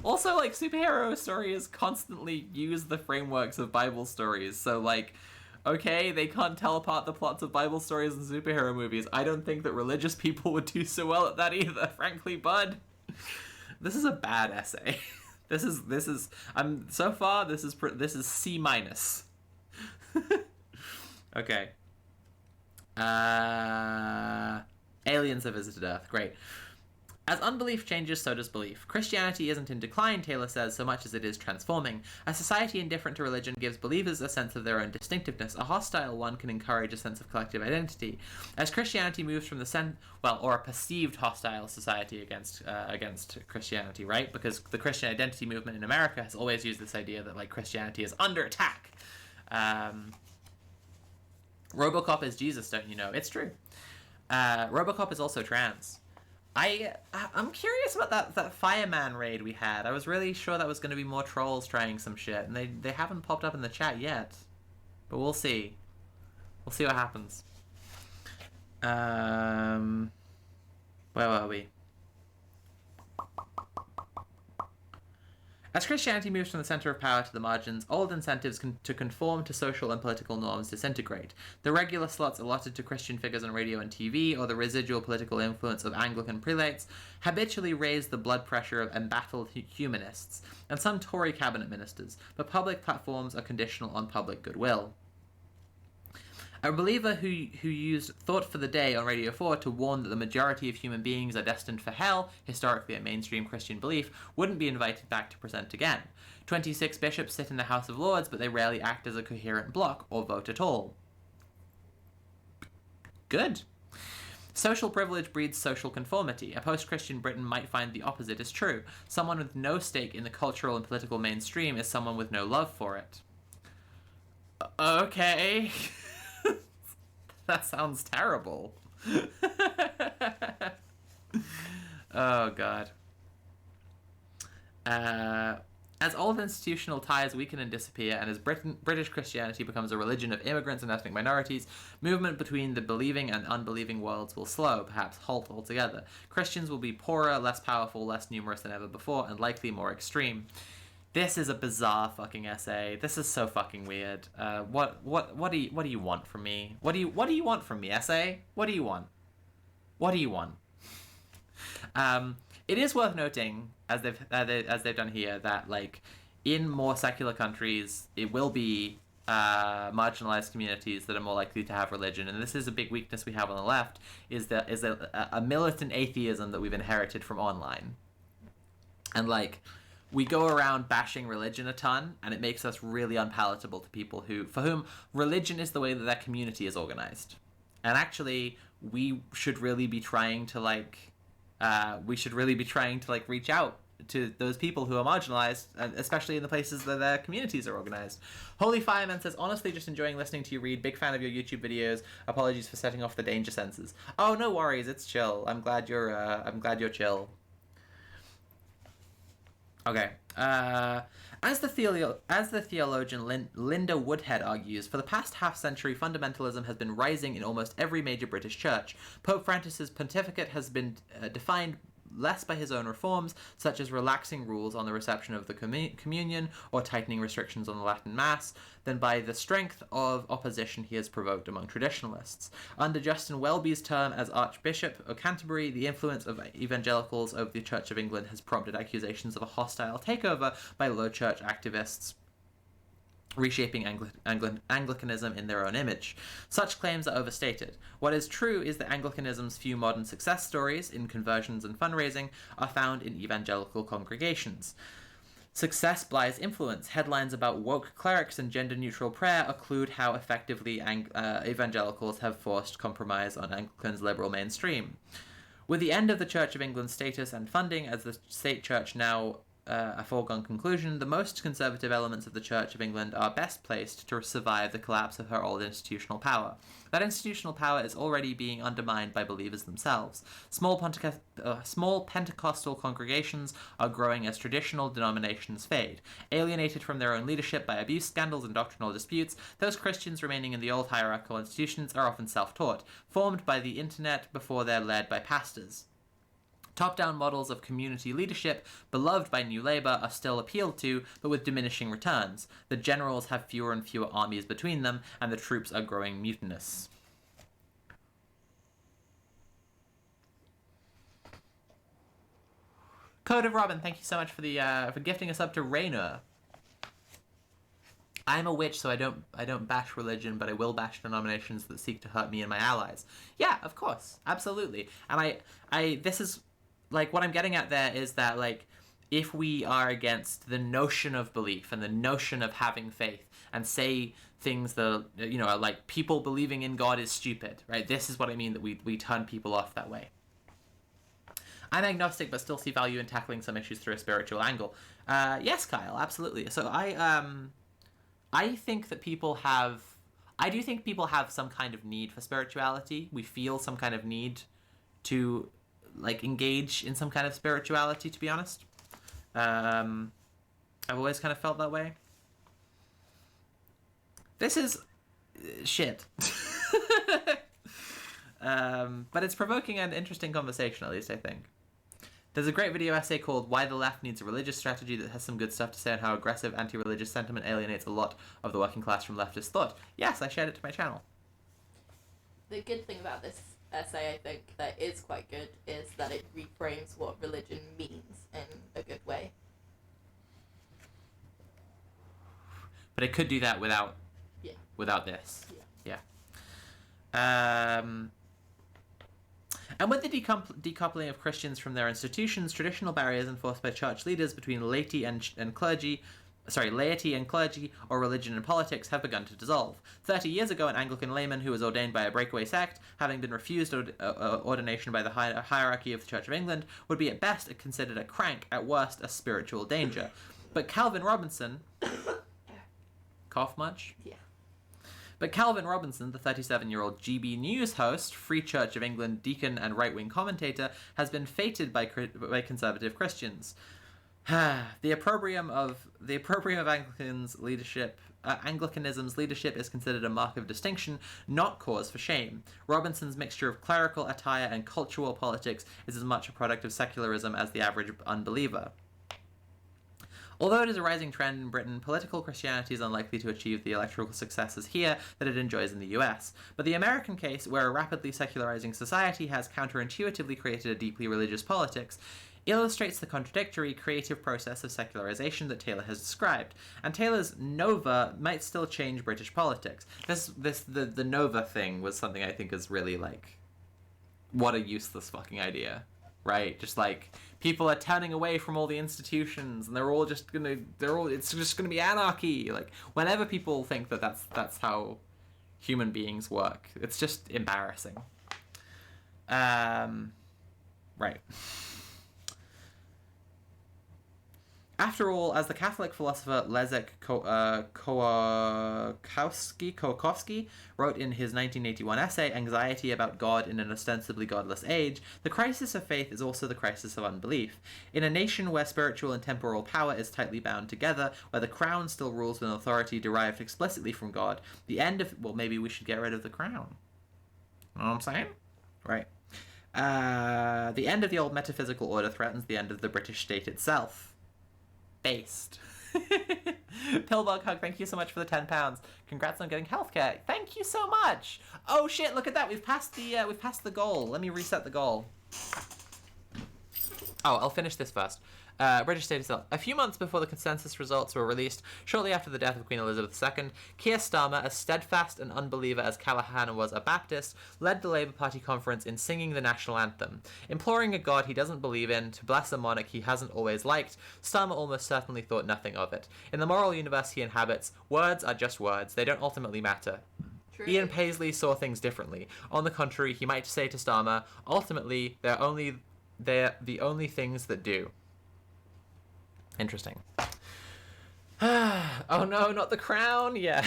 S1: Also, like, superhero stories constantly use the frameworks of Bible stories, so, like... okay, they can't tell apart the plots of Bible stories and superhero movies. I don't think that religious people would do so well at that either, frankly, bud. This is a bad essay. This is so far this is C-. Okay. Aliens have visited Earth. Great. As unbelief changes, so does belief. Christianity isn't in decline, Taylor says, so much as it is transforming. A society indifferent to religion gives believers a sense of their own distinctiveness. A hostile one can encourage a sense of collective identity. As Christianity moves from or a perceived hostile society against Christianity, right? Because the Christian identity movement in America has always used this idea that, like, Christianity is under attack. RoboCop is Jesus, don't you know? It's true. RoboCop is also trans. I'm curious about that fireman raid we had. I was really sure that was going to be more trolls trying some shit, and they haven't popped up in the chat yet. But we'll see. We'll see what happens. Where were we? As Christianity moves from the center of power to the margins, old incentives to conform to social and political norms disintegrate. The regular slots allotted to Christian figures on radio and TV, or the residual political influence of Anglican prelates, habitually raise the blood pressure of embattled humanists, and some Tory cabinet ministers, but public platforms are conditional on public goodwill. A believer who used Thought for the Day on Radio 4 to warn that the majority of human beings are destined for hell, historically a mainstream Christian belief, wouldn't be invited back to present again. 26 bishops sit in the House of Lords, but they rarely act as a coherent bloc or vote at all. Good. Social privilege breeds social conformity. A post-Christian Britain might find the opposite is true. Someone with no stake in the cultural and political mainstream is someone with no love for it. Okay. That sounds terrible. Oh, God. As old institutional ties weaken and disappear, and as British Christianity becomes a religion of immigrants and ethnic minorities, movement between the believing and unbelieving worlds will slow, perhaps halt altogether. Christians will be poorer, less powerful, less numerous than ever before, and likely more extreme. This is a bizarre fucking essay. This is so fucking weird. What do you want from me? What do you want from me, essay? What do you want? What do you want? It is worth noting, as they've done here, that, like, in more secular countries, it will be marginalized communities that are more likely to have religion, and this is a big weakness we have on the left, is a militant atheism that we've inherited from online. And, like, we go around bashing religion a ton, and it makes us really unpalatable to people for whom religion is the way that their community is organized. And actually, we should really be trying to reach out to those people who are marginalized, and especially in the places that their communities are organized. Holy Fireman says, honestly, just enjoying listening to you read. Big fan of your YouTube videos. Apologies for setting off the danger sensors. Oh, no worries. It's chill. I'm glad you're chill. Okay. As the theologian Linda Woodhead argues, for the past half-century, fundamentalism has been rising in almost every major British church. Pope Francis's pontificate has been defined less by his own reforms, such as relaxing rules on the reception of the communion or tightening restrictions on the Latin Mass, than by the strength of opposition he has provoked among traditionalists. Under Justin Welby's term as Archbishop of Canterbury, the influence of evangelicals over the Church of England has prompted accusations of a hostile takeover by low church activists, reshaping Anglicanism in their own image. Such claims are overstated. What is true is that Anglicanism's few modern success stories in conversions and fundraising are found in evangelical congregations. Success belies influence. Headlines about woke clerics and gender-neutral prayer occlude how effectively evangelicals have forced compromise on Anglican's liberal mainstream. With the end of the Church of England's status and funding as the state church now a foregone conclusion, the most conservative elements of the Church of England are best placed to survive the collapse of her old institutional power. That institutional power is already being undermined by believers themselves. Small Pentecostal congregations are growing as traditional denominations fade. Alienated from their own leadership by abuse scandals and doctrinal disputes, those Christians remaining in the old hierarchical institutions are often self-taught, formed by the internet before they're led by pastors. Top-down models of community leadership, beloved by New Labour, are still appealed to, but with diminishing returns. The generals have fewer and fewer armies between them, and the troops are growing mutinous. Code of Robin, thank you so much for the for gifting us up to Raynor. I'm a witch, so I don't bash religion, but I will bash denominations that seek to hurt me and my allies. Yeah, of course, absolutely. And I this is, like, what I'm getting at there is that, like, if we are against the notion of belief and the notion of having faith and say things that, you know, are like people believing in God is stupid, right? This is what I mean, that we turn people off that way. I'm agnostic, but still see value in tackling some issues through a spiritual angle. Yes, Kyle, absolutely. So I think that I do think people have some kind of need for spirituality. We feel some kind of need to, like, engage in some kind of spirituality, to be honest. I've always kind of felt that way. This is shit. But it's provoking an interesting conversation, at least, I think. There's a great video essay called Why the Left Needs a Religious Strategy that has some good stuff to say on how aggressive anti-religious sentiment alienates a lot of the working class from leftist thought. Yes, I shared it to my channel.
S16: The good thing about this essay, I think, that is quite good, is that it reframes what religion means in a good way.
S1: But it could do that without this. Yeah. And with the decoupling of Christians from their institutions, traditional barriers enforced by church leaders between laity and clergy, or religion and politics, have begun to dissolve. 30 years ago, an Anglican layman who was ordained by a breakaway sect, having been refused ordination by the hierarchy of the Church of England, would be at best considered a crank, at worst a spiritual danger. But Calvin Robinson... Cough much?
S16: Yeah.
S1: But Calvin Robinson, the 37-year-old GB News host, Free Church of England deacon and right-wing commentator, has been feted by conservative Christians. The opprobrium of Anglicanism's leadership is considered a mark of distinction, not cause for shame. Robinson's mixture of clerical attire and cultural politics is as much a product of secularism as the average unbeliever. Although it is a rising trend in Britain, political Christianity is unlikely to achieve the electoral successes here that it enjoys in the US. But the American case, where a rapidly secularizing society has counterintuitively created a deeply religious politics, illustrates the contradictory creative process of secularization that Taylor has described. And Taylor's Nova might still change British politics. The Nova thing was something I think is really, like, what a useless fucking idea. Right? Just, like, people are turning away from all the institutions, and it's just gonna be anarchy. Like, whenever people think that that's how human beings work, it's just embarrassing. Right. After all, as the Catholic philosopher Leszek Kołakowski wrote in his 1981 essay, Anxiety About God in an Ostensibly Godless Age, the crisis of faith is also the crisis of unbelief. In a nation where spiritual and temporal power is tightly bound together, where the crown still rules with an authority derived explicitly from God, the end of... Well, maybe we should get rid of the crown. You know what I'm saying? Right. The end of the old metaphysical order threatens the end of the British state itself. Based. Pillbug Hug, thank you so much for the £10. Congrats on getting healthcare. Thank you so much. Oh shit, look at that. We've passed the goal. Let me reset the goal. Oh, I'll finish this first. British state itself. A few months before the consensus results were released, shortly after the death of Queen Elizabeth II, Keir Starmer, as steadfast an unbeliever as Callaghan was a Baptist, led the Labour Party conference in singing the national anthem. Imploring a god he doesn't believe in to bless a monarch he hasn't always liked, Starmer almost certainly thought nothing of it. In the moral universe he inhabits, words are just words. They don't ultimately matter. True. Ian Paisley saw things differently. On the contrary, he might say to Starmer, ultimately, they're the only things that do. Interesting. Oh no, not the crown. Yeah.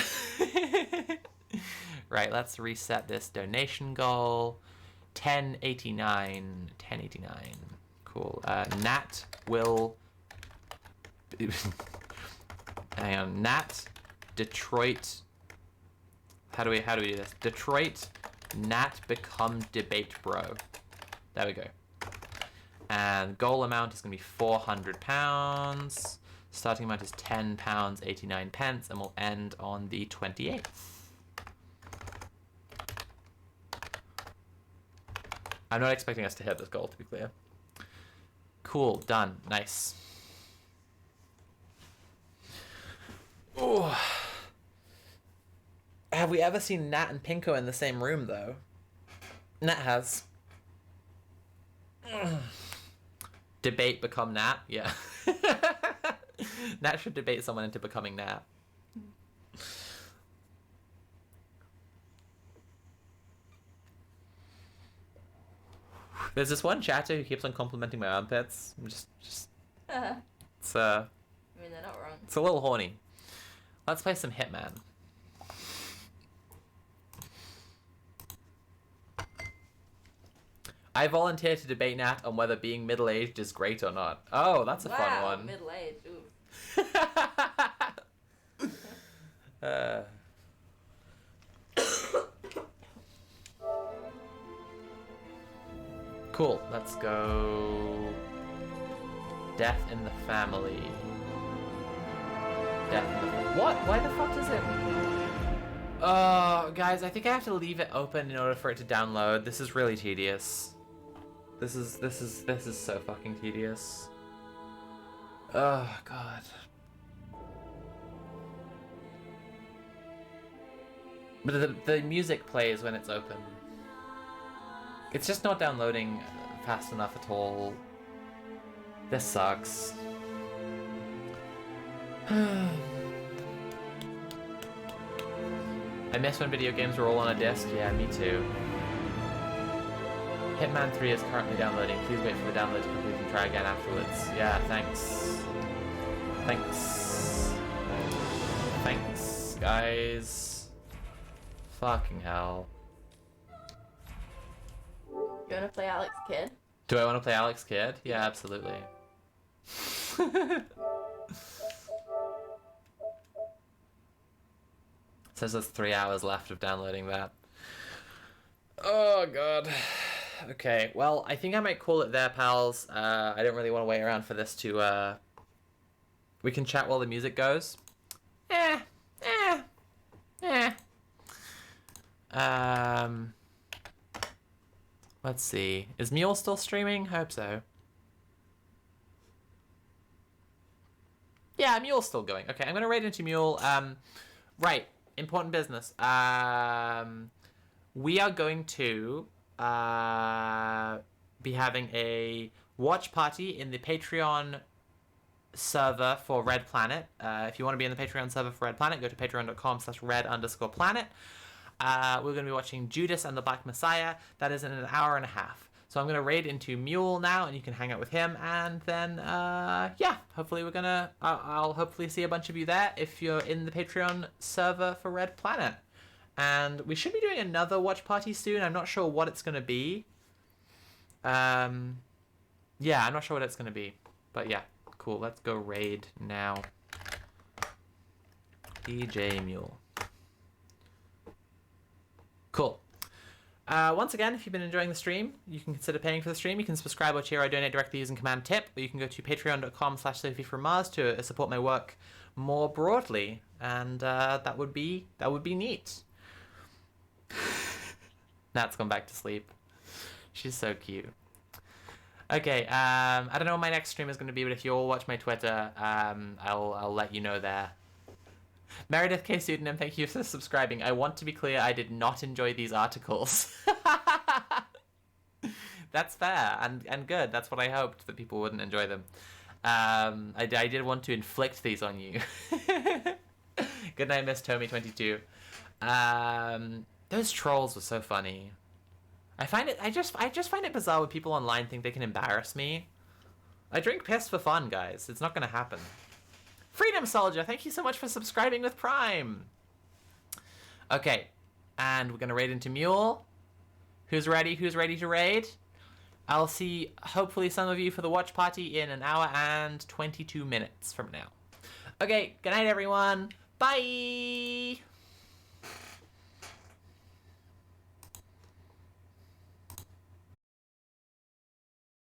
S1: Right, let's reset this donation goal. 1089. Cool. Nat will... Hang on. Nat, Detroit... How do we do this? Detroit, Nat become debate bro. There we go. And goal amount is going to be £400. Starting amount is £10.89, and we'll end on the 28th. I'm not expecting us to hit this goal, to be clear. Cool, done. Nice. Ooh. Have we ever seen Nat and Pinko in the same room, though? Nat has. Debate become Nat? Yeah. Nat should debate someone into becoming Nat. There's this one chatter who keeps on complimenting my armpits. I'm just it's
S16: I mean, they're not wrong.
S1: It's a little horny. Let's play some Hitman. I volunteer to debate Nat on whether being middle-aged is great or not. Oh, that's a fun one.
S16: Middle-aged, ooh.
S1: Cool, let's go... Death in the Family. Death in the... What? Why the fuck does it... Oh, guys, I think I have to leave it open in order for it to download. This is really tedious. This is so fucking tedious. Oh, God. But the music plays when it's open. It's just not downloading fast enough at all. This sucks. I miss when video games were all on a disc. Yeah, me too. Hitman 3 is currently downloading. Please wait for the download to complete and try again afterwards. Yeah, thanks. Thanks, guys. Fucking hell.
S16: You wanna play Alex Kidd?
S1: Do I want to play Alex Kidd? Yeah, absolutely. Says there's 3 hours left of downloading that. Oh, God. Okay, well, I think I might call it there, pals. I don't really want to wait around for this to, We can chat while the music goes. Let's see. Is Mule still streaming? Hope so. Yeah, Mule's still going. Okay, I'm going to raid into Mule. Right. Important business. We are going to be having a watch party in the Patreon server for Red Planet. If you want to be in the Patreon server for Red Planet, go to patreon.com/red_planet. We're going to be watching Judas and the Black Messiah. That is in an hour and a half. So I'm going to raid into Mule now, and you can hang out with him. And then, yeah, hopefully we're going to... I'll hopefully see a bunch of you there if you're in the Patreon server for Red Planet. And we should be doing another watch party soon. I'm not sure what it's going to be. Yeah, I'm not sure what it's going to be. But yeah, cool. Let's go raid now. DJ Mule. Cool. Once again, if you've been enjoying the stream, you can consider paying for the stream. You can subscribe or cheer or donate directly using Command Tip, or you can go to patreon.com/SophieFromMars to support my work more broadly, and that would be neat. Nat's gone back to sleep. She's so cute. Okay, I don't know what my next stream is going to be, but if you all watch my Twitter, I'll let you know there. Meredith K. Pseudonym, thank you for subscribing. I want to be clear, I did not enjoy these articles. That's fair and good. That's what I hoped, that people wouldn't enjoy them. I did want to inflict these on you. Good night, Miss Tommy22. Those trolls were so funny. I just find it bizarre when people online think they can embarrass me. I drink piss for fun, guys. It's not gonna happen. Freedom Soldier, thank you so much for subscribing with Prime. Okay, and we're gonna raid into Mule. Who's ready? Who's ready to raid? I'll see, hopefully, some of you for the watch party in an hour and 22 minutes from now. Okay, good night, everyone. Bye!